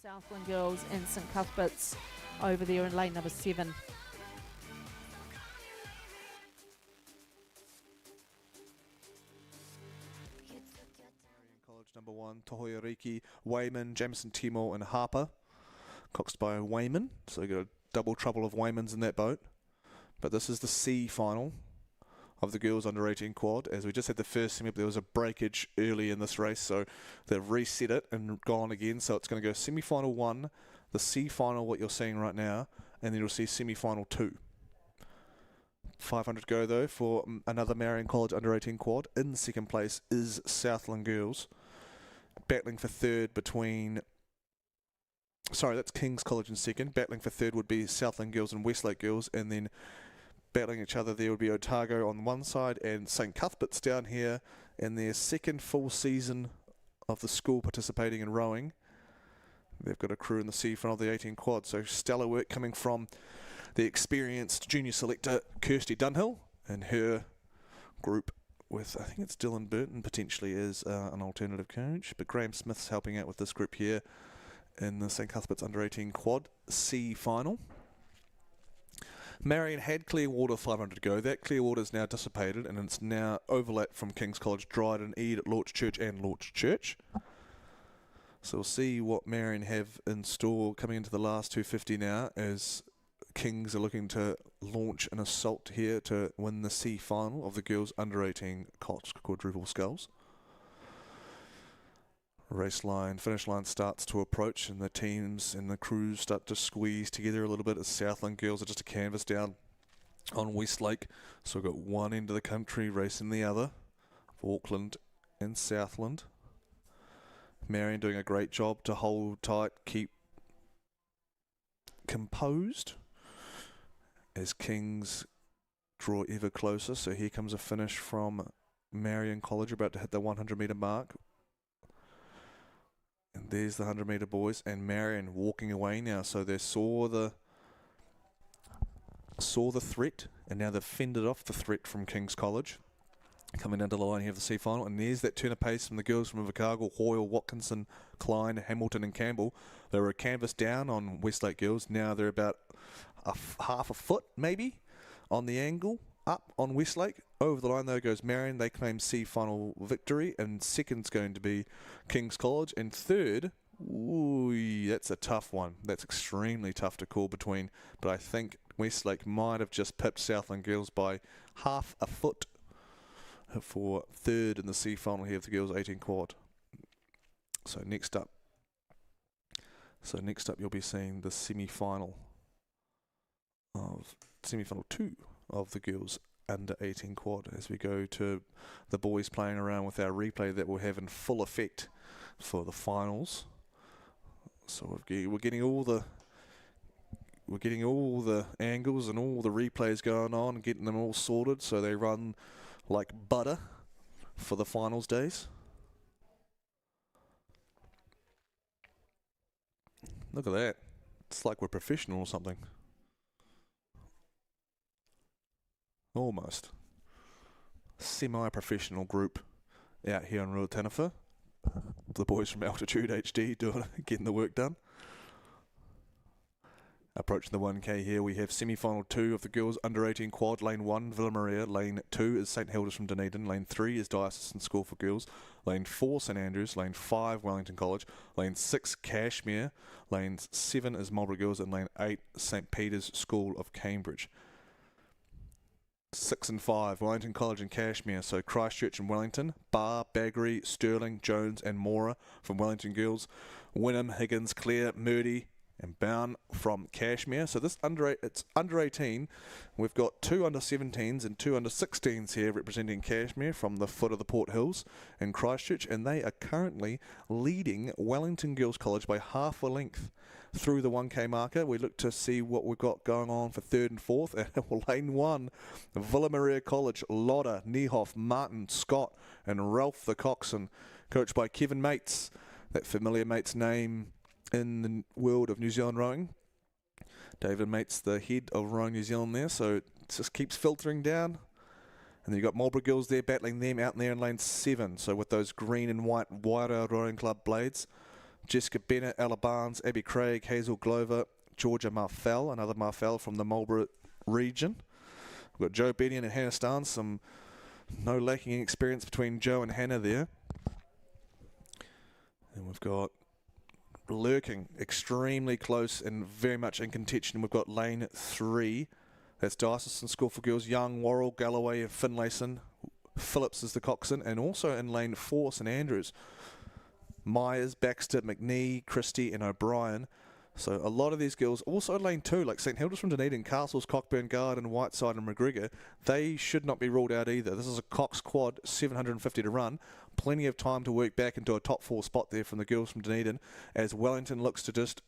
Southland girls in St Cuthbert's over there in lane number 7. College number 1, Tohoya Riki, Wayman, Jamison Timo and Harper. Coxed by Wayman, so you got a double trouble of Waymans in that boat. But this is the C final of the girls under 18 quad. As we just had the first semi, there was a breakage early in this race, so they've reset it and gone again. So it's going to go semi-final 1, the C final, what you're seeing right now, and then you'll see semi-final 2. 500 go though for another Marion College under-18 quad. In second place is Southland Girls, battling for third between... Sorry, that's King's College in second. Battling for third would be Southland Girls and Westlake Girls, and then battling each other there would be Otago on one side and St Cuthbert's down here in their second full season of the school participating in rowing. They've got a crew in the C final of the 18 quad, so stellar work coming from the experienced junior selector Kirsty Dunhill and her group with, I think it's Dylan Burton potentially as an alternative coach, but Graham Smith's helping out with this group here in the St Cuthbert's under 18 quad C final. Marion had Clearwater 500 go. That Clearwater is now dissipated and it's now overlapped from King's College, Dryden, Ede, Lorch Church and Lorch Church. So we'll see what Marion have in store coming into the last 250 now, as Kings are looking to launch an assault here to win the C final of the girls under 18 Cox quadruple sculls. Race line, finish line starts to approach, and the teams and the crews start to squeeze together a little bit as Southland Girls are just a canvas down on Westlake. So we've got one end of the country racing the other, Auckland and Southland. Marion doing a great job to hold tight, keep composed as Kings draw ever closer. So here comes a finish from Marion College, about to hit the 100 metre mark. And there's the 100 metre boys, and Marion walking away now. So they saw the threat, and now they've fended off the threat from King's College. Coming down to the line here of the C final, and there's that turn of pace from the girls from Invercargill, Hoyle, Watkinson, Klein, Hamilton and Campbell. They were a canvas down on Westlake Girls. Now they're about half a foot maybe on the angle up on Westlake. Over the line though goes Marion. They claim C final victory, and second's going to be King's College, and third, ooh, that's a tough one. That's extremely tough to call between, but I think Westlake might have just pipped Southland Girls by half a foot for third in the C final here of the girls 18 quad. So next up you'll be seeing the semi-final 2 of the girls under 18 quad as we go to the boys playing around with our replay that will have in full effect for the finals. So we're getting all the angles and all the replays going on and getting them all sorted so they run like butter for the finals days. Look at that. It's like we're professional or something. Almost. Semi-professional group out here on Ruataniwha. The boys from Altitude HD getting the work done. Approaching the 1K here, we have semi-final 2 of the girls under 18 quad. Lane 1, Villa Maria. Lane 2 is St Hilda's from Dunedin. Lane 3 is Diocesan School for Girls. Lane 4, St Andrews. Lane 5, Wellington College. Lane 6, Cashmere. Lane 7 is Marlborough Girls. And Lane 8, St Peter's School of Cambridge. 6 and 5, Wellington College and Cashmere. So Christchurch and Wellington. Barr, Baggery, Stirling, Jones and Mora from Wellington Girls. Wynnum, Higgins, Clare, Murdy and Bound from Cashmere. So this it's under 18. We've got 2 under 17s and 2 under 16s here representing Cashmere from the foot of the Port Hills in Christchurch, and they are currently leading Wellington Girls College by half a length through the 1K marker. We look to see what we've got going on for 3rd and 4th. Lane 1, Villa Maria College, Lotta, Niehoff, Martin, Scott and Ralph the Coxswain, coached by Kevin Mates, that familiar Mates name in the world of New Zealand rowing. David Mates, the head of Rowing New Zealand there, so it just keeps filtering down. And then you've got Marlborough Girls there battling them out there in lane 7, so with those green and white Wairau Rowing Club blades. Jessica Bennett, Ella Barnes, Abby Craig, Hazel Glover, Georgia Marfell, another Marfell from the Marlborough region. We've got Joe Bedian and Hannah Starnes, some no lacking in experience between Joe and Hannah there. And we've got lurking extremely close and very much in contention. We've got lane 3. That's Diocesan School for Girls, Young, Worrell, Galloway and Finlayson. Phillips is the coxswain. And also in lane 4, St Andrews, Myers, Baxter, McNee, Christie and O'Brien. So a lot of these girls, also lane 2, like St Hilda's from Dunedin, Castles, Cockburn Guard and Whiteside and McGregor, they should not be ruled out either. This is a Cox quad, 750 to run. Plenty of time to work back into a top 4 spot there from the girls from Dunedin, as Wellington looks to just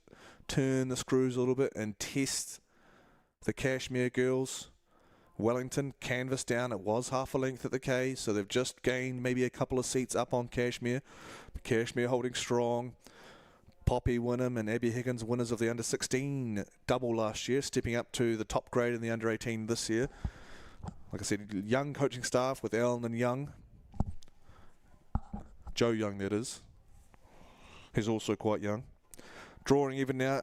turn the screws a little bit and test the Cashmere girls. Wellington canvas down, it was half a length at the K, so they've just gained maybe a couple of seats up on Cashmere. Cashmere holding strong. Poppy Wynnum and Abby Higgins, winners of the under-16 double last year, stepping up to the top grade in the under-18 this year. Like I said, young coaching staff with Alan and Young. Joe Young, that is. He's also quite young. Drawing even now.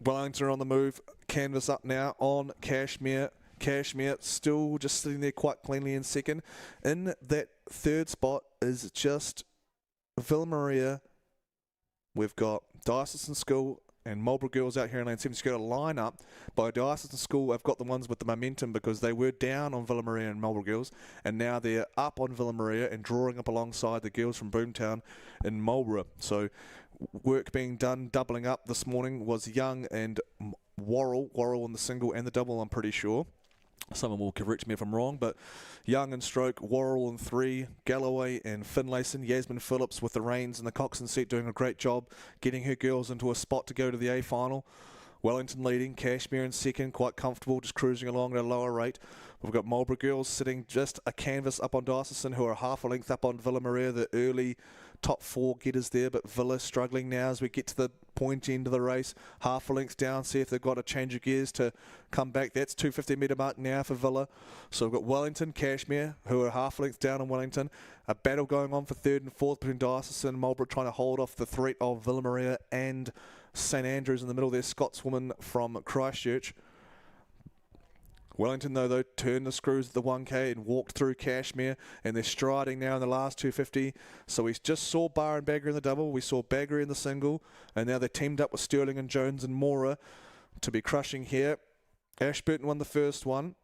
Wellington on the move. Canvas up now on Cashmere. Cashmere still just sitting there quite cleanly in second. In that third spot is just Villa Maria. We've got Diocesan School and Marlborough Girls out here in lane 7. So you've got a line up by Diocesan School. I've got the ones with the momentum because they were down on Villa Maria and Marlborough Girls, and now they're up on Villa Maria and drawing up alongside the girls from Boomtown in Marlborough. So work being done, doubling up this morning was Young and Worrell in the single and the double, I'm pretty sure. Someone will correct me if I'm wrong, but Young and stroke, Worrell and 3, Galloway and Finlayson, Yasmin Phillips with the reins and the coxswain seat doing a great job getting her girls into a spot to go to the A final. Wellington leading, Cashmere in second, quite comfortable, just cruising along at a lower rate. We've got Marlborough Girls sitting just a canvas up on Diocesan, who are half a length up on Villa Maria, the early top 4 getters there, but Villa struggling now as we get to the point end of the race. Half a length down, see if they've got a change of gears to come back. That's 250 metre mark now for Villa. So we've got Wellington, Cashmere, who are half a length down on Wellington. A battle going on for third and fourth between Diocesan and Marlborough, trying to hold off the threat of Villa Maria and St Andrews in the middle there, Scotswoman from Christchurch. Wellington, though, turned the screws at the 1K and walked through Cashmere, and they're striding now in the last 250. So we just saw Barr and Bagger in the double, we saw Bagger in the single, and now they're teamed up with Sterling and Jones and Mora to be crushing here. Ashburton won the first one.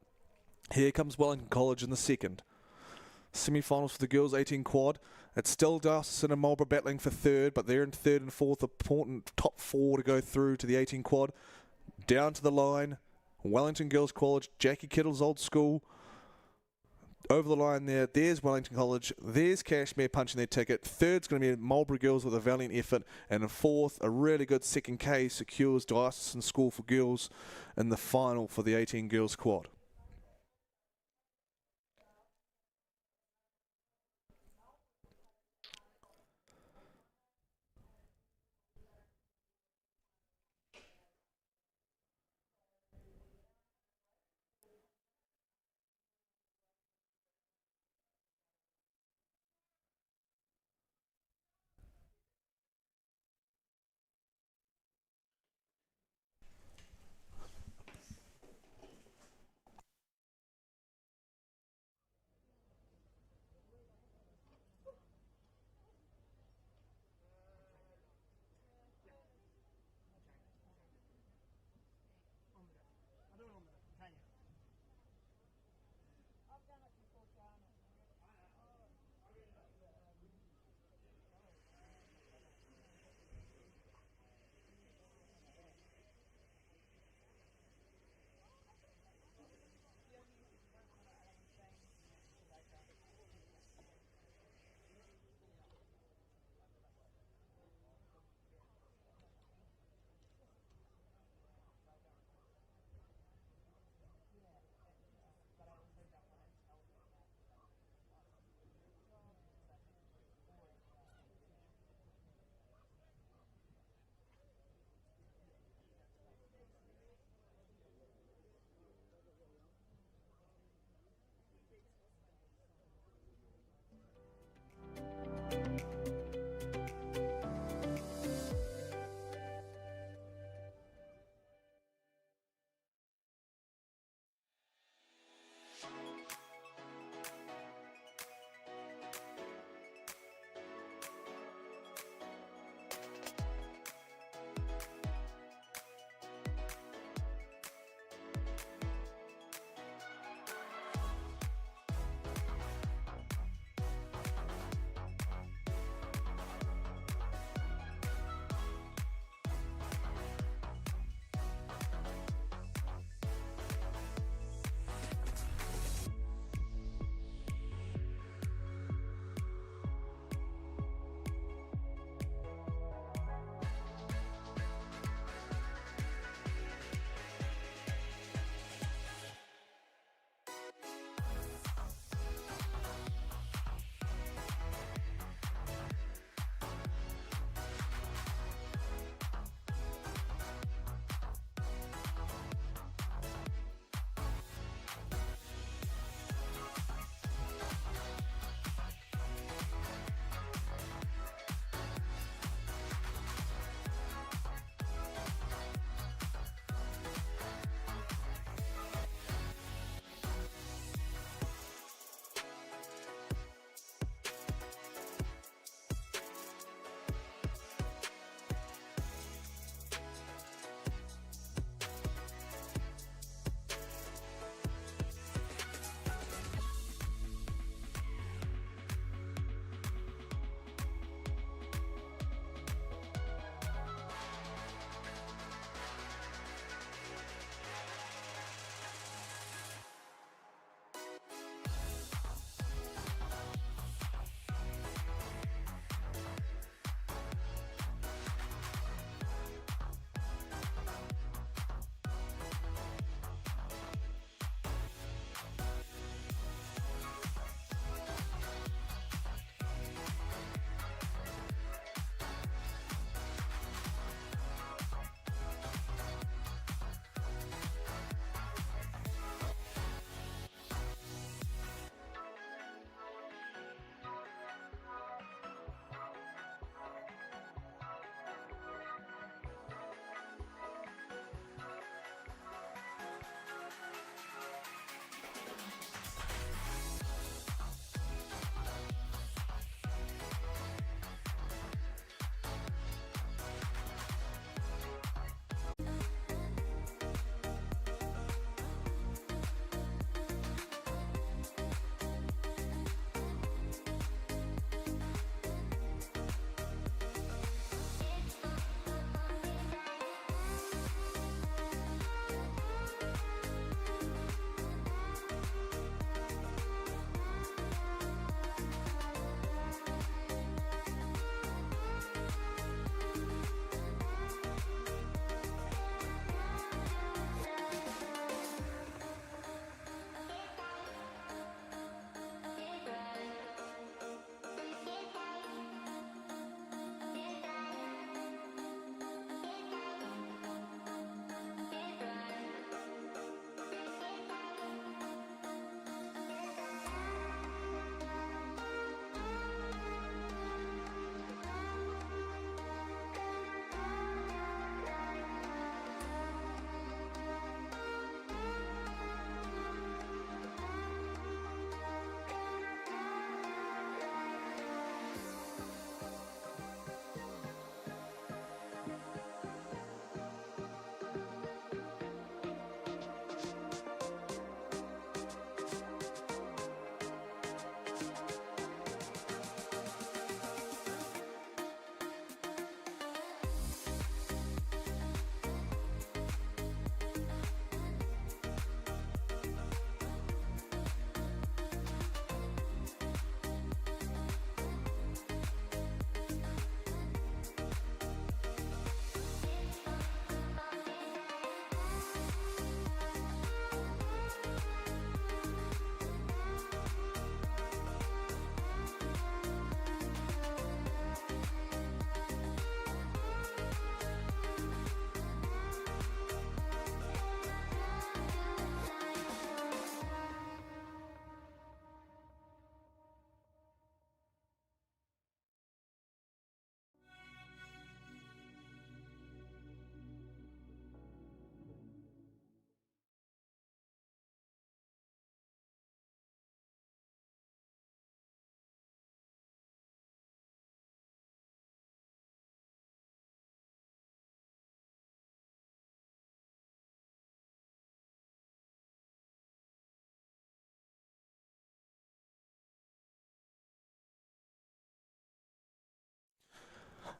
Here comes Wellington College in the second. Semi-finals for the girls, 18 quad. It's still Diocesan and Marlborough battling for third, but they're in third and fourth, important top 4 to go through to the 18 quad. Down to the line. Wellington Girls College, Jackie Kittle's old school. Over the line there, there's Wellington College, there's Cashmere punching their ticket. Third's going to be Marlborough Girls with a valiant effort. And in fourth, a really good second K secures Diocesan School for Girls in the final for the 18 Girls Quad.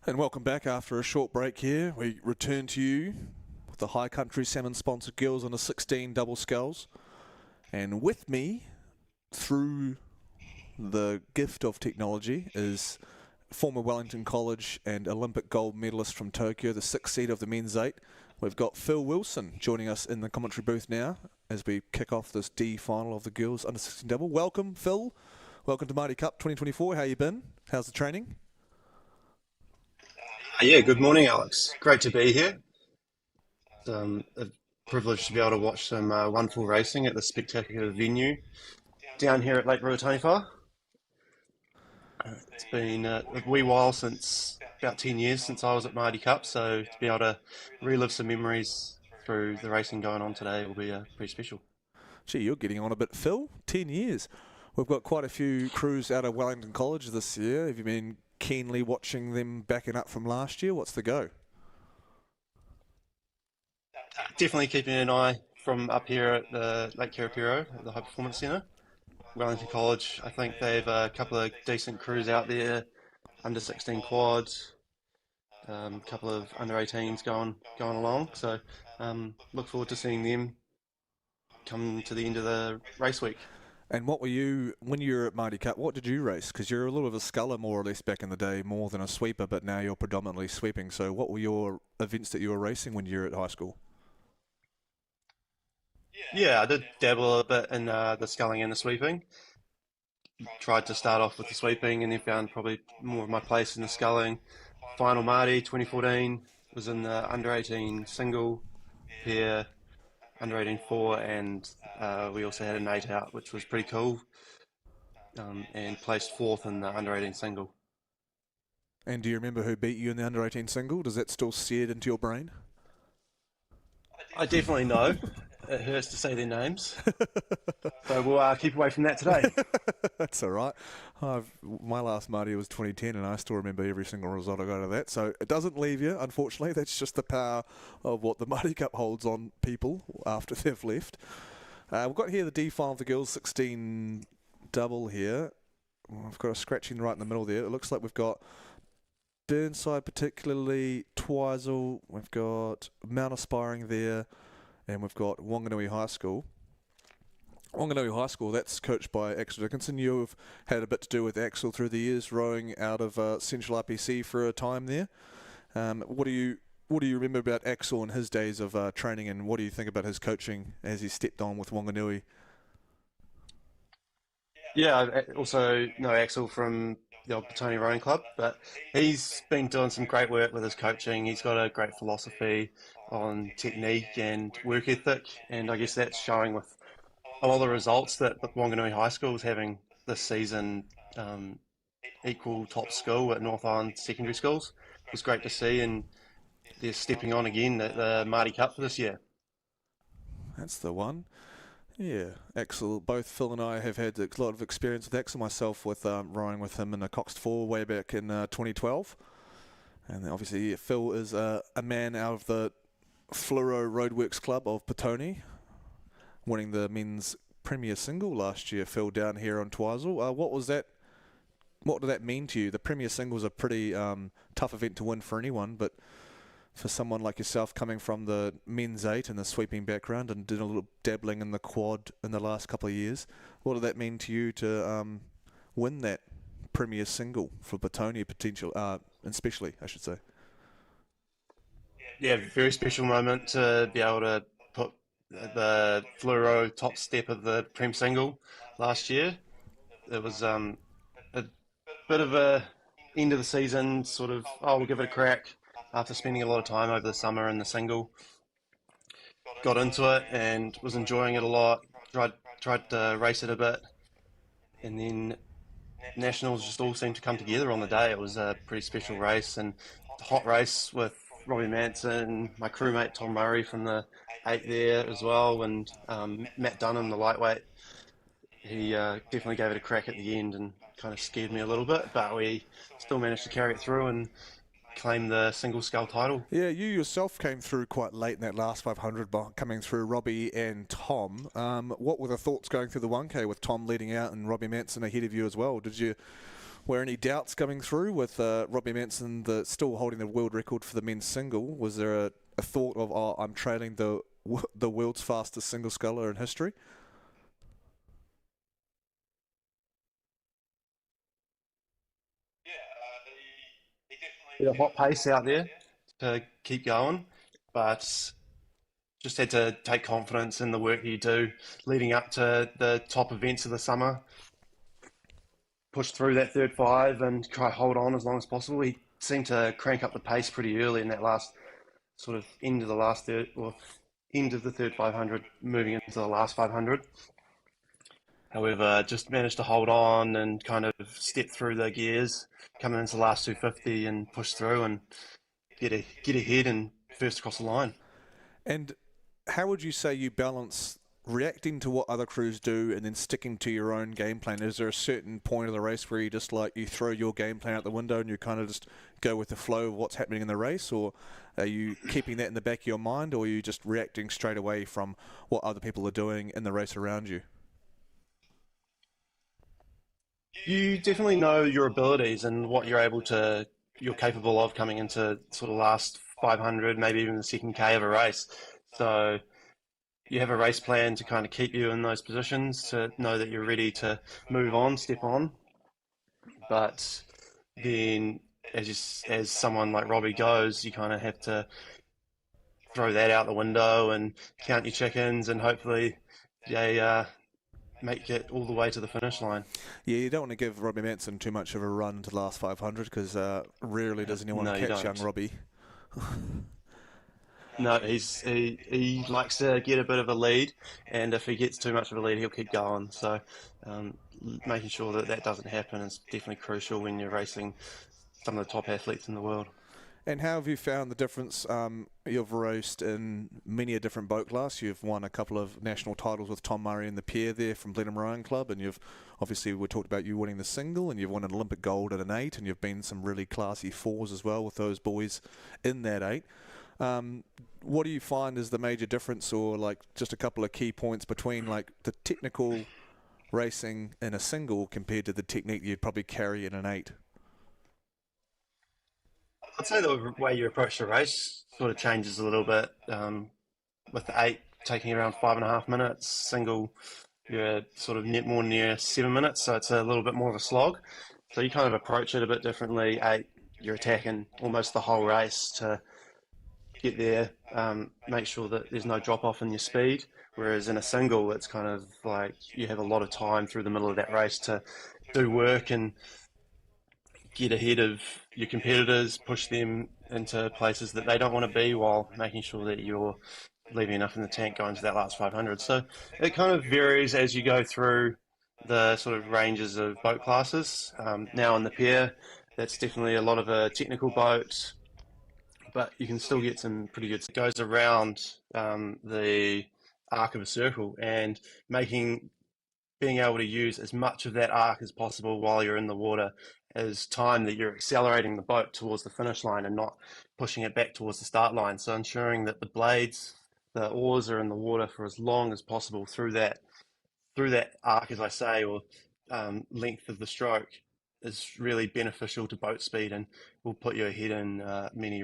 And welcome back after a short break here. We return to you with the High Country Salmon sponsored girls on the 16 double sculls. And with me, through the gift of technology, is former Wellington College and Olympic gold medalist from Tokyo, the 6th seed of the men's 8. We've got Phil Wilson joining us in the commentary booth now as we kick off this D final of the girls under 16 double. Welcome, Phil. Welcome to Maadi Cup 2024. How you been? How's the training? Yeah, good morning, Alex. Great to be here. It's a privilege to be able to watch some wonderful racing at the spectacular venue down here at Lake Ruataniwha. It's been a wee while since, about 10 years since I was at Maadi Cup, so to be able to relive some memories through the racing going on today will be pretty special. Gee, you're getting on a bit, Phil. 10 years. We've got quite a few crews out of Wellington College this year. Have you been keenly watching them backing up from last year? What's the go? Definitely keeping an eye from up here at the Lake Kirapiro at the High Performance Centre. Wellington College, I think they have a couple of decent crews out there, under 16 quads, a couple of under 18s going along. So look forward to seeing them come to the end of the race week. And what were you, when you were at Maadi Cup, what did you race? Because you're a little of a sculler more or less back in the day, more than a sweeper, but now you're predominantly sweeping. So what were your events that you were racing when you were at high school? Yeah, I did dabble a bit in the sculling and the sweeping. Tried to start off with the sweeping and then found probably more of my place in the sculling. Final Maadi 2014 was in the under 18 single pair, under 18 4, and we also had an 8 out, which was pretty cool, and placed 4th in the under 18 single. And do you remember who beat you in the under 18 single? Does that still seared into your brain? I definitely know. It hurts to say their names. So we'll keep away from that today. That's all right. My last Maadi was 2010, and I still remember every single result I got out of that. So it doesn't leave you, unfortunately. That's just the power of what the Maadi Cup holds on people after they've left. We've got here the D final of the girls 16 double here. I've got a scratching right in the middle there. It looks like we've got Burnside, particularly Twizel. We've got Mount Aspiring there. And we've got Wanganui High School. Wanganui High School, that's coached by Axel Dickinson. You've had a bit to do with Axel through the years, rowing out of Central RPC for a time there. What do you remember about Axel and his days of training, and what do you think about his coaching as he stepped on with Wanganui? Yeah, I also know Axel from the old Petone Rowing Club, but he's been doing some great work with his coaching. He's got a great philosophy on technique and work ethic, and I guess that's showing with a lot of the results that Wanganui High School is having this season, equal top school at North Island secondary schools. It was great to see, and they're stepping on again at the Maadi Cup for this year. That's the one. Yeah, Axel, both Phil and I have had a lot of experience with Axel, myself with rowing with him in a Coxed 4 way back in 2012. And then obviously Phil is a man out of the Fluoro Roadworks Club of Petone, winning the men's Premier Single last year, Phil, down here on Twizel. What was that? What did that mean to you? The Premier Single is a pretty tough event to win for anyone, but for someone like yourself coming from the men's 8 and the sweeping background and did a little dabbling in the quad in the last couple of years, what did that mean to you to win that Premier Single for Petone potential, especially, I should say? Yeah, very special moment to be able to put the fluoro top step of the Prem Single last year. It was a bit of a end of the season sort of, we'll give it a crack after spending a lot of time over the summer in the single. Got into it and was enjoying it a lot, tried to race it a bit, and then nationals just all seemed to come together on the day. It was a pretty special race and a hot race with Robbie Manson, my crewmate Tom Murray from the 8 there as well, and Matt Dunham, the lightweight. He definitely gave it a crack at the end and kind of scared me a little bit, but we still managed to carry it through and claim the single scull title. Yeah, you yourself came through quite late in that last 500, coming through Robbie and Tom. What were the thoughts going through the 1K with Tom leading out and Robbie Manson ahead of you as well? Were any doubts coming through with Robbie Manson still holding the world record for the men's single? Was there a thought of, oh, I'm trailing the world's fastest single sculler in history? A hot pace out there to keep going, but just had to take confidence in the work you do leading up to the top events of the summer. Push through that third five and try hold on as long as possible. He seemed to crank up the pace pretty early in that last sort of end of the last third, or end of the third 500, moving into the last 500. However, just managed to hold on and kind of step through the gears, coming into the last 250 and push through and get ahead and first across the line. And how would you say you balance reacting to what other crews do and then sticking to your own game plan? Is there a certain point of the race where you just you throw your game plan out the window and you kind of just go with the flow of what's happening in the race, or are you keeping that in the back of your mind, or are you just reacting straight away from what other people are doing in the race around you? You definitely know your abilities and what you're capable of coming into sort of last 500, maybe even the second K of a race. So you have a race plan to kind of keep you in those positions, to know that you're ready to move on, step on. But then as someone like Robbie goes, you kind of have to throw that out the window and count your chickens and hopefully they make it all the way to the finish line. Yeah, you don't want to give Robbie Manson too much of a run to the last 500 because rarely does anyone catch young Robbie. No, he likes to get a bit of a lead, and if he gets too much of a lead, he'll keep going. So making sure that doesn't happen is definitely crucial when you're racing some of the top athletes in the world. And how have you found the difference? You've raced in many a different boat class. You've won a couple of national titles with Tom Murray and the pair there from Blenheim Rowing Club, and you've obviously, we talked about you winning the single, and you've won an Olympic gold at an 8, and you've been some really classy 4s as well with those boys in that 8. What do you find is the major difference, or just a couple of key points between the technical racing in a single compared to the technique you'd probably carry in an 8? I'd say the way you approach the race sort of changes a little bit. With the 8 taking around 5.5 minutes, single you're sort of more near 7 minutes, so it's a little bit more of a slog. So you kind of approach it a bit differently. 8, you're attacking almost the whole race to get there, make sure that there's no drop off in your speed. Whereas in a single, it's kind of like you have a lot of time through the middle of that race to do work and get ahead of your competitors, push them into places that they don't want to be, while making sure that you're leaving enough in the tank going to that last 500. So it kind of varies as you go through the sort of ranges of boat classes. Now in the pair, that's definitely a lot of a technical boat, but you can still get some pretty good. It goes around the arc of a circle, and being able to use as much of that arc as possible while you're in the water as time that you're accelerating the boat towards the finish line and not pushing it back towards the start line. So ensuring that the blades, the oars, are in the water for as long as possible through that arc, as I say, or length of the stroke, is really beneficial to boat speed and will put you ahead in many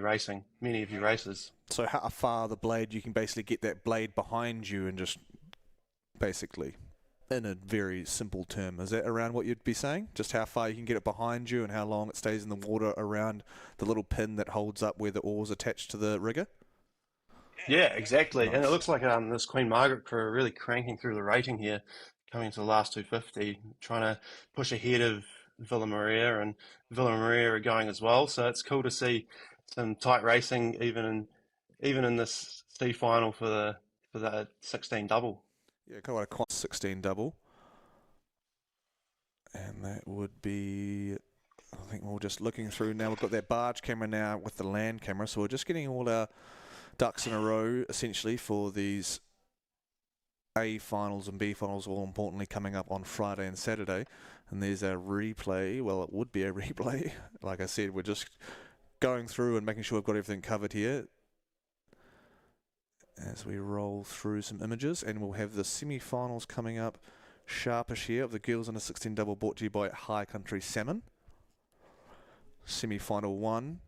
of your races. So how far the blade, you can basically get that blade behind you and just basically, in a very simple term, is that around what you'd be saying? Just how far you can get it behind you and how long it stays in the water around the little pin that holds up where the oar's attached to the rigger? Yeah, exactly. Nice. And it looks like this Queen Margaret crew are really cranking through the rating here, coming to the last 250, trying to push ahead of Villa Maria, and Villa Maria are going as well. So it's cool to see some tight racing even in this C final for the 16 double. Yeah, quite a 16 double. And that would be, I think we're just looking through now. We've got that barge camera now with the land camera. So we're just getting all our ducks in a row, essentially, for these A finals and B finals, all importantly, coming up on Friday and Saturday. And there's a replay. Well, it would be a replay. Like I said, we're just going through and making sure we've got everything covered here as we roll through some images. And we'll have the semi-finals coming up sharpish here of the girls in a 16 double, brought to you by High Country Salmon. semi-final 1.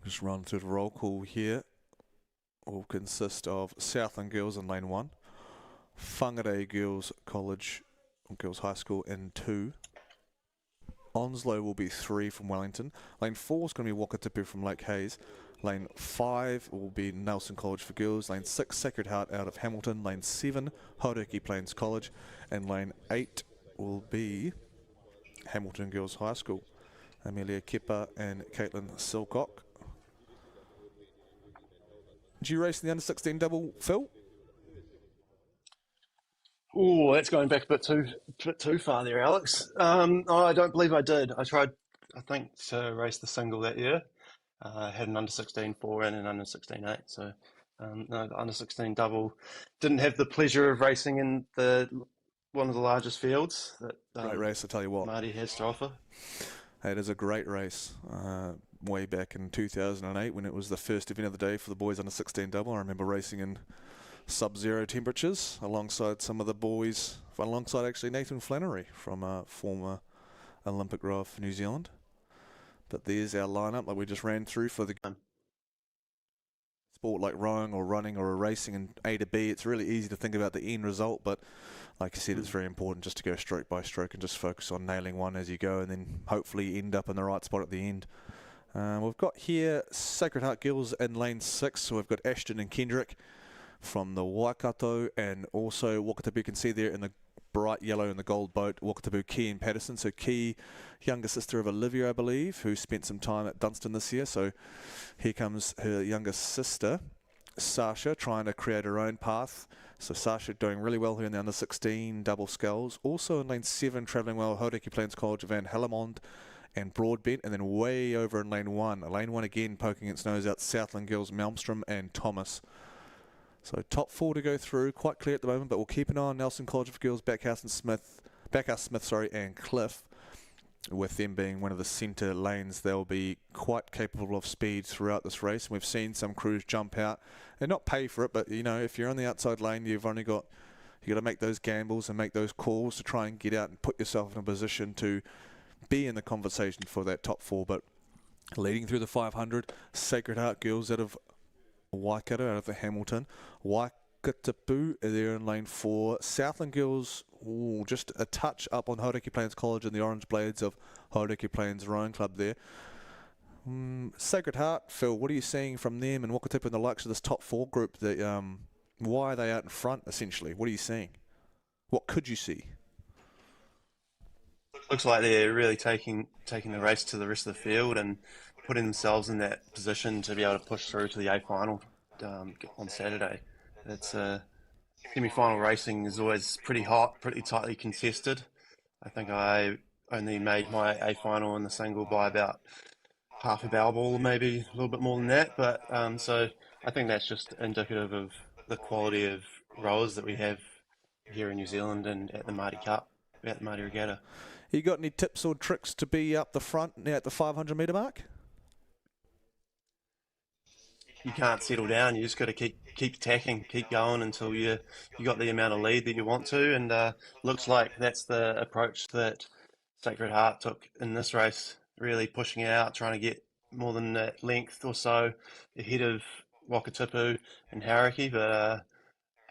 Just run through the roll call here. Will consist of Southland Girls in lane 1, Whangarei Girls College, Girls High School in 2. Onslow will be 3 from Wellington. Lane 4 is going to be Wakatipu from Lake Hayes. Lane 5 will be Nelson College for Girls. Lane 6, Sacred Heart out of Hamilton. Lane 7, Hauraki Plains College. And lane 8 will be Hamilton Girls High School. Amelia Kepa and Caitlin Silcock. Did you race in the under-16 double, Phil? Oh, that's going back a bit too far there, Alex. I don't believe I did. I tried, I think, to race the single that year. I had an under-16 4 and an under-16 8. So, no, the under-16 double didn't have the pleasure of racing in one of the largest fields that Great race, I tell you what. Maadi has to offer. It is a great race. Way back in 2008 when it was the first event of the day for the boys under 16 double. I remember racing in sub-zero temperatures alongside some of the boys, alongside actually Nathan Flannery from former Olympic rower for New Zealand. But there's our lineup that we just ran through for the sport like rowing or running or racing in A to B. It's really easy to think about the end result, but like I said, it's very important just to go stroke by stroke and just focus on nailing one as you go and then hopefully end up in the right spot at the end. We've got here Sacred Heart Girls in lane 6, so we've got Ashton and Kendrick from the Waikato, and also Wakatipu, you can see there in the bright yellow and the gold boat, Wakatipu, Key and Patterson. So Key, younger sister of Olivia, I believe, who spent some time at Dunstan this year. So here comes her younger sister, Sasha, trying to create her own path. So Sasha doing really well here in the under-16 double sculls. Also in lane 7, travelling well, Hauraki Plains College, Van Hellemond and Broadbent, and then way over in lane 1. Lane 1 again poking its nose out, Southland Girls, Malmstrom and Thomas. So top 4 to go through, quite clear at the moment, but we'll keep an eye on Nelson College of Girls, Backhouse Smith, and Cliff. With them being one of the centre lanes, they'll be quite capable of speed throughout this race. We've seen some crews jump out and not pay for it, but you know, if you're on the outside lane, you got to make those gambles and make those calls to try and get out and put yourself in a position to be in the conversation for that top 4. But leading through the 500, Sacred Heart Girls out of Waikato, out of the Hamilton. Wakatipu, they're in lane 4. Southland Girls, just a touch up on Hauraki Plains College and the Orange Blades of Hauraki Plains Rowing Club there. Sacred Heart, Phil, what are you seeing from them and Wakatipu and the likes of this top 4 group? That why are they out in front, essentially? What are you seeing? What could you see? Looks like they're really taking the race to the rest of the field and putting themselves in that position to be able to push through to the A final on Saturday. It's semi-final racing is always pretty hot, pretty tightly contested. I think I only made my A final in the single by about half a bow ball, maybe a little bit more than that. But so I think that's just indicative of the quality of rowers that we have here in New Zealand and at the Maadi Cup, at the Maadi Regatta. You got any tips or tricks to be up the front now at the 500 metre mark? You can't settle down. You just got to keep attacking, keep going until you got the amount of lead that you want to. And looks like that's the approach that Sacred Heart took in this race. Really pushing it out, trying to get more than that length or so ahead of Wakatipu and Hauraki. But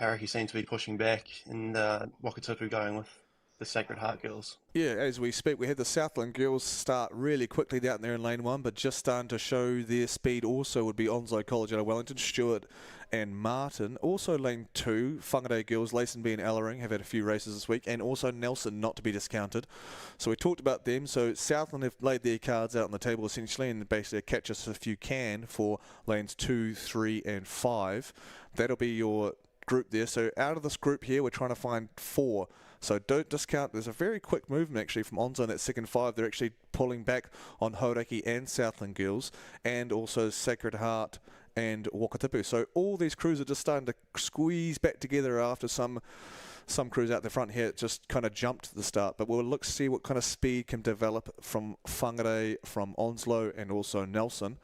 Hauraki seemed to be pushing back, and Wakatipu going with the Sacred Heart Girls. Yeah, as we speak, we had the Southland Girls start really quickly down there in lane 1, but just starting to show their speed also would be Onslow College out of Wellington, Stewart and Martin. Also lane 2, Whangarei Girls, Layson and Ellering have had a few races this week, and also Nelson, not to be discounted. So we talked about them. So Southland have laid their cards out on the table essentially, and basically catch us if you can for lanes 2, 3 and 5. That'll be your group there. So out of this group here, we're trying to find 4. So don't discount. There's a very quick movement actually from Onzo in that second 5. They're actually pulling back on Hauraki and Southland Girls, and also Sacred Heart and Wakatipu. So all these crews are just starting to squeeze back together after some crews out the front here just kind of jumped to the start. But we'll look to see what kind of speed can develop from Whangarei, from Onslow and also Nelson.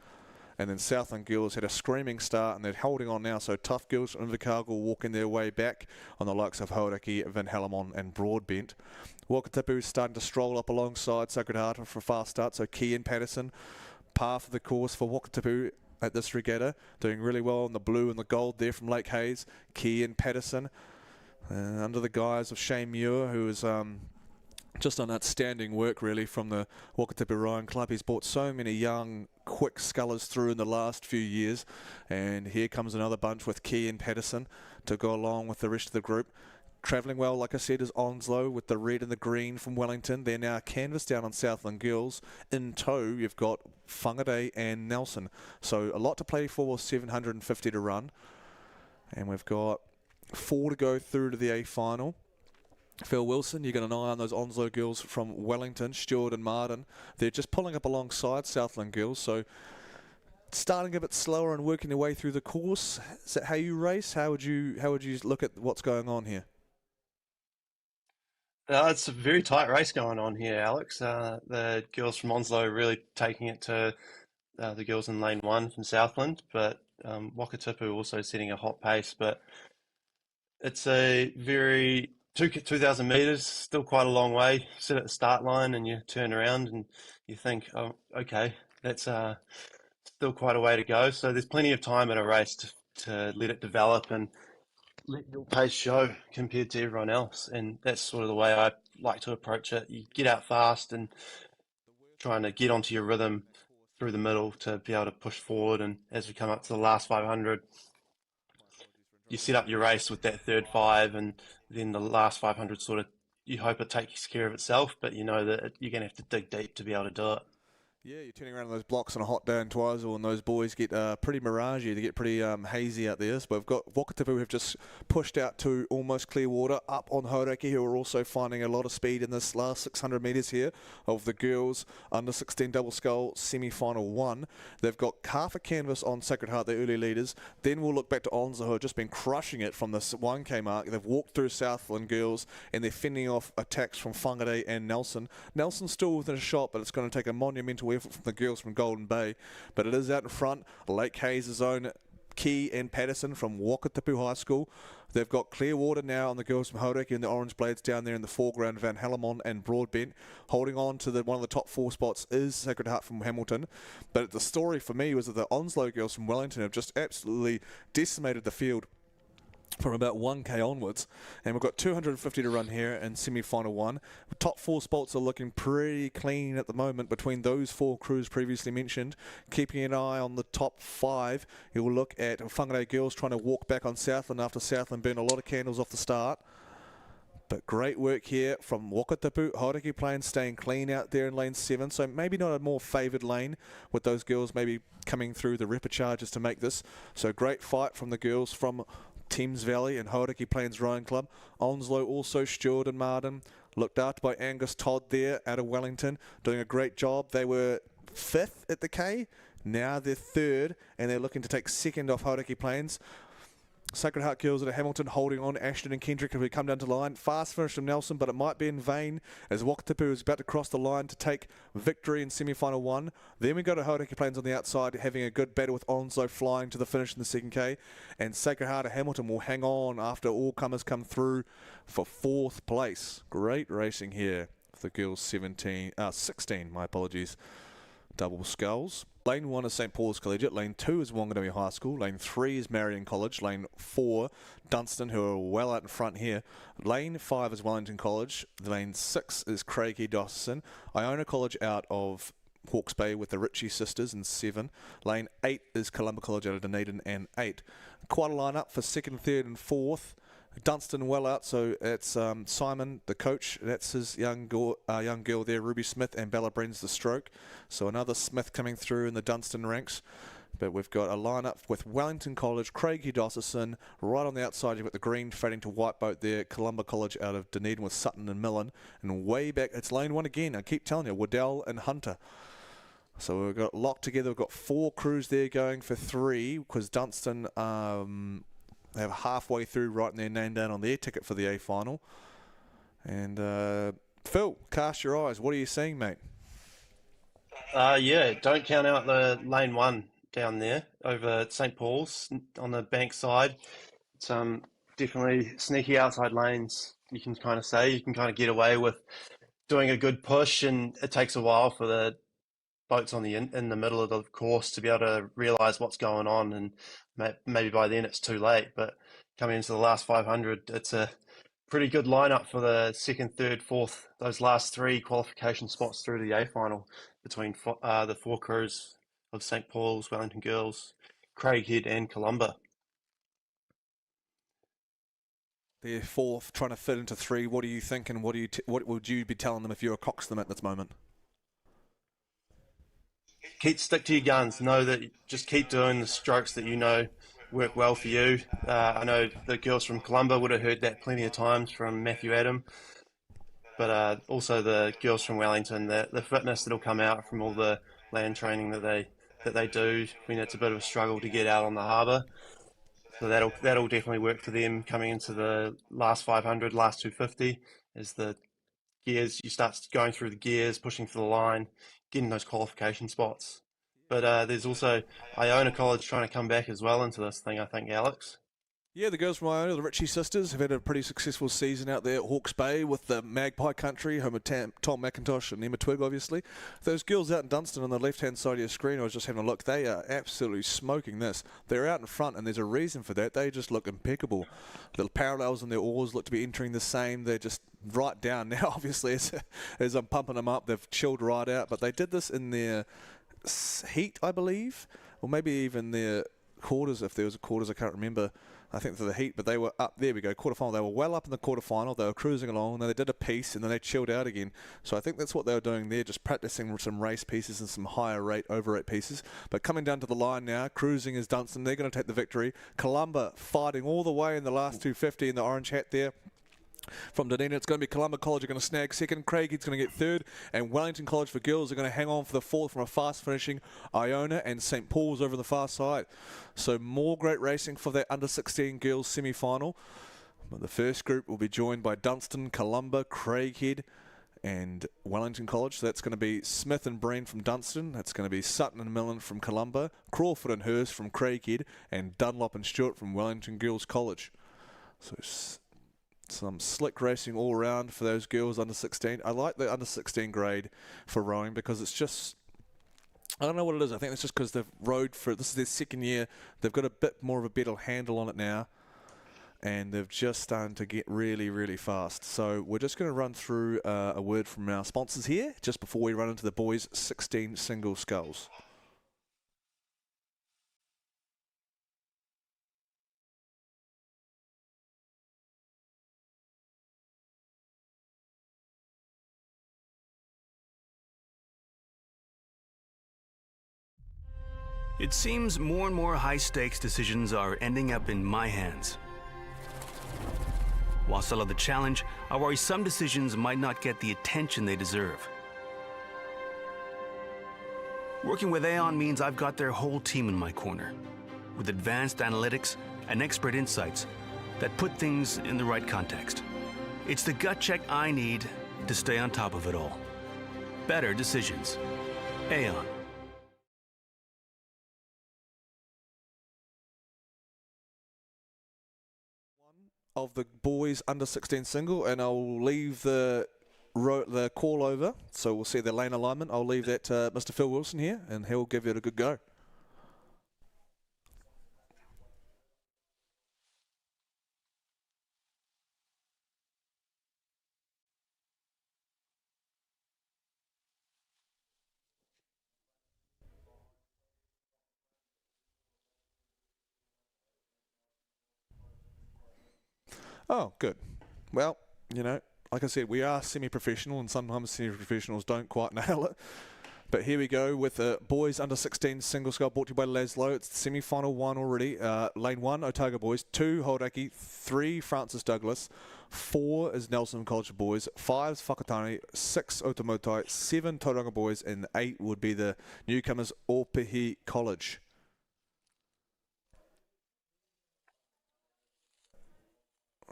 And then Southland Girls had a screaming start, and they're holding on now. So Tough Girls from Invercargill walking their way back on the likes of Hauraki, Van Hallamon and Broadbent. Wakatipu is starting to stroll up alongside Sacred Heart for a fast start. So Key and Patterson, par for the course for Wakatipu at this regatta. Doing really well on the blue and the gold there from Lake Hayes. Key and Patterson under the guise of Shane Muir, who is just done outstanding work really from the Wakatipu Rowing Club. He's brought so many young, quick scullers through in the last few years. And here comes another bunch with Key and Patterson to go along with the rest of the group. Travelling well, like I said, is Onslow with the red and the green from Wellington. They're now canvassed down on Southland Girls. In tow, you've got Whangarei and Nelson. So a lot to play for, 750 to run. And we've got 4 to go through to the A final. Phil Wilson, you got an eye on those Onslow girls from Wellington, Stewart and Martin. They're just pulling up alongside Southland Girls. So starting a bit slower and working their way through the course. Is that how you race? How would you look at what's going on here? It's a very tight race going on here, Alex. The girls from Onslow are really taking it to the girls in lane 1 from Southland, but Wakatipu also setting a hot pace. But it's a very 2,000 metres, still quite a long way. You sit at the start line and you turn around and you think, oh, okay, that's still quite a way to go. So there's plenty of time in a race to let it develop and let your pace show compared to everyone else. And that's sort of the way I like to approach it. You get out fast and trying to get onto your rhythm through the middle to be able to push forward. And as we come up to the last 500, you set up your race with that third 5, and then the last 500 sort of, you hope it takes care of itself, but you know that you're going to have to dig deep to be able to do it. Yeah, you're turning around on those blocks on a hot day in Twizel, and those boys get pretty miragey. They get pretty hazy out there. So we've got Wakatipu who have just pushed out to almost clear water, up on Hauraki, who are also finding a lot of speed in this last 600 metres here of the girls under 16 double scull semi-final 1. They've got half a canvas on Sacred Heart, their early leaders. Then we'll look back to Onslow, who have just been crushing it from this 1K mark. They've walked through Southland Girls, and they're fending off attacks from Whangarei and Nelson. Nelson's still within a shot, but it's going to take a monumental effort from the girls from Golden Bay. But it is out in front. Lake Hayes' own Key and Patterson from Wakatipu High School. They've got clear water now on the girls from Hauraki and the Orange Blades down there in the foreground. Van Hallamon and Broadbent holding on to one of the top 4 spots is Sacred Heart from Hamilton. But the story for me was that the Onslow girls from Wellington have just absolutely decimated the field from about 1K onwards, and we've got 250 to run here in semi-final 1. The top 4 spots are looking pretty clean at the moment between those 4 crews previously mentioned. Keeping an eye on the top 5, you'll look at Whangarei girls trying to walk back on Southland after Southland burned a lot of candles off the start. But great work here from Wakatipu. Hauraki Plains staying clean out there in lane 7, so maybe not a more favoured lane with those girls maybe coming through the ripper charges to make this. So great fight from the girls from Thames Valley and Hauraki Plains Rowing Club. Onslow also, Stewart and Martin, looked after by Angus Todd there out of Wellington, doing a great job. They were 5th at the K, now they're 3rd, and they're looking to take 2nd off Hauraki Plains. Sacred Heart girls at Hamilton holding on. Ashton and Kendrick have come down to the line. Fast finish from Nelson, but it might be in vain as Wakatipu is about to cross the line to take victory in semi-final 1. Then we go to Hauraki Plains on the outside, having a good battle with Onslow flying to the finish in the 2K. And Sacred Heart of Hamilton will hang on after all comers come through for 4th place. Great racing here for the girls 16, my apologies, double sculls. Lane 1 is St Paul's Collegiate, Lane 2 is Wanganui High School, Lane 3 is Marion College, Lane 4 Dunstan, who are well out in front here, Lane 5 is Wellington College, Lane 6 is Craigie Dawson, Iona College out of Hawke's Bay with the Ritchie sisters in 7, Lane 8 is Columba College out of Dunedin and 8. Quite a line-up for 2nd, 3rd and 4th. Dunstan well out, so it's Simon, the coach, that's his young girl there, Ruby Smith, and Bella Brens the stroke. So another Smith coming through in the Dunstan ranks. But we've got a lineup with Wellington College, Craigie Dawson, right on the outside you've got the green fading to white boat there, Columba College out of Dunedin with Sutton and Millen. And way back, it's lane 1 again, I keep telling you, Waddell and Hunter. So we've got locked together, we've got 4 crews there going for 3, because Dunstan they're halfway through writing their name down on their ticket for the A final. And Phil, cast your eyes. What are you seeing, mate? Yeah, don't count out the lane 1 down there over at St. Paul's on the bank side. It's definitely sneaky outside lanes. You can kind of say you can kind of get away with doing a good push, and it takes a while for the boats on the in the middle of the course to be able to realise what's going on, and maybe by then it's too late. But coming into the last 500, it's a pretty good lineup for the second, third, fourth, those last three qualification spots through to the A final between the four crews of St. Paul's, Wellington Girls, Craighead and Columba. They're fourth, trying to fit into three. What do you think, and what would you be telling them if you're a cox them at this moment? Stick to your guns. Know that just keep doing the strokes that you know work well for you. I know the girls from Columba would have heard that plenty of times from Matthew Adam, but also the girls from Wellington, the fitness that'll come out from all the land training that they do when it's a bit of a struggle to get out on the harbour. So that'll definitely work for them coming into the last 500, last 250, as the gears, you start going through the gears, pushing for the line, getting those qualification spots. But there's also Iona College trying to come back as well into this thing, I think, Alex. Yeah, the girls from Iona, the Ritchie sisters, have had a pretty successful season out there at Hawke's Bay with the Magpie Country, home of Tom McIntosh and Emma Twigg, obviously. Those girls out in Dunstan on the left-hand side of your screen, I was just having a look, they are absolutely smoking this. They're out in front, and there's a reason for that. They just look impeccable. The parallels in their oars look to be entering the same. They're just right down now, obviously, as I'm pumping them up. They've chilled right out, but they did this in their heat, I believe, or maybe even their quarters, if there was a quarters, I can't remember. I think for the heat, but they were up, there we go, quarterfinal. They were well up in the quarterfinal. They were cruising along, and then they did a piece, and then they chilled out again. So I think that's what they were doing there, just practicing some race pieces and some higher rate, over rate pieces. But coming down to the line now, cruising is Dunstan. They're going to take the victory. Columba fighting all the way in the last 250 in the orange hat there. From Dunedin, it's going to be Columba College are going to snag second, Craighead's going to get third, and Wellington College for girls are going to hang on for the fourth from a fast finishing Iona and St. Paul's over the far side. So more great racing for that under-16 girls semi-final. But the first group will be joined by Dunstan, Columba, Craighead and Wellington College. So that's going to be Smith and Breen from Dunstan. That's going to be Sutton and Millen from Columba, Crawford and Hurst from Craighead, and Dunlop and Stewart from Wellington Girls College. So some slick racing all around for those girls under 16. I like the under 16 grade for rowing because it's just, I don't know what it is. I think it's just because they've rowed for, this is their second year. They've got a bit more of a better handle on it now, and they've just started to get really, really fast. So we're just going to run through a word from our sponsors here just before we run into the boys 16 single sculls. It seems more and more high-stakes decisions are ending up in my hands. While still of the challenge, I worry some decisions might not get the attention they deserve. Working with Aon means I've got their whole team in my corner, with advanced analytics and expert insights that put things in the right context. It's the gut check I need to stay on top of it all. Better decisions. Aon. Of the boys under 16 single, and I'll leave the call over, so we'll see the lane alignment. I'll leave that to Mr. Phil Wilson here, and he'll give it a good go. Oh, good. Well, you know, like I said, we are semi-professional, and sometimes semi-professionals don't quite nail it. But here we go with the boys under 16 single scull brought to you by Laszlo. It's the semi-final one already. Lane 1, Otago boys. 2, Hauraki. 3, Francis Douglas. 4 is Nelson College boys. 5 is Whakatane. 6, Otamotai. 7, Tauranga boys. And 8 would be the newcomers, Ōpihi College.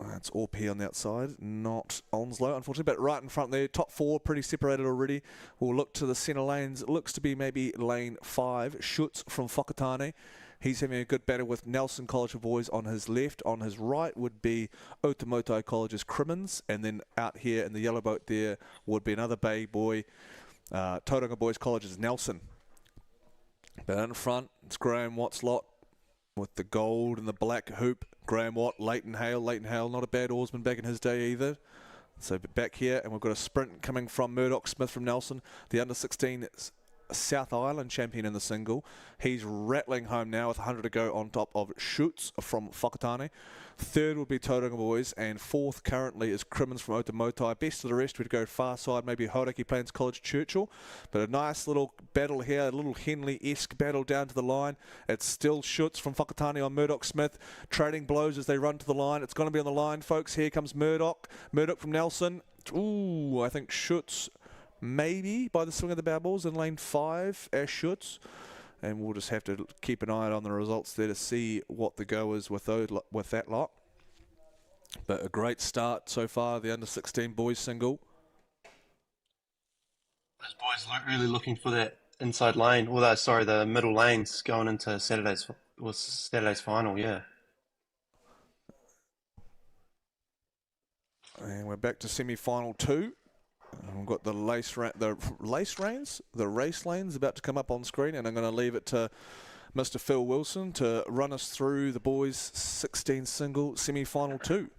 That's Orp on the outside, not Onslow, unfortunately, but right in front there. Top 4 pretty separated already. We'll look to the centre lanes. It looks to be maybe lane 5. Schutz from Whakatane. He's having a good battle with Nelson College of Boys on his left. On his right would be Otamotai College's Crimmins. And then out here in the yellow boat there would be another Bay boy, Tauranga Boys College's Nelson. But in front, it's Graham Watt's lot with the gold and the black hoop. Graham Watt, Leighton Hale, not a bad oarsman back in his day either. So back here, and we've got a sprint coming from Murdoch Smith from Nelson, the under-16 South Island champion in the single. He's rattling home now with 100 to go on top of Schutz from Whakatane. Third would be Tauranga Boys, and fourth currently is Crimmins from Otamotai. Best of the rest would go far side, maybe Hauraki Plains College Churchill. But a nice little battle here, a little Henley-esque battle down to the line. It's still Schutz from Whakatane on Murdoch Smith, trading blows as they run to the line. It's going to be on the line, folks. Here comes Murdoch. Murdoch from Nelson. Ooh, I think Schutz maybe by the swing of the barrels in lane 5 as Schutz. And we'll just have to keep an eye on the results there to see what the go is with that lot. But a great start so far, the under-16 boys single. Those boys are really looking for that inside lane, although, sorry, the middle lanes going into Saturday's final, yeah. And we're back to semi-final 2. We've got the race lanes about to come up on screen, and I'm going to leave it to Mr. Phil Wilson to run us through the boys 16 single semi-final 2.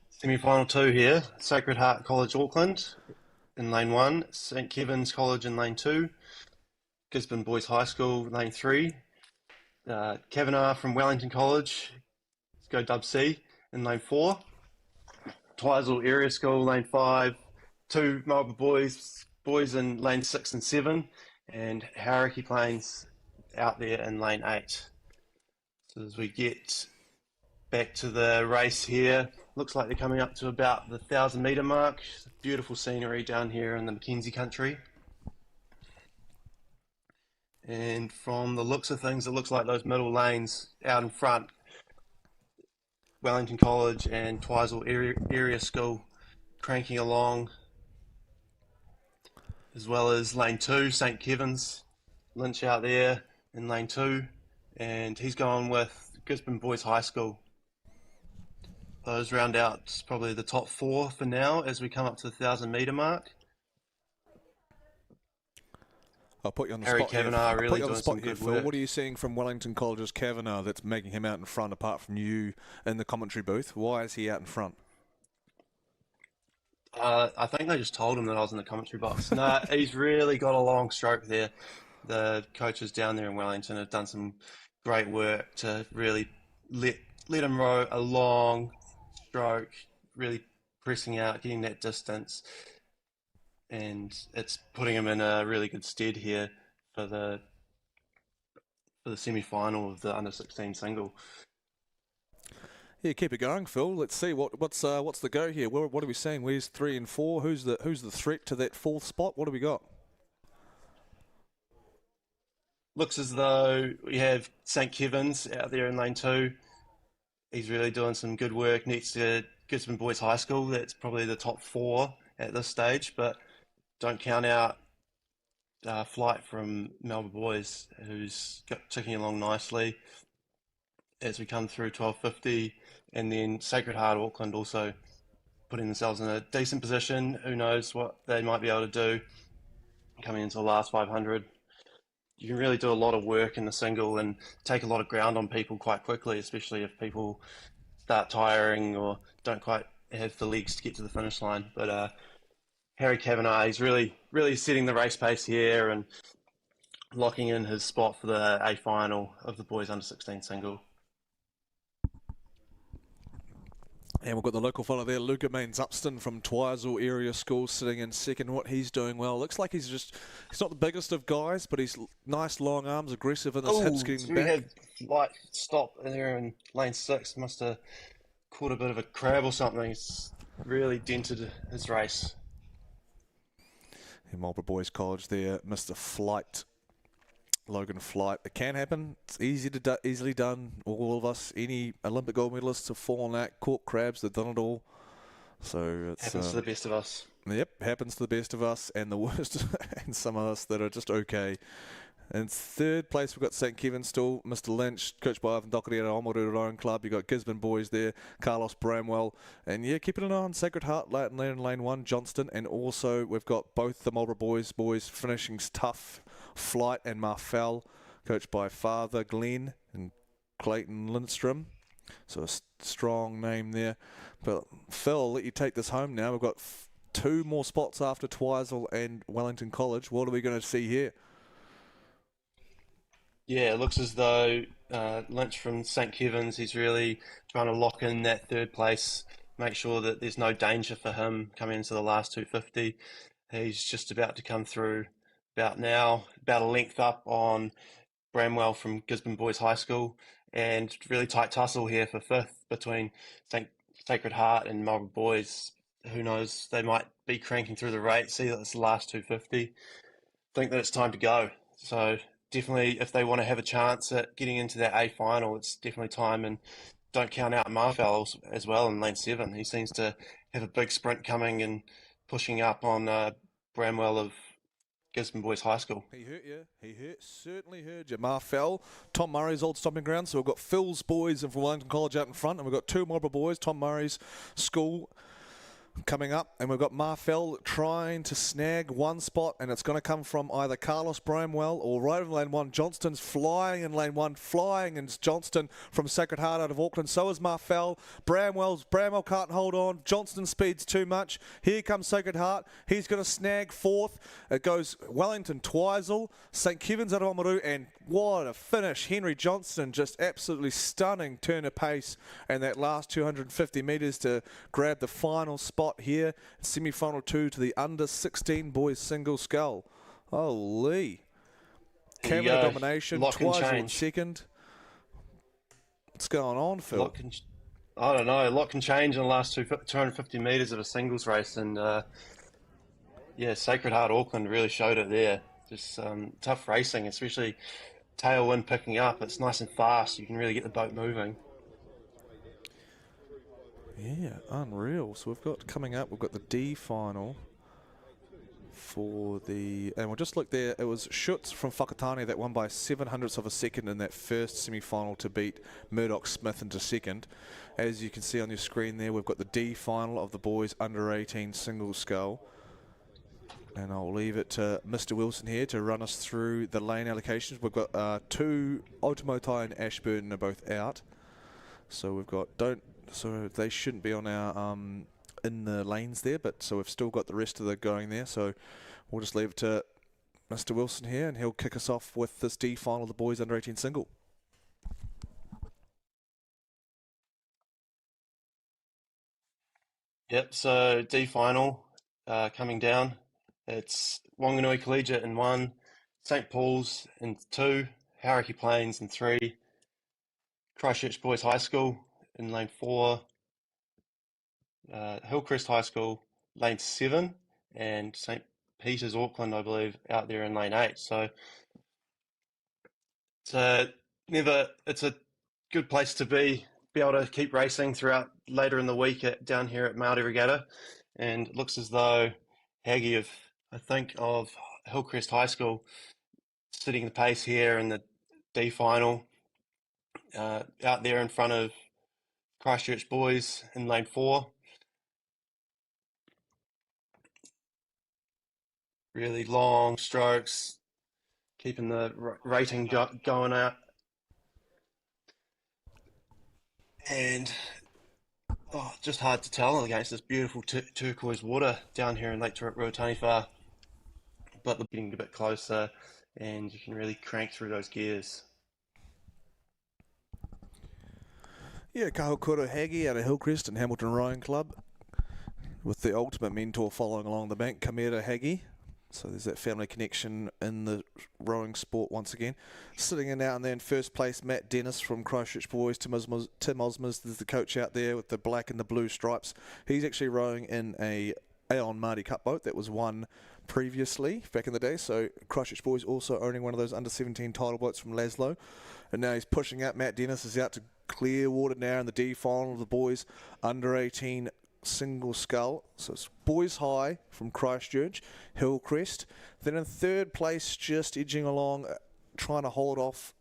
Semi-final 2 here, Sacred Heart College Auckland in lane 1, St Kevin's College in lane 2, Gisborne Boys High School lane 3, Kavanagh from Wellington College, let's go Dub C in lane 4, Twizel Area School lane 5, 2 Marlborough boys in lane 6 and 7, and Hauraki Plains out there in lane 8. So as we get back to the race here, looks like they're coming up to about the 1,000 metre mark. Beautiful scenery down here in the Mackenzie country. And from the looks of things, it looks like those middle lanes out in front, Wellington College and Twizel Area School cranking along, as well as lane 2, St Kevin's, Lynch out there in lane 2, and he's gone with Gisborne Boys High School. Those round out probably the top 4 for now as we come up to the 1,000 metre mark. I'll put you on the Harry spot Kavanagh here. really I'll put you on the doing spot some here, good Phil. work. What are you seeing from Wellington College's Kavanagh that's making him out in front apart from you in the commentary booth? Why is he out in front? I think they just told him that I was in the commentary box. No, he's really got a long stroke there. The coaches down there in Wellington have done some great work to really let him row a long stroke, really pressing out, getting that distance, and it's putting him in a really good stead here for the semi-final of the under-16 single. Yeah, keep it going, Phil. Let's see what's the go here. What are we saying? Where's 3 and 4? Who's the threat to that 4th spot? What do we got? Looks as though we have St Kevin's out there in lane 2. He's really doing some good work next to Gisborne Boys High School. That's probably the top 4 at this stage, but don't count out Flight from Melbourne Boys, who's ticking along nicely as we come through 1250, and then Sacred Heart Auckland also putting themselves in a decent position. Who knows what they might be able to do coming into the last 500. You can really do a lot of work in the single and take a lot of ground on people quite quickly, especially if people start tiring or don't quite have the legs to get to the finish line. But Harry Kavanagh, he's really setting the race pace here and locking in his spot for the A final of the boys under-16 single. And we've got the local fellow there, Luca Mains Upston from Twizel Area School, sitting in second. What he's doing well. Looks like he's not the biggest of guys, but he's nice long arms, aggressive in his hips, getting back. We had light stop there in lane 6. Must have caught a bit of a crab or something. It's really dented his race. In Marlborough Boys College there, Mr. Flight Logan Flight. It can happen. It's easily done. All of us, any Olympic gold medalists have fallen that. Caught crabs, they've done it all. So it's happens to the best of us. Yep, happens to the best of us and the worst, and some of us that are just okay. In third place, we've got St. Kevin's still, Mr. Lynch, coached by Ivan Doherty at Oamaru Rowing Club. You've got Gisborne boys there, Carlos Bramwell. And yeah, keeping an eye on Sacred Heart, Lane 1, Johnston. And also, we've got both the Marlborough boys finishing tough. Flight and Marfell, coached by Father Glenn and Clayton Lindstrom. So a strong name there. But Phil, I'll let you take this home now. We've got 2 more spots after Twizel and Wellington College. What are we going to see here? Yeah, it looks as though Lynch from St. Kevin's, he's really trying to lock in that third place, make sure that there's no danger for him coming into the last 250. He's just about to come through about a length up on Bramwell from Gisborne Boys High School, and really tight tussle here for 5th between Sacred Heart and Marlborough Boys. Who knows, they might be cranking through the rate, see that it's the last 250. Think that it's time to go. So definitely, if they want to have a chance at getting into that A final, it's definitely time. And don't count out Marfell as well in lane 7. He seems to have a big sprint coming and pushing up on Bramwell of Gisborne Boys High School. He hurt you. Certainly heard you. Marfell, Tom Murray's old stomping ground. So we've got Phil's boys and from Wellington College out in front, and we've got 2 Marlborough boys, Tom Murray's school coming up, and we've got Marfell trying to snag 1 spot, and it's going to come from either Carlos Bramwell or right in lane 1. Johnston's flying in lane 1, flying, and Johnston from Sacred Heart out of Auckland. So is Marfell. Bramwell can't hold on. Johnston speeds too much. Here comes Sacred Heart. He's going to snag 4th. It goes Wellington, Twizel, St. Kevin's out of Oamaru, and what a finish. Henry Johnston, just absolutely stunning turn of pace, and that last 250 metres to grab the final spot here, semi-final 2 to the under 16 boys single scull. Holy. Camera domination, Twizel in second. What's going on, Phil? I don't know, a lot can change in the last 250 metres of a singles race, and Sacred Heart Auckland really showed it there. Just tough racing, especially tailwind picking up. It's nice and fast, you can really get the boat moving. Yeah, unreal. So we've got the D final for the, and we'll just look there, it was Schutz from Whakatane that won by 700ths of a second in that first semi-final to beat Murdoch Smith into second. As you can see on your screen there, we've got the D final of the boys under 18 single scull. And I'll leave it to Mr. Wilson here to run us through the lane allocations. We've got 2 Otamotai and Ashburton are both out. So we've got, so they shouldn't be on our in the lanes there, but so we've still got the rest of the going there. So we'll just leave it to Mr. Wilson here, and he'll kick us off with this D final of the boys under 18 single. Yep, so D final coming down. It's Wanganui Collegiate in 1, St. Paul's in 2, Hauraki Plains in 3, Christchurch Boys High School in lane 4, Hillcrest High School lane 7, and St. Peter's Auckland, I believe, out there in lane 8. So it's a good place to be able to keep racing throughout later in the week down here at Maadi Regatta. And it looks as though Haggy of Hillcrest High School sitting the pace here in the D final, out there in front of Christchurch Boys in lane 4. Really long strokes, keeping the rating going out. And just hard to tell against this beautiful turquoise water down here in Lake Ruataniwha. But they're getting a bit closer, and you can really crank through those gears. Yeah, Kahukura Haggy out of Hillcrest and Hamilton Rowing Club, with the ultimate mentor following along the bank, Kamera Haggy. So there's that family connection in the rowing sport once again. Sitting in out and there in first place, Matt Dennis from Christchurch Boys. Tim Osmers is the coach out there with the black and the blue stripes. He's actually rowing in a Aon Maadi Cup boat that was won previously, back in the day. So Christchurch boys also owning one of those under-17 title boats from Laszlo. And now he's pushing out. Matt Dennis is out to clear water now in the D final of the boys under-18 single scull. So it's boys high from Christchurch, Hillcrest. Then in third place, just edging along, trying to hold off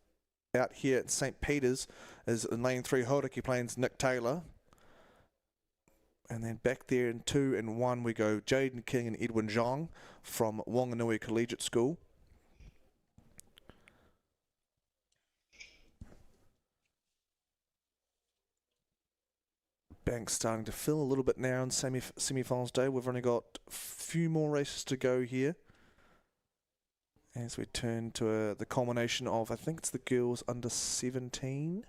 out here at St. Peter's is in lane 3, Hauraki Plains, Nick Taylor. And then back there in 2 and 1 we go Jaden King and Edwin Zhang from Wanganui Collegiate School. Bank's starting to fill a little bit now in semi-finals day. We've only got a few more races to go here. As we turn to the culmination of, I think it's the girls under 17.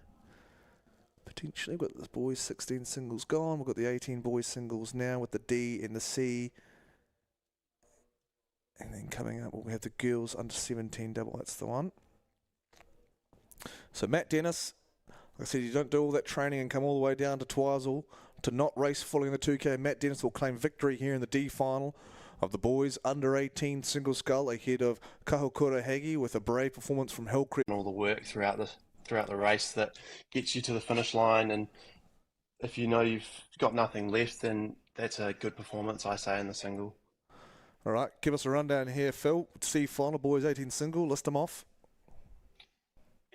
Potentially, we've got the boys 16 singles gone. We've got the 18 boys singles now with the D and the C. And then coming up, we have the girls under 17 double. That's the one. So Matt Dennis, like I said, you don't do all that training and come all the way down to Twizel to not race fully in the 2K. Matt Dennis will claim victory here in the D final of the boys under 18 single scull ahead of Kahukura Hagi with a brave performance from Hillcrest. All the work throughout the race that gets you to the finish line, and if you know you've got nothing left, then that's a good performance, I say, in the single. All right, give us a rundown here, Phil. C final, boys 18 single, list them off.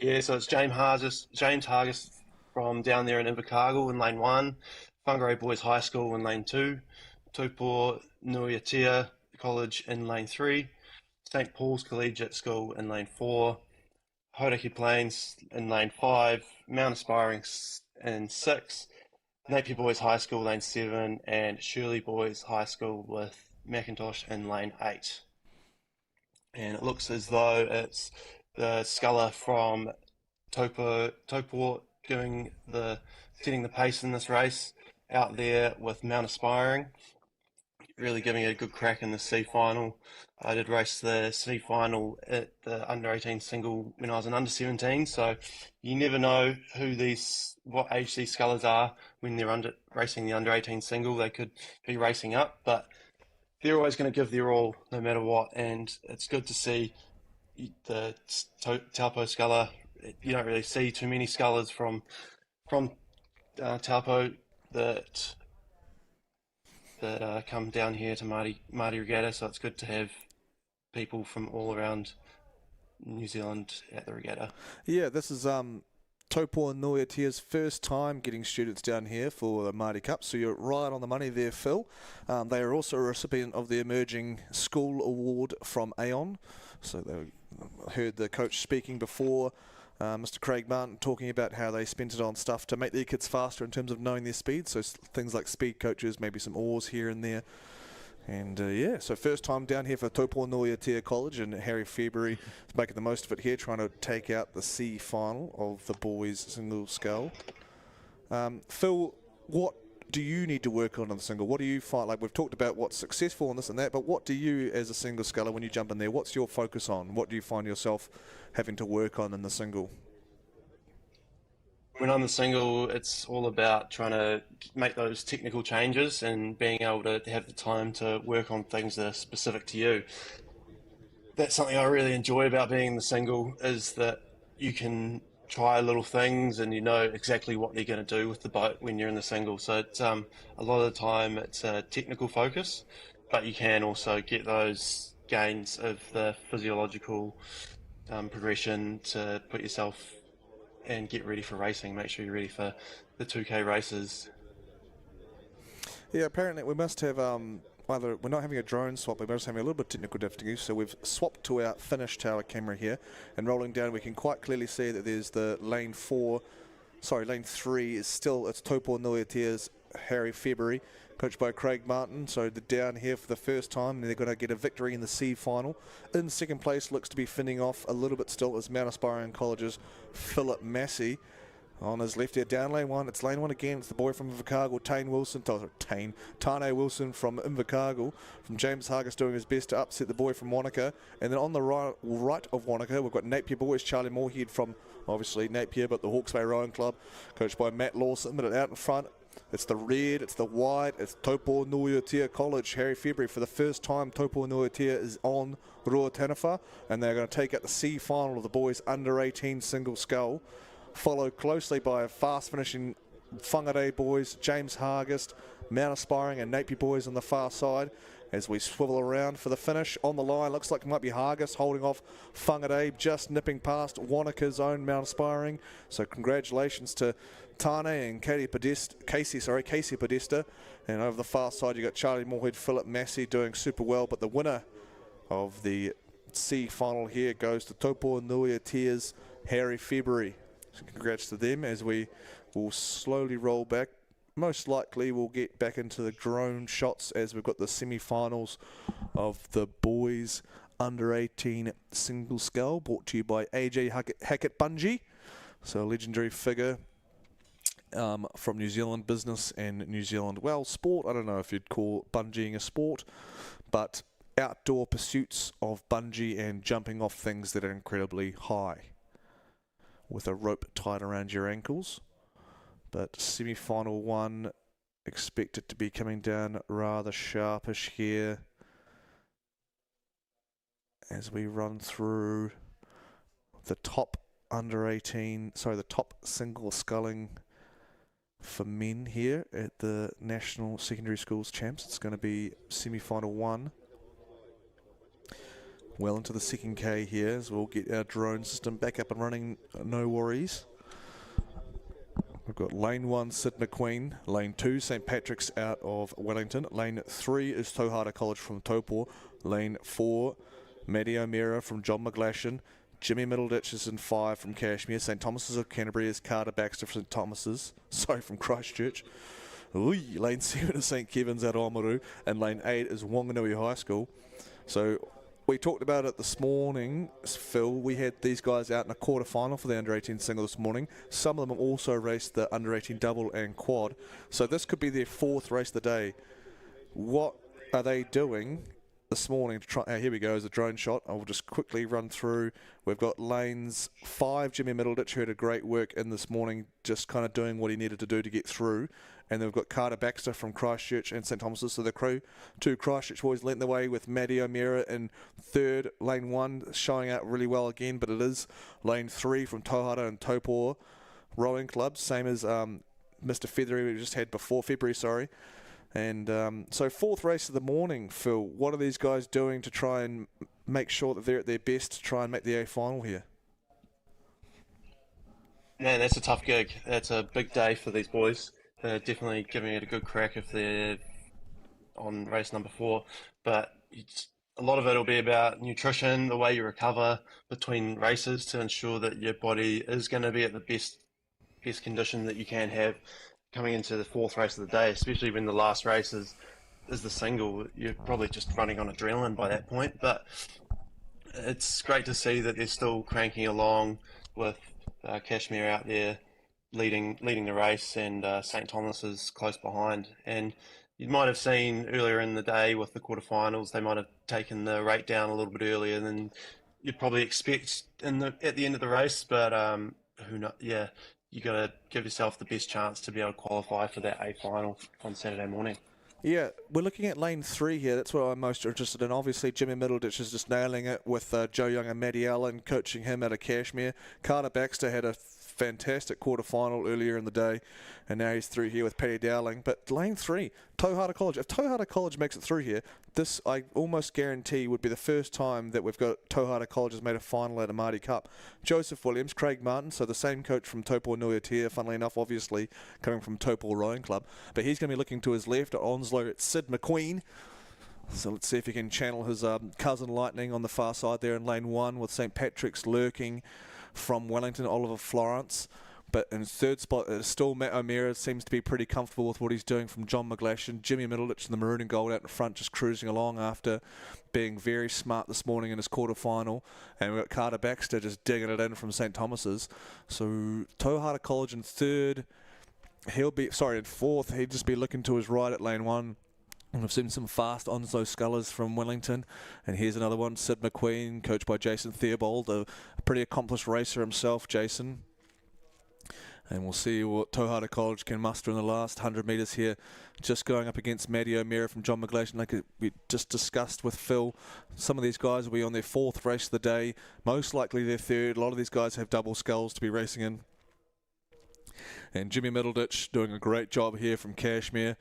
Yeah, so it's James Hargis from down there in Invercargill in lane 1, Whangarei Boys High School in lane 2, Tupō Nuiatea College in lane 3, St. Paul's Collegiate School in lane 4, Hauraki Plains in lane 5, Mount Aspiring in 6, Napier Boys High School lane 7, and Shirley Boys High School with Macintosh in lane 8. And it looks as though it's the sculler from Taupo setting the pace in this race out there with Mount Aspiring, really giving it a good crack in the C final. I did race the C final at the under 18 single when I was an under 17, so you never know what age these scullers are when they're racing the under 18 single. They could be racing up, but they're always going to give their all no matter what, and it's good to see the Taupo sculler. You don't really see too many scullers from Taupo that come down here to Maadi Regatta, so it's good to have people from all around New Zealand at the regatta. Yeah, this is Taupo Nuiatea's first time getting students down here for the Māori Cup, so you're right on the money there, Phil. They are also a recipient of the Emerging School Award from Aon, so they heard the coach speaking before, Mr. Craig Martin, talking about how they spent it on stuff to make their kids faster in terms of knowing their speed, so things like speed coaches, maybe some oars here and there. And yeah, so first time down here for Taupo Nuiatea College, and Harry February is making the most of it here, trying to take out the C final of the boys single scull. Phil, what do you need to work on in the single? What do you find? Like, we've talked about what's successful and this and that, but what do you as a single sculler, when you jump in there, what's your focus on? What do you find yourself having to work on in the single? When I'm the single, it's all about trying to make those technical changes and being able to have the time to work on things that are specific to you. That's something I really enjoy about being the single, is that you can try little things and you know exactly what you're going to do with the boat when you're in the single. So it's a lot of the time it's a technical focus, but you can also get those gains of the physiological progression to put yourself and get ready for racing. Make sure you're ready for the 2K races. Yeah, apparently we must have either we're not having a drone swap, we're just having a little bit of technical difficulty, so we've swapped to our finish tower camera here, and rolling down we can quite clearly see that there's the lane 3 is still, it's Taupo Nuiatea's Harry February, coached by Craig Martin, so they're down here for the first time, and they're going to get a victory in the C final. In second place, looks to be finning off a little bit still, is Mount Aspiring College's Philip Massey. On his left here, down lane 1, it's lane 1 again, it's the boy from Invercargill, Tane Wilson from Invercargill, from James Hargis doing his best to upset the boy from Wanaka, and then on the right of Wanaka, we've got Napier boys, Charlie Moorhead from, obviously Napier, but the Hawke's Bay Rowing Club, coached by Matt Lawson, but out in front, It's the red, it's the white, it's Taupo Nuiotia College, Harry February. For the first time, Taupo Nuiotia is on Ruataniwha, and they're going to take out the C final of the boys under 18 single scull, followed closely by a fast finishing Whangarei boys, James Hargest, Mount Aspiring and Napier boys on the far side. As we swivel around for the finish, on the line, looks like it might be Hargest holding off Whangarei, just nipping past Wanaka's own Mount Aspiring. So congratulations to Tane and Casey Podesta. And over the far side, you got Charlie Moorhead, Philip Massey doing super well. But the winner of the C final here goes to Taupo Nuiotia's Harry February. So congrats to them as we will slowly roll back. Most likely we'll get back into the drone shots as we've got the semi-finals of the boys under 18 single scull, brought to you by AJ Hackett Bungee. So a legendary figure from New Zealand business and New Zealand, well, sport. I don't know if you'd call bungeeing a sport, but outdoor pursuits of bungee and jumping off things that are incredibly high with a rope tied around your ankles. But semi-final one, expected to be coming down rather sharpish here as we run through the top the top single sculling for men here at the National Secondary Schools Champs. It's going to be semi-final one. Well into the second K here as we'll get our drone system back up and running, no worries. We've got lane 1, Sid McQueen. Lane 2, St. Patrick's out of Wellington. Lane 3 is Tauhara College from Taupo. Lane 4, Maadi O'Meara from John McGlashan. Jimmy Middleditch is in 5 from Cashmere. St. Thomas's of Canterbury is Carter Baxter from from Christchurch. Lane 7 is St. Kevin's out of Oamaru. And lane 8 is Wanganui High School. So we talked about it this morning, Phil. We had these guys out in a quarter-final for the under-18 single this morning. Some of them also raced the under-18 double and quad. So this could be their 4th race of the day. What are they doing this morning to try? Here we go, as a drone shot. I'll just quickly run through. We've got lanes 5, Jimmy Middleditch, who had a great work in this morning, just kind of doing what he needed to do to get through. And then we've got Carter Baxter from Christchurch and St. Thomas's. So the two Christchurch boys lent the way with Maadi O'Meara in 3rd. Lane 1 showing out really well again, but it is lane 3 from Tauhara and Taupo Rowing Club, same as Mr. February we just had before, And so 4th race of the morning, Phil. What are these guys doing to try and make sure that they're at their best to try and make the A final here? Man, that's a tough gig. That's a big day for these boys. They're definitely giving it a good crack if they're on race number 4. But a lot of it will be about nutrition, the way you recover between races to ensure that your body is going to be at the best condition that you can have coming into the 4th race of the day, especially when the last race is the single. You're probably just running on adrenaline by that point. But it's great to see that they're still cranking along with Cashmere out there leading the race, and St. Thomas is close behind. And you might have seen earlier in the day with the quarterfinals, they might have taken the rate down a little bit earlier than you'd probably expect at the end of the race. But who knows? Yeah, you got to give yourself the best chance to be able to qualify for that A final on Saturday morning. Yeah, we're looking at lane 3 here. That's what I'm most interested in. Obviously, Jimmy Middleditch is just nailing it with Joe Young and Maddie Allen coaching him out of Cashmere. Carter Baxter had a fantastic quarter-final earlier in the day, and now he's through here with Paddy Dowling. But lane 3, Tauhara College. If Tauhara College makes it through here, this I almost guarantee would be the first time that we've got Tauhara College has made a final at a Maadi Cup. Joseph Williams, Craig Martin, so the same coach from Taupo Nuiotia, funnily enough, obviously coming from Taupo Rowing Club. But he's going to be looking to his left at Onslow. It's Sid McQueen. So let's see if he can channel his cousin Lightning on the far side there in lane 1 with St. Patrick's lurking from Wellington, Oliver Florence. But in 3rd spot, still Matt O'Meara seems to be pretty comfortable with what he's doing from John McGlashan. Jimmy Middleditch in the maroon and gold out in front, just cruising along after being very smart this morning in his quarter-final. And we've got Carter Baxter just digging it in from St. Thomas's. So Tauhara College in 3rd. In 4th, he'd just be looking to his right at lane 1. And we've seen some fast Onslow scullers from Wellington. And here's another one, Sid McQueen, coached by Jason Theobald, a pretty accomplished racer himself, Jason. And we'll see what Tauhara College can muster in the last 100 metres here. Just going up against Maadi O'Meara from John McGlashan. Like we just discussed with Phil, some of these guys will be on their 4th race of the day, most likely their 3rd. A lot of these guys have double sculls to be racing in. And Jimmy Middleditch doing a great job here from Cashmere.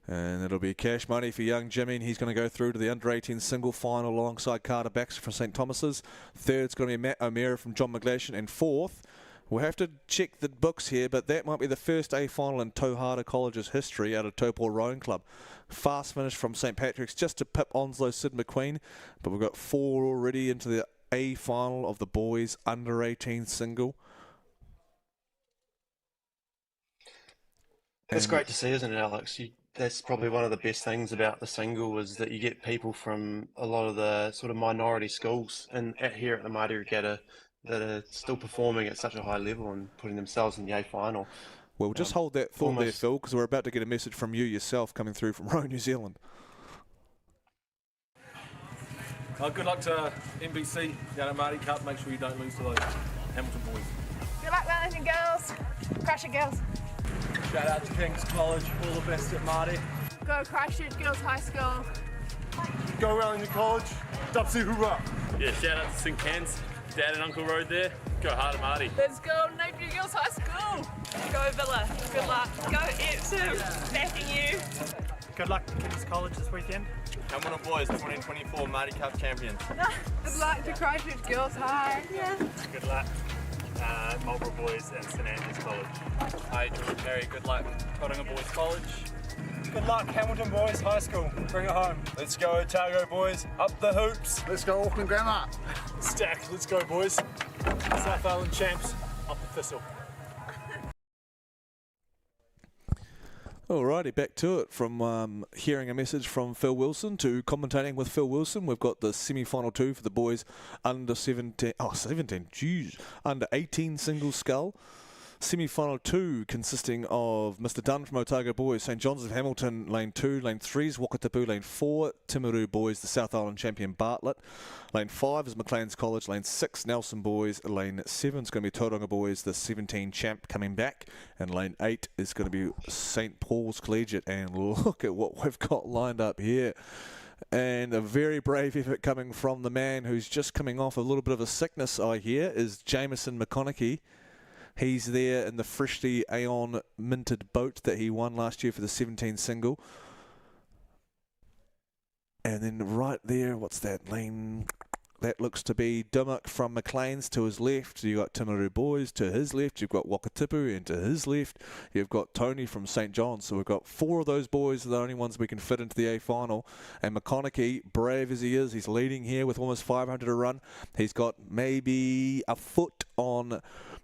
And it'll be cash money for young Jimmy, and he's going to go through to the under-18 single final alongside Carter Baxter from St Thomas's. 3rd's going to be Matt O'Meara from John McGlashan, and 4th, we'll have to check the books here, but that might be the first A final in Tauhara College's history out of Taupo Rowing Club. Fast finish from St Patrick's just to pip Onslow Sid McQueen, but we've got 4 already into the A final of the boys under-18 single. It's great to see, isn't it, Alex? That's probably one of the best things about the single is that you get people from a lot of the sort of minority schools and here at the Maadi Regatta that are still performing at such a high level and putting themselves in the A final. Well, just hold that thought there, Phil, because we're about to get a message from you yourself coming through from Roe, New Zealand. Good luck to NBC down at Maadi Cup. Make sure you don't lose to those Hamilton boys. Good luck, Wellington girls. Crush it, girls. Shout out to King's College. All the best at Maadi. Go Christchurch Girls High School. Go Wellington College. Dubsy hoorah. Yeah, shout out to St Cans, Dad and Uncle Road there. Go hard at Maadi. Let's go Napier Girls High School. Go Villa. Good luck. Go Epsom. Backing you. Good luck to King's College this weekend. Hamilton boys, 2024 Maadi Cup champions. Good luck to Christchurch Girls High. Yeah. Good luck, Marlborough Boys and St Andrews College. Hi, George Perry. Good luck, Tauranga Boys College. Good luck, Hamilton Boys High School. Bring it home. Let's go, Otago Boys. Up the hoops. Let's go, Auckland Grammar. Stack. Let's go, boys. South Island champs. Up the thistle. Alrighty, back to it. From hearing a message from Phil Wilson to commentating with Phil Wilson, we've got the semi-final 2 for the boys under 17. Oh, 17, jeez. Under 18 single scull. Semi-final 2 consisting of Mr. Dunn from Otago Boys, St John's of Hamilton, lane 2, lane 3 is Wakatipu, lane 4, Timaru Boys, the South Island champion Bartlett, lane 5 is Maclean's College, lane 6, Nelson Boys, lane 7 is going to be Tauranga Boys, the 17 champ coming back, and lane 8 is going to be St Paul's Collegiate, and look at what we've got lined up here. And a very brave effort coming from the man who's just coming off a little bit of a sickness, I hear, is Jameson McConaughey. He's there in the freshly Aon minted boat that he won last year for the 17 single. And then right there, what's that lane? That looks to be Dimmock from Maclean's to his left. You've got Timaru Boys to his left. You've got Wakatipu, and to his left, you've got Tony from St John's. So we've got 4 of those boys, are the only ones we can fit into the A final. And McConaughey, brave as he is, he's leading here with almost 500 to run. He's got maybe a foot on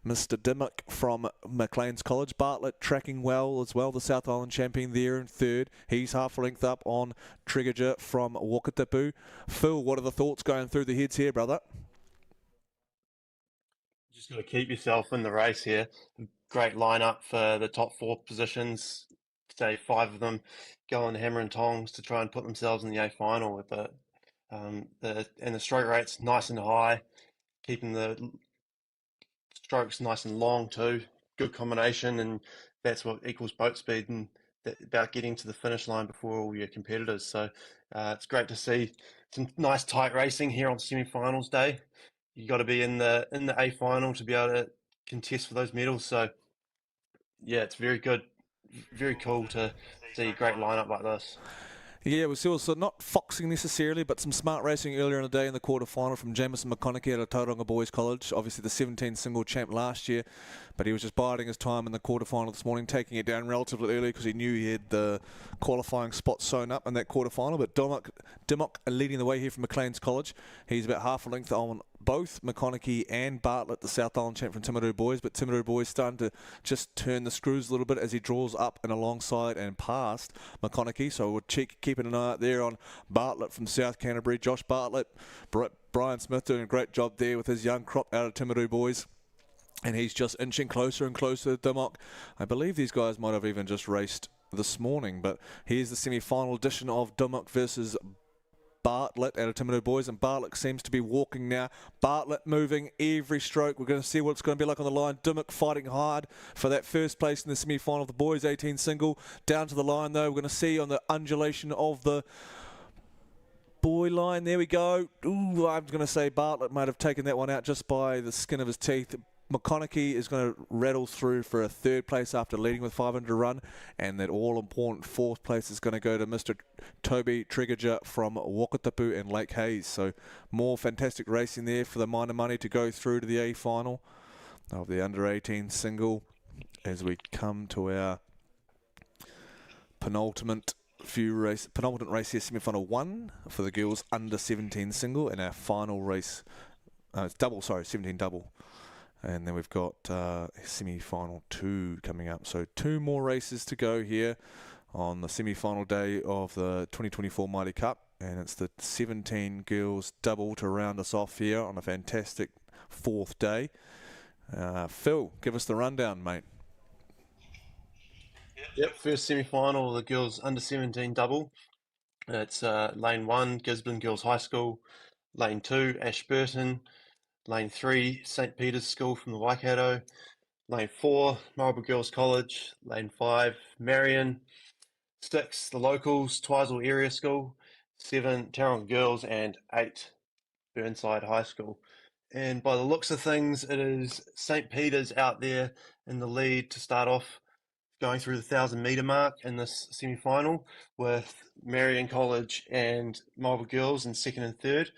Mr. Dimmock from Maclean's College. Bartlett tracking well as well, the South Island champion there in 3rd. He's half a length up on Tregager from Wakatipu. Phil, what are the thoughts going through the heads here, brother? Just got to keep yourself in the race here. Great lineup for the top 4 positions. Say 5 of them going hammer and tongs to try and put themselves in the A final with and the stroke rates nice and high, keeping the strokes nice and long too. Good combination, and that's what equals boat speed and about getting to the finish line before all your competitors. So it's great to see some nice tight racing here on semi-finals day. You got to be in the A final to be able to contest for those medals. So yeah, it's very good, very cool to see a great lineup like this. Yeah, we saw not foxing necessarily, but some smart racing earlier in the day in the quarterfinal from Jameson McConaughey out of Tauranga Boys College. Obviously the 17 single champ last year, but he was just biding his time in the quarterfinal this morning, taking it down relatively early because he knew he had the qualifying spot sewn up in that quarterfinal. But Dimmock leading the way here from Maclean's College. He's about half a length on both McConaughey and Bartlett, the South Island champ from Timaru Boys, but Timaru Boys starting to just turn the screws a little bit as he draws up and alongside and past McConaughey. So we'll keeping an eye out there on Bartlett from South Canterbury. Josh Bartlett, Brian Smith doing a great job there with his young crop out of Timaru Boys. And he's just inching closer and closer to Dimmock. I believe these guys might have even just raced this morning, but here's the semi-final edition of Dimmock versus Bartlett out of Timino Boys, and Bartlett seems to be walking now. Bartlett moving every stroke. We're going to see what it's going to be like on the line. Dimmock fighting hard for that first place in the semi-final of the boys 18 single. Down to the line though, we're going to see on the undulation of the boy line. There we go. Ooh, I'm going to say Bartlett might have taken that one out just by the skin of his teeth. McConaughey is going to rattle through for a third place after leading with 500 run, and that all-important fourth place is going to go to Mr. Toby Trigger from Wakatapu and Lake Hayes. So more fantastic racing there for the minor money to go through to the A final of the under-18 single as we come to our penultimate race here, semi-final 1 for the girls under-17 single, and our final race, it's double, sorry, 17 double. And then we've got semi-final 2 coming up. So 2 more races to go here on the semi-final day of the 2024 Maadi Cup. And it's the 17 girls double to round us off here on a fantastic 4th day. Phil, give us the rundown, mate. Yep, first semi-final of the girls under-17 double. It's lane 1, Gisborne Girls High School. Lane 2, Ashburton. Lane 3, St. Peter's School from the Waikato. Lane 4, Marlborough Girls College. Lane 5, Marion. 6, the locals, Twizel Area School. 7, Tauranga Girls. And 8, Burnside High School. And by the looks of things, it is St. Peter's out there in the lead to start off, going through the 1,000-metre mark in this semi-final, with Marion College and Marlborough Girls in 2nd and 3rd.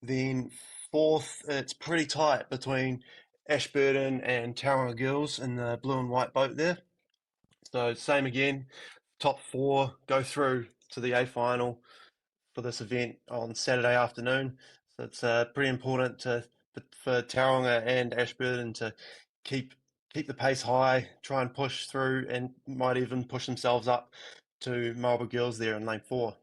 Then 4th, it's pretty tight between Ashburton and Tauranga Girls in the blue and white boat there. So same again, top 4 go through to the A final for this event on Saturday afternoon. So it's pretty important for Tauranga and Ashburton to keep the pace high, try and push through, and might even push themselves up to Marlborough Girls there in lane 4.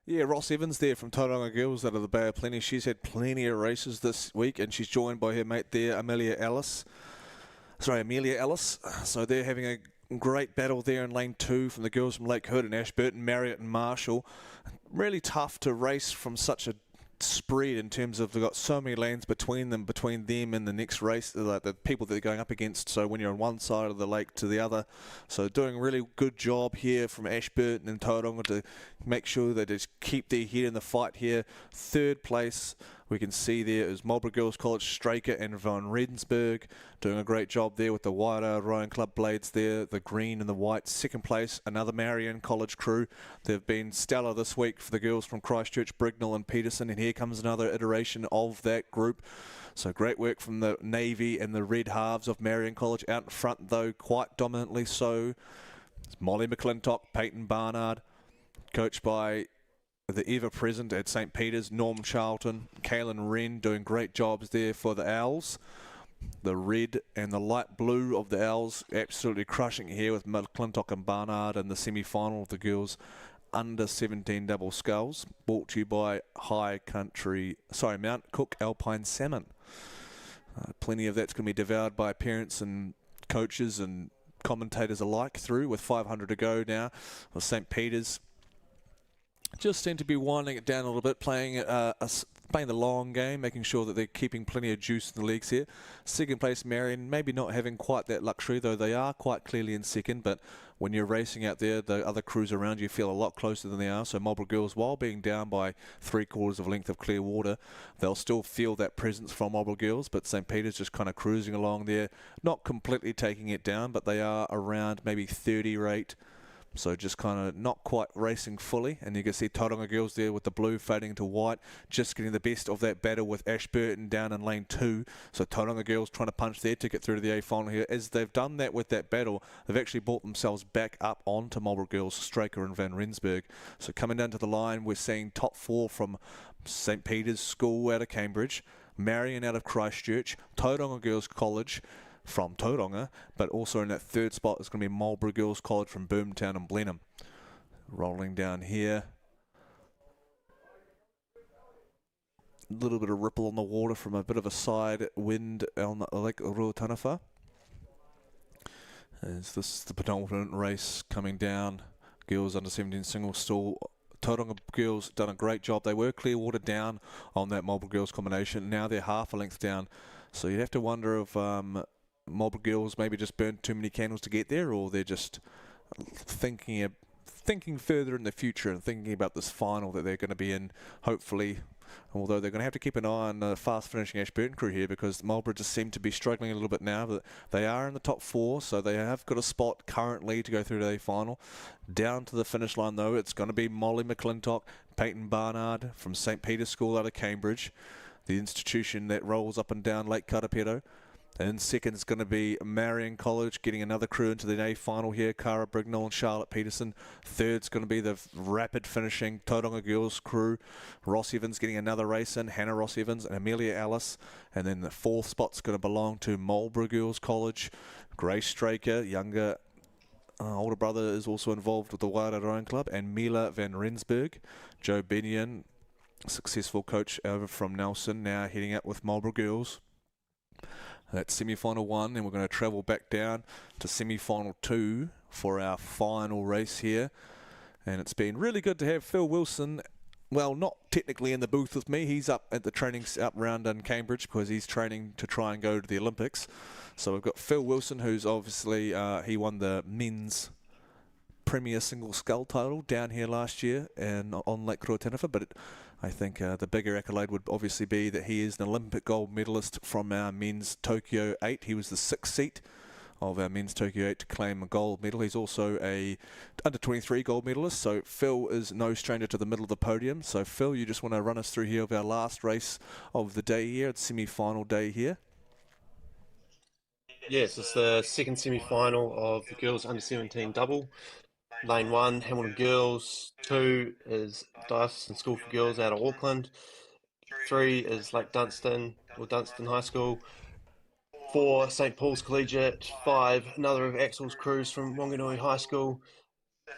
Yeah, Ross Evans there from Tauranga Girls out of the Bay of Plenty. She's had plenty of races this week, and she's joined by her mate there, Amelia Ellis. So they're having a great battle there in lane 2 from the girls from Lake Hood and Ashburton, Marriott and Marshall. Really tough to race from such a spread in terms of they've got so many lanes between them and the next race, the people that they're going up against. So when you're on one side of the lake to the other, so doing a really good job here from Ashburton and Tauranga to make sure they just keep their head in the fight here. 3rd place we can see there is Marlborough Girls College, Straker and Van Redensburg doing a great job there with the Wairau Rowing Club blades there, the green and the white. 2nd place, another Marion College crew. They've been stellar this week for the girls from Christchurch, Brignall and Peterson, and here comes another iteration of that group. So great work from the Navy and the Red Halves of Marion College. Out in front though, quite dominantly so, it's Molly McClintock, Peyton Barnard, coached by the ever-present at St. Peter's, Norm Charlton, Kaylin Wren doing great jobs there for the Owls. The red and the light blue of the Owls absolutely crushing it here with McClintock and Barnard in the semi-final of the girls under 17 double sculls. Brought to you by Mount Cook Alpine Salmon. Plenty of that's going to be devoured by parents and coaches and commentators alike through, with 500 to go now with St. Peter's. Just seem to be winding it down a little bit, playing the long game, making sure that they're keeping plenty of juice in the legs here. 2nd place, Marion, maybe not having quite that luxury, though they are quite clearly in 2nd, but when you're racing out there, the other crews around you feel a lot closer than they are. So Marlborough Girls, while being down by 3/4 of a length of clear water, they'll still feel that presence from Marlborough Girls, but St. Peter's just kind of cruising along there, not completely taking it down, but they are around maybe 30 rate. So just kind of not quite racing fully, and you can see Tauranga Girls there with the blue fading into white, just getting the best of that battle with Ashburton down in lane 2. So Tauranga Girls trying to punch their ticket through to the A final here. As they've done that with that battle, they've actually brought themselves back up onto Marlborough Girls, Straker and Van Rensburg. So coming down to the line, we're seeing top 4 from St. Peter's School out of Cambridge, Marion out of Christchurch, Tauranga Girls College from Tauranga, but also in that 3rd spot is going to be Marlborough Girls College from Boomtown and Blenheim. Rolling down here. A little bit of ripple on the water from a bit of a side wind on Lake Ruataniwha. Is this the penultimate race coming down? Girls under 17 single still Tauranga girls done a great job. They were Clearwater down on that Marlborough girls combination. Now they're half a length down. So you'd have to wonder if Marlborough girls maybe just burned too many candles to get there, or they're just thinking further in the future and thinking about this final that they're going to be in, hopefully. Although they're going to have to keep an eye on the fast-finishing Ashburton crew here, because Marlborough just seem to be struggling a little bit now. But they are in the top 4, so they have got a spot currently to go through to the final. Down to the finish line, though, it's going to be Molly McClintock, Peyton Barnard from St. Peter's School out of Cambridge, the institution that rolls up and down Lake Karapiro. And second is going to be Marion College, getting another crew into the A final here, Cara Brignall and Charlotte Peterson. Third's going to be the rapid finishing Tauranga girls crew, Ross Evans getting another race in, Hannah Ross Evans and Amelia Alice. And then the fourth spot's going to belong to Marlborough Girls College. Grace Straker, younger older brother, is also involved with the Wairau Rowing Club, and Mila van Rensburg. Joe Benion, successful coach over from Nelson, now heading up with Marlborough Girls. That's semi-final 1, and we're going to travel back down to semi-final 2 for our final race here. And it's been really good to have Phil Wilson, well, not technically in the booth with me. He's up at the training up round in Cambridge because he's training to try and go to the Olympics. So we've got Phil Wilson, who's obviously, he won the men's Premier Single Scull title down here last year and on Lake Ruataniwha, but I think the bigger accolade would obviously be that he is an Olympic gold medalist from our men's Tokyo 8. He was the 6th seat of our men's Tokyo 8 to claim a gold medal. He's also a under-23 gold medalist, so Phil is no stranger to the middle of the podium. So Phil, you just want to run us through here of our last race of the day here, it's semi-final day here. Yes, it's the second semi-final of the girls under-17 double. Lane 1, Hamilton Girls. 2 is Diocesan School for Girls out of Auckland. 3 is Lake Dunstan, or Dunstan High School. 4, St. Paul's Collegiate. 5, another of Axel's crews from Wanganui High School.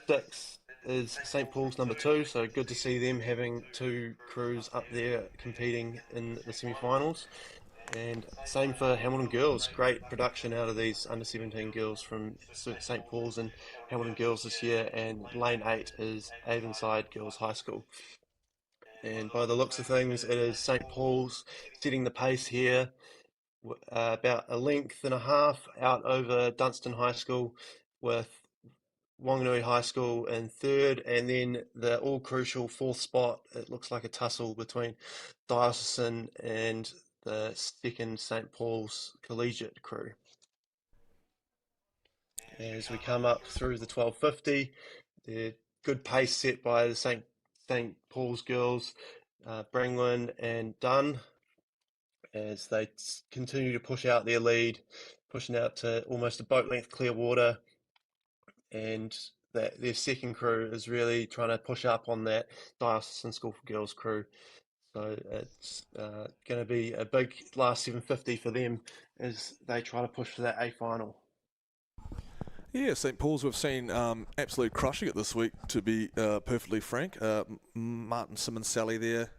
6 is St. Paul's number 2, so good to see them having 2 crews up there competing in the semi-finals. And same for Hamilton Girls, great production out of these under-17 girls from St. Paul's and Hamilton Girls this year. And lane 8 is Avonside Girls High School. And by the looks of things, it is St. Paul's setting the pace here, about a length and a half out over Dunstan High School, with Wanganui High School in 3rd, and then the all-crucial 4th spot. It looks like a tussle between Diocesan and the 2nd St. Paul's Collegiate crew. As we come up through the 1250, the good pace set by the St. Paul's girls, Brangwyn and Dunn, as they continue to push out their lead, pushing out to almost a boat length Clearwater, and that their second crew is really trying to push up on that Diocesan School for Girls crew. So it's going to be a big last 750 for them as they try to push for that A final. Yeah, St. Paul's we've seen absolute crushing it this week, to be perfectly frank. Martin Simmons-Sally there,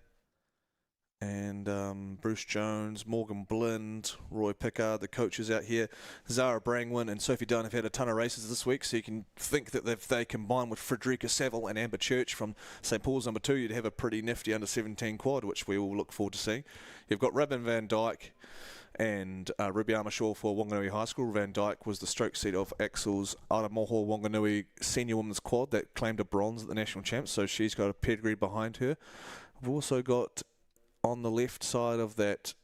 and Bruce Jones, Morgan Blind, Roy Pickard, the coaches out here. Zara Brangwyn and Sophie Dunn have had a ton of races this week, so you can think that if they combine with Frederica Saville and Amber Church from St. Paul's number 2, you'd have a pretty nifty under-17 quad, which we will look forward to seeing. You've got Robin Van Dyke and Ruby Armishaw for Wanganui High School. Van Dyke was the stroke seat of Axel's Aramoho Wanganui Senior Women's Quad that claimed a bronze at the National Champs, so she's got a pedigree behind her. We've also got on the left side of that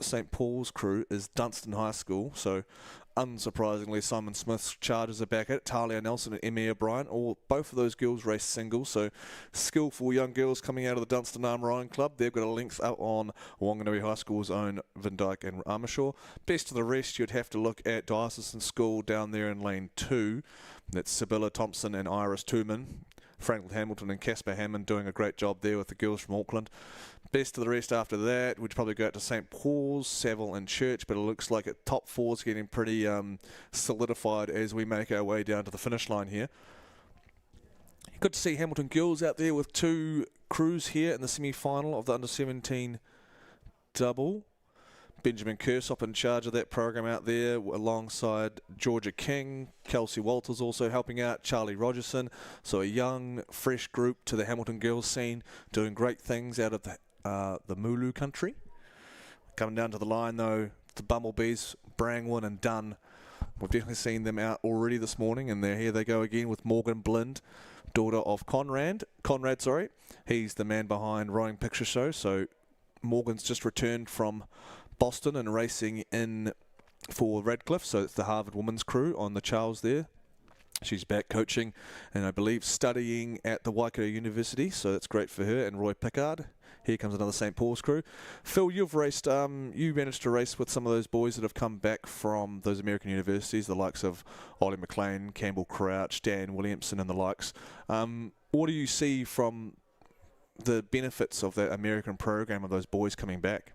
St. Paul's crew is Dunstan High School, so unsurprisingly Simon Smith's Chargers are back at it. Talia Nelson and Emmy O'Brien, both of those girls race singles, so skillful young girls coming out of the Dunstan Arm Rowing Club. They've got a length up on Wanganui High School's own Van Dyke and Armishaw. Best of the rest, you'd have to look at Diocesan School down there in lane 2. That's Sibylla Thompson and Iris Tooman. Franklin Hamilton and Casper Hammond doing a great job there with the girls from Auckland. Best of the rest after that, we'd probably go out to St. Paul's, Saville and Church, but it looks like top 4's getting pretty solidified as we make our way down to the finish line here. Good to see Hamilton girls out there with 2 crews here in the semi-final of the under-17 double. Benjamin Kersop in charge of that program out there, alongside Georgia King, Kelsey Walters also helping out, Charlie Rogerson. So a young, fresh group to the Hamilton girls scene, doing great things out of the Mulu country. Coming down to the line though, the Bumblebees, Brangwyn and Dunn. We've definitely seen them out already this morning, and here they go again with Morgan Blind, daughter of Conrad. He's the man behind Rowing Picture Show. So Morgan's just returned from Boston and racing in for Radcliffe, so it's the Harvard women's crew on the Charles there. She's back coaching and I believe studying at the Waikato University, so that's great for her and Roy Pickard. Here comes another St. Paul's crew. Phil, you've raced, you managed to race with some of those boys that have come back from those American universities, the likes of Ollie McLean, Campbell Crouch, Dan Williamson and the likes. What do you see from the benefits of that American program of those boys coming back?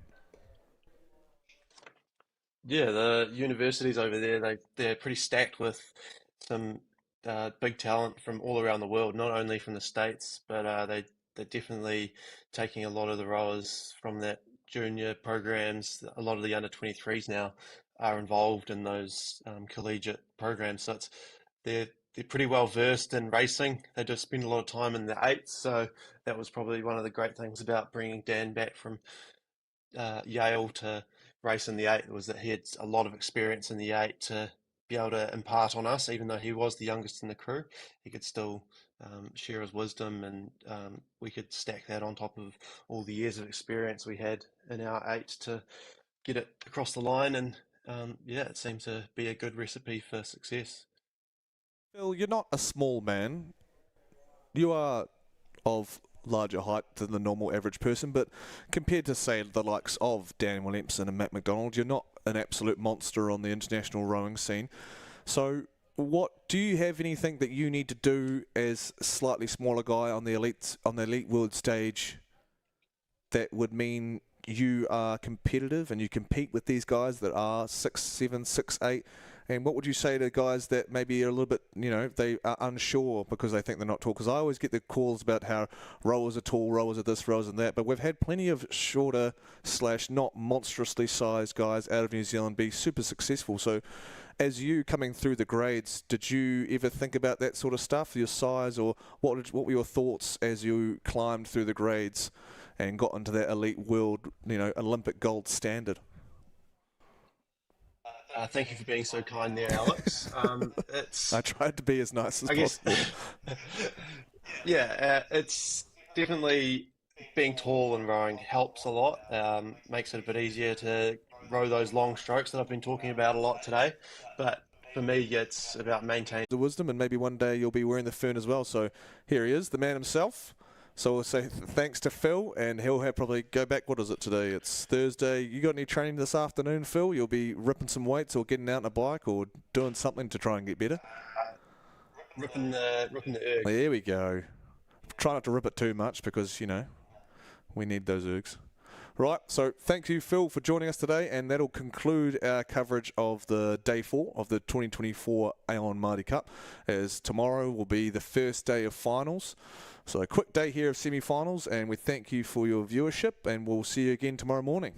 Yeah, the universities over there, they're pretty stacked with some big talent from all around the world, not only from the States, but they're definitely taking a lot of the rowers from that junior programs. A lot of the under-23s now are involved in those collegiate programs, so they're pretty well versed in racing. They just spend a lot of time in the eights, so that was probably one of the great things about bringing Dan back from Yale to race in the eight, was that he had a lot of experience in the eight to be able to impart on us. Even though he was the youngest in the crew, he could still share his wisdom, and we could stack that on top of all the years of experience we had in our eight to get it across the line. And yeah, it seemed to be a good recipe for success. Phil, you're not a small man. You are of larger height than the normal average person, but compared to, say, the likes of Dan Williamson and Matt McDonald, you're not an absolute monster on the international rowing scene. So do you have anything that you need to do as a slightly smaller guy on the elite world stage that would mean you are competitive and you compete with these guys that are 6'7", 6'8"? And what would you say to guys that maybe are a little bit, they are unsure because they think they're not tall? Because I always get the calls about how rowers are tall, rowers are this, rowers are that. But we've had plenty of shorter / not monstrously sized guys out of New Zealand be super successful. So as you coming through the grades, did you ever think about that sort of stuff, your size, or what were your thoughts as you climbed through the grades and got into that elite world, Olympic gold standard? Thank you for being so kind there, Alex. I tried to be as nice as possible. Yeah, it's definitely being tall and rowing helps a lot. Makes it a bit easier to row those long strokes that I've been talking about a lot today. But for me, it's about maintaining the wisdom, and maybe one day you'll be wearing the fern as well. So here he is, the man himself. So we'll say thanks to Phil, and he'll probably go back. What is it today? It's Thursday. You got any training this afternoon, Phil? You'll be ripping some weights or getting out on a bike or doing something to try and get better? Ripping the erg. There we go. Try not to rip it too much because, we need those ergs. Right, so thank you, Phil, for joining us today, and that'll conclude our coverage of the Day 4 of the 2024 Aon Maadi Cup, as tomorrow will be the first day of finals. So a quick day here of semi-finals, and we thank you for your viewership, and we'll see you again tomorrow morning.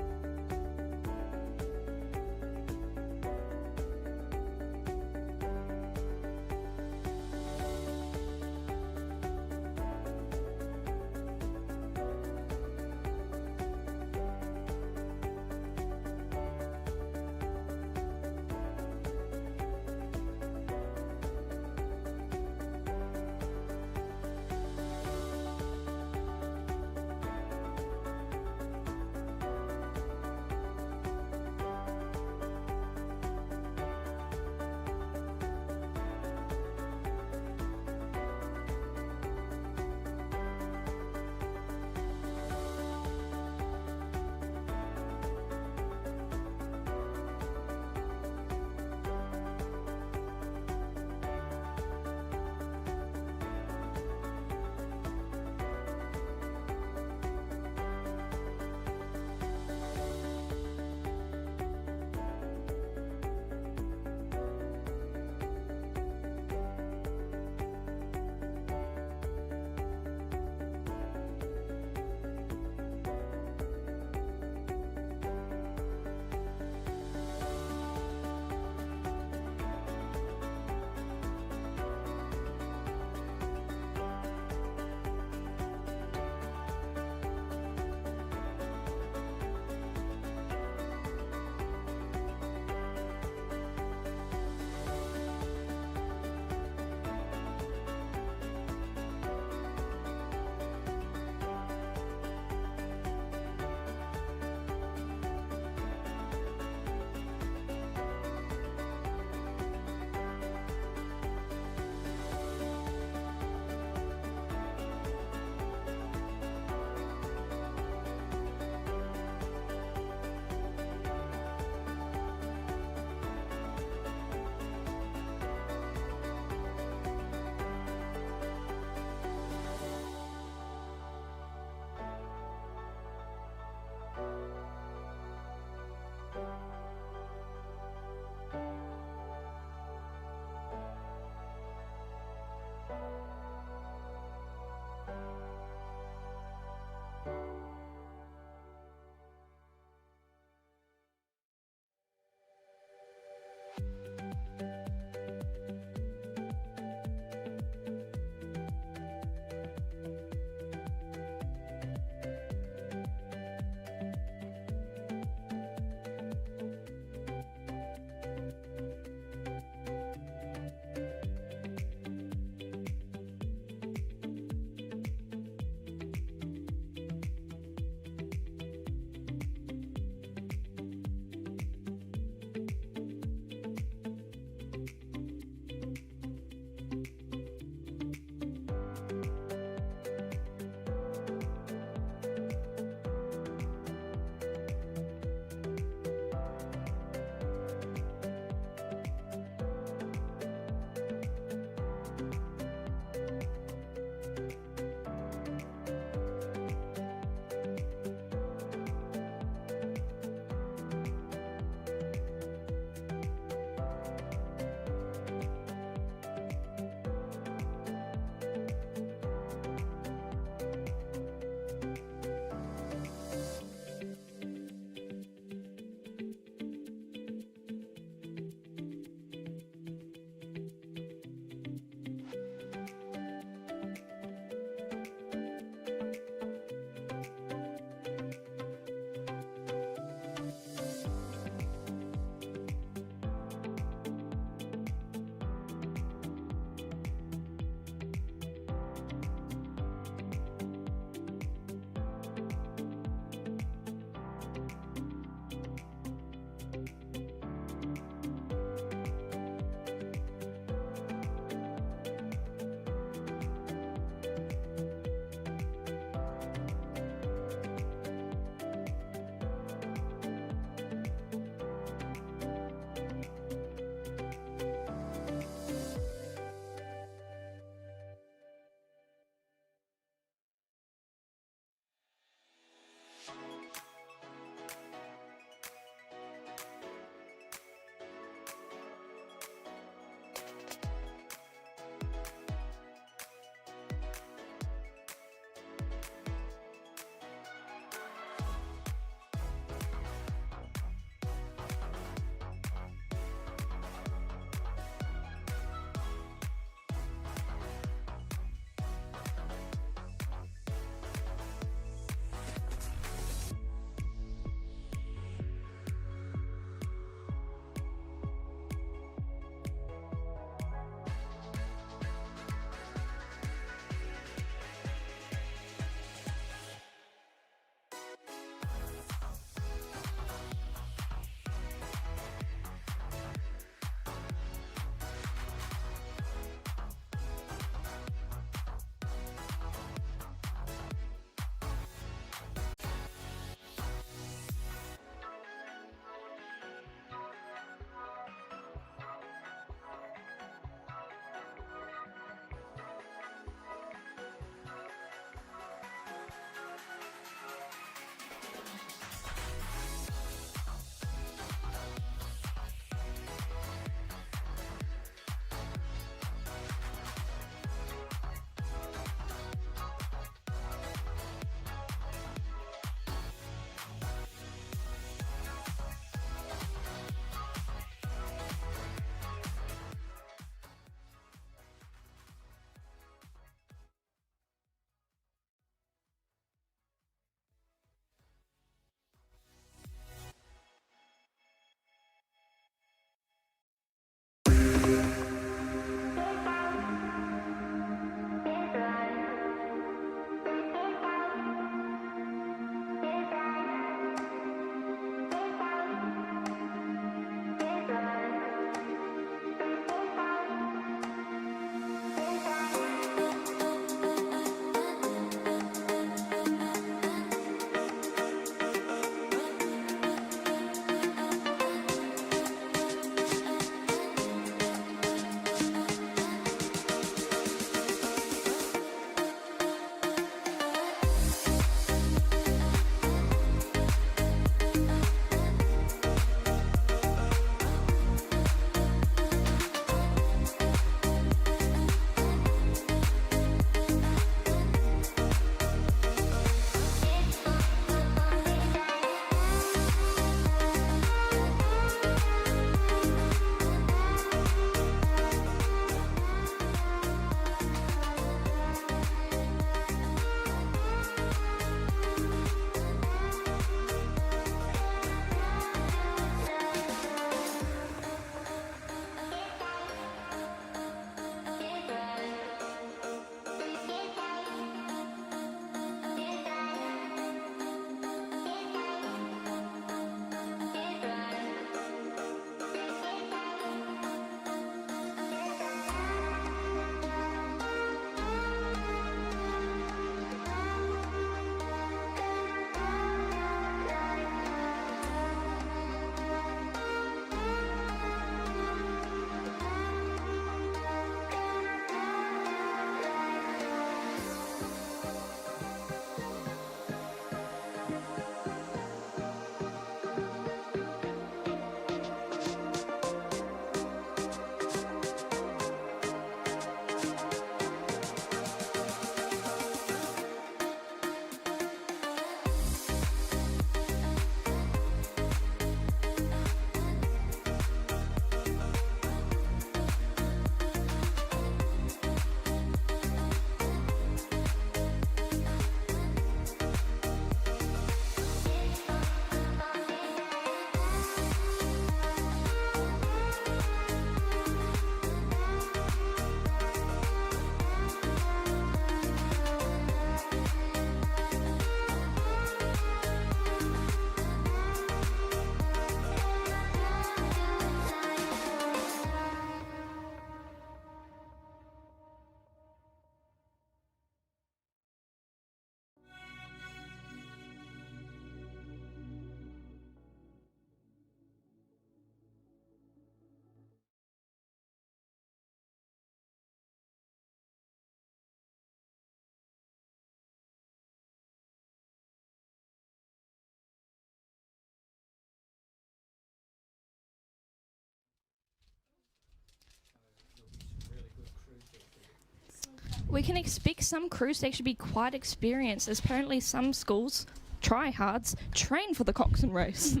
We can expect some crews to actually be quite experienced, as apparently some schools, tryhards, train for the coxswain race. The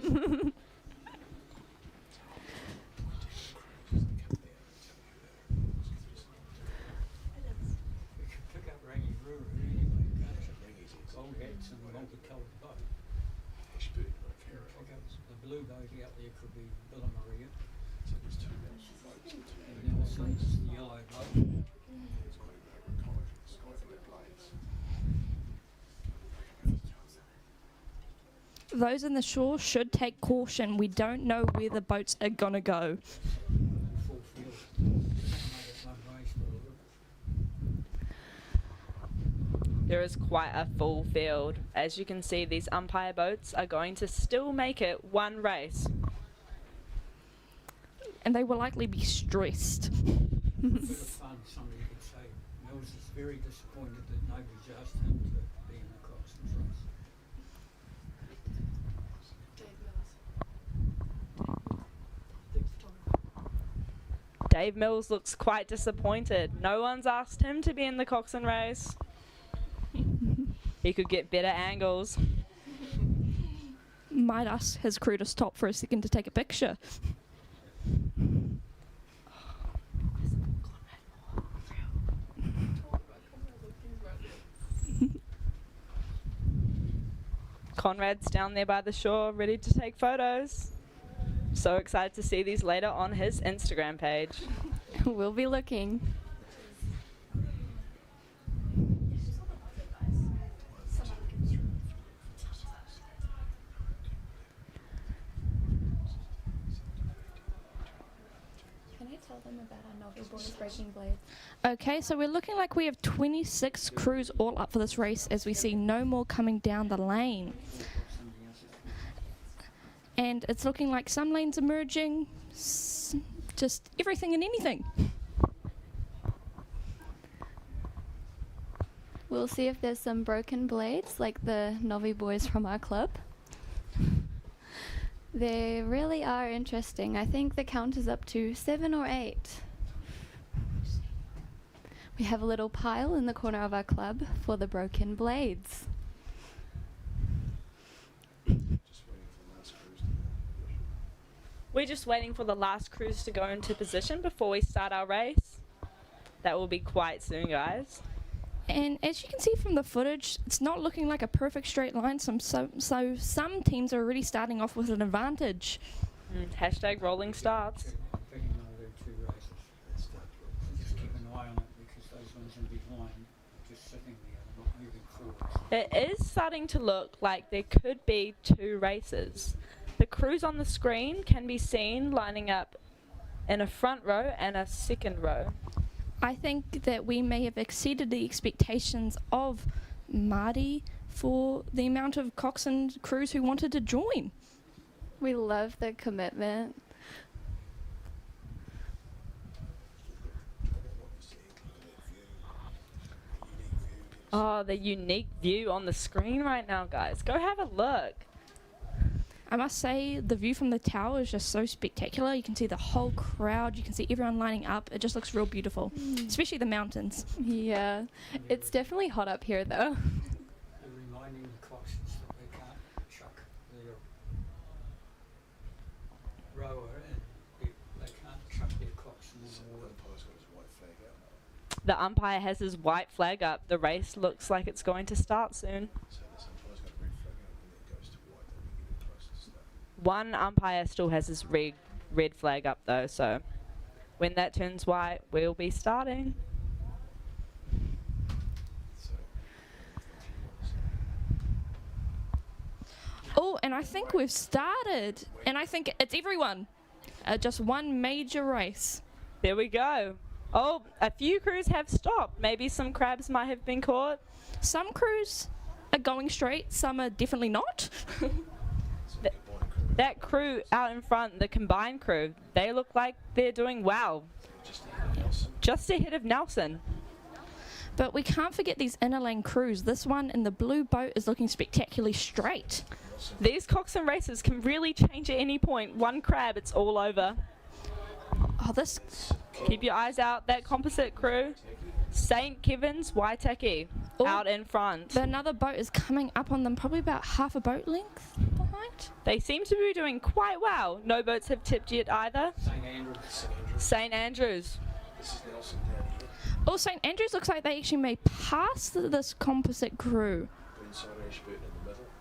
blue boat out there could be Bill and Maria. And then this one's the yellow boat. Those in the shore should take caution. We don't know where the boats are gonna go. There is quite a full field. As you can see, these umpire boats are going to still make it one race. And they will likely be stressed. A bit of fun, somebody could say. Mills is very disappointed that nobody's asked him to be in the coxswain's race. Dave Mills looks quite disappointed. No one's asked him to be in the coxswain race. He could get better angles. Might ask his crew to stop for a second to take a picture. Conrad's down there by the shore, ready to take photos. So excited to see these later on his Instagram page. We'll be looking. Can I tell them about our novel boys breaking blades? Okay, so we're looking like we have 26 crews all up for this race, as we see no more coming down the lane. And it's looking like some lanes are merging, just everything and anything. We'll see if there's some broken blades like the Novi boys from our club. They really are interesting. I think the count is up to 7 or 8. We have a little pile in the corner of our club for the broken blades. We're just waiting for the last crews to go into position before we start our race. That will be quite soon, guys. And as you can see from the footage, it's not looking like a perfect straight line. So some teams are already starting off with an advantage. Hashtag rolling starts. Betting on the two races. So just keep an eye on it because those ones in behind are just sitting there, not moving forward. It is starting to look like there could be 2 races. The crews on the screen can be seen lining up in a front row and a second row. I think that we may have exceeded the expectations of Maadi for the amount of coxswain crews who wanted to join. We love the commitment. Oh, the unique view on the screen right now, guys. Go have a look. I must say, the view from the tower is just so spectacular. You can see the whole crowd. You can see everyone lining up. It just looks real beautiful, especially the mountains. Yeah, it's definitely hot up here, though. They're reminding the coxswains that they can't chuck their rower and they can't chuck their coxswain in the water. The umpire has his white flag up. The race looks like it's going to start soon. One umpire still has his red flag up though, so when that turns white, we'll be starting. Oh, and I think we've started. And I think it's everyone. Just one major race. There we go. Oh, a few crews have stopped. Maybe some crabs might have been caught. Some crews are going straight, some are definitely not. That crew out in front, the combined crew, they look like they're doing well. Just ahead of Nelson. But we can't forget these inner lane crews. This one in the blue boat is looking spectacularly straight. These coxswain races can really change at any point. One crab, it's all over. Oh, this... Keep your eyes out, that composite crew. St. Kevin's Waitaki out in front. Another boat is coming up on them, probably about half a boat length behind. They seem to be doing quite well. No boats have tipped yet either. St. Andrews. This is Nelson down here. Oh, St. Andrews looks like they actually may pass this composite crew.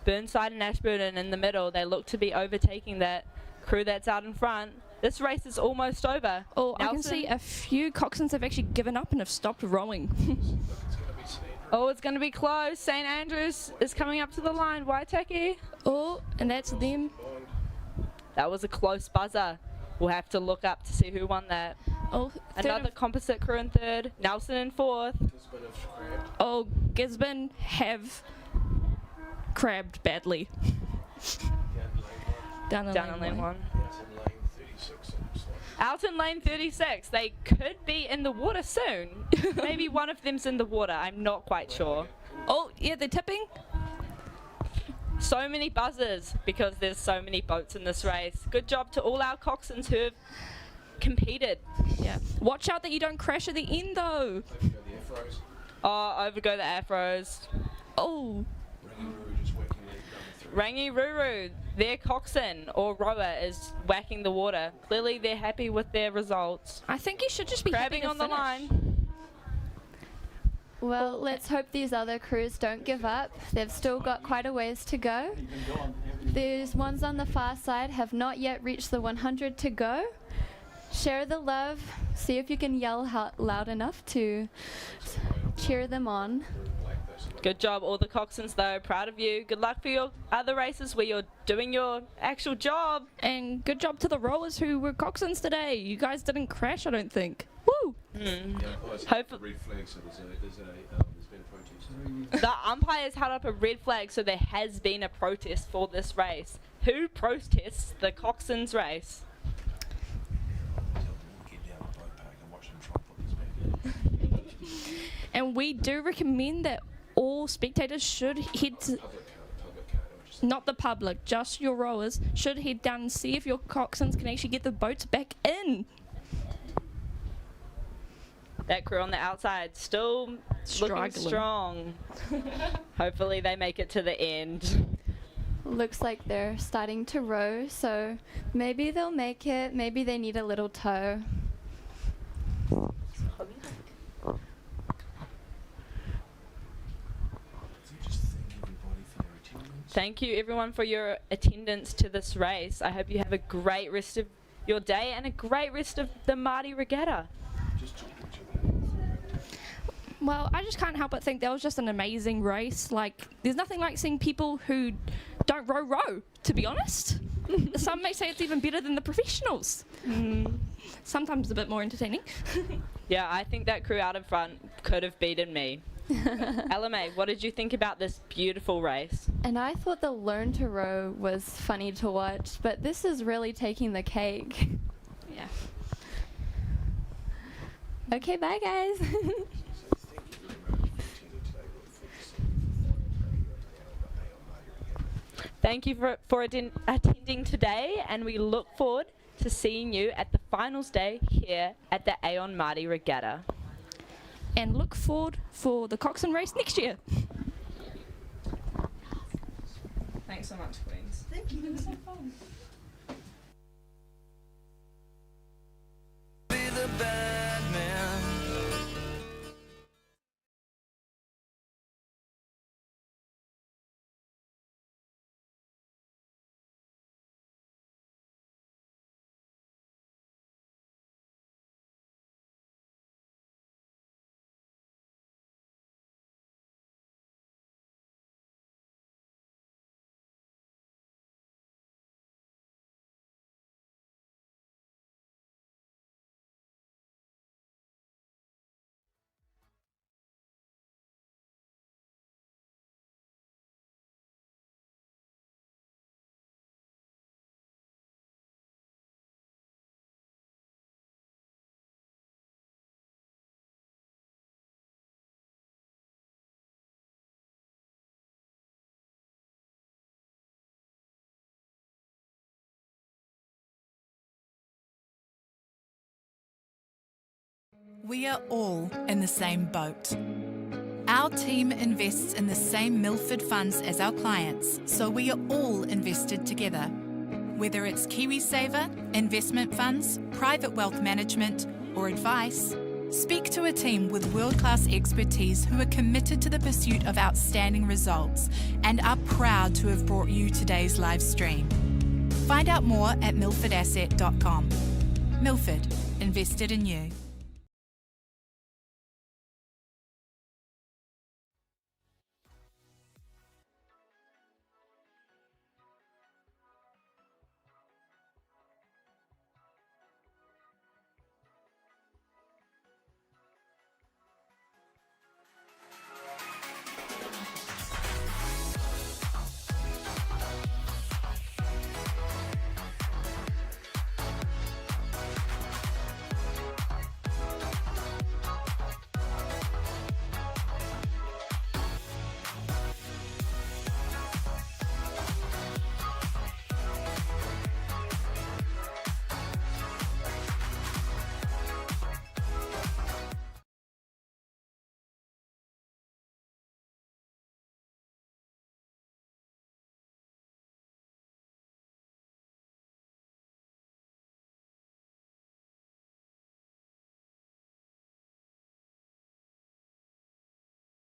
Burnside and Ashburton in the middle. They look to be overtaking that crew that's out in front. This race is almost over. Oh, I can see a few coxswains have actually given up and have stopped rowing. Oh, it's going to be close. St. Andrews is coming up to the line. Waitaki. Oh, and that's them. That was a close buzzer. We'll have to look up to see who won that. Oh, another composite crew in third. Nelson in fourth. Oh, Gisborne have crabbed badly. Down in lane one. Out in lane 36. They could be in the water soon. Maybe one of them's in the water. I'm not quite sure. Oh, yeah, they're tipping. So many buzzers because there's so many boats in this race. Good job to all our coxswains who have competed. Yeah. Watch out that you don't crash at the end, though. Oh, overgo the afros. Oh. Rangi Ruru, their coxswain or rower is whacking the water. Clearly they're happy with their results. I think you should just be crabbing on the line. Well, let's hope these other crews don't give up. They've still got quite a ways to go. These ones on the far side have not yet reached the 100 to go. Share the love. See if you can yell loud enough to cheer them on. Good job, all the coxswains though. Proud of you. Good luck for your other races where you're doing your actual job. And good job to the rowers who were coxswains today. You guys didn't crash, I don't think. Woo! Hopefully. The umpires held up a red flag, so there has been a protest for this race. Who protests the coxswains race? And we do recommend that all spectators should head to, not the public, just your rowers, should head down and see if your coxswains can actually get the boats back in. That crew on the outside still looking strong. Hopefully they make it to the end. Looks like they're starting to row, so maybe they'll make it. Maybe they need a little tow. Thank you everyone for your attendance to this race. I hope you have a great rest of your day and a great rest of the Maadi Regatta. Well, I just can't help but think that was just an amazing race. Like, there's nothing like seeing people who don't row, to be honest. Some may say it's even better than the professionals. Sometimes a bit more entertaining. Yeah, I think that crew out in front could have beaten me. LMA, what did you think about this beautiful race? And I thought the learn to row was funny to watch, but this is really taking the cake. Yeah. Okay, bye guys. Thank you for attending today, and we look forward to seeing you at the finals day here at the Aon Maadi Regatta. And look forward for the coxswain race next year. Thanks so much, Queens. Thank you, it was so fun. Be the bad man. We are all in the same boat. Our team invests in the same Milford funds as our clients, so we are all invested together. Whether it's KiwiSaver, investment funds, private wealth management, or advice, speak to a team with world-class expertise who are committed to the pursuit of outstanding results and are proud to have brought you today's live stream. Find out more at milfordasset.com. Milford, invested in you.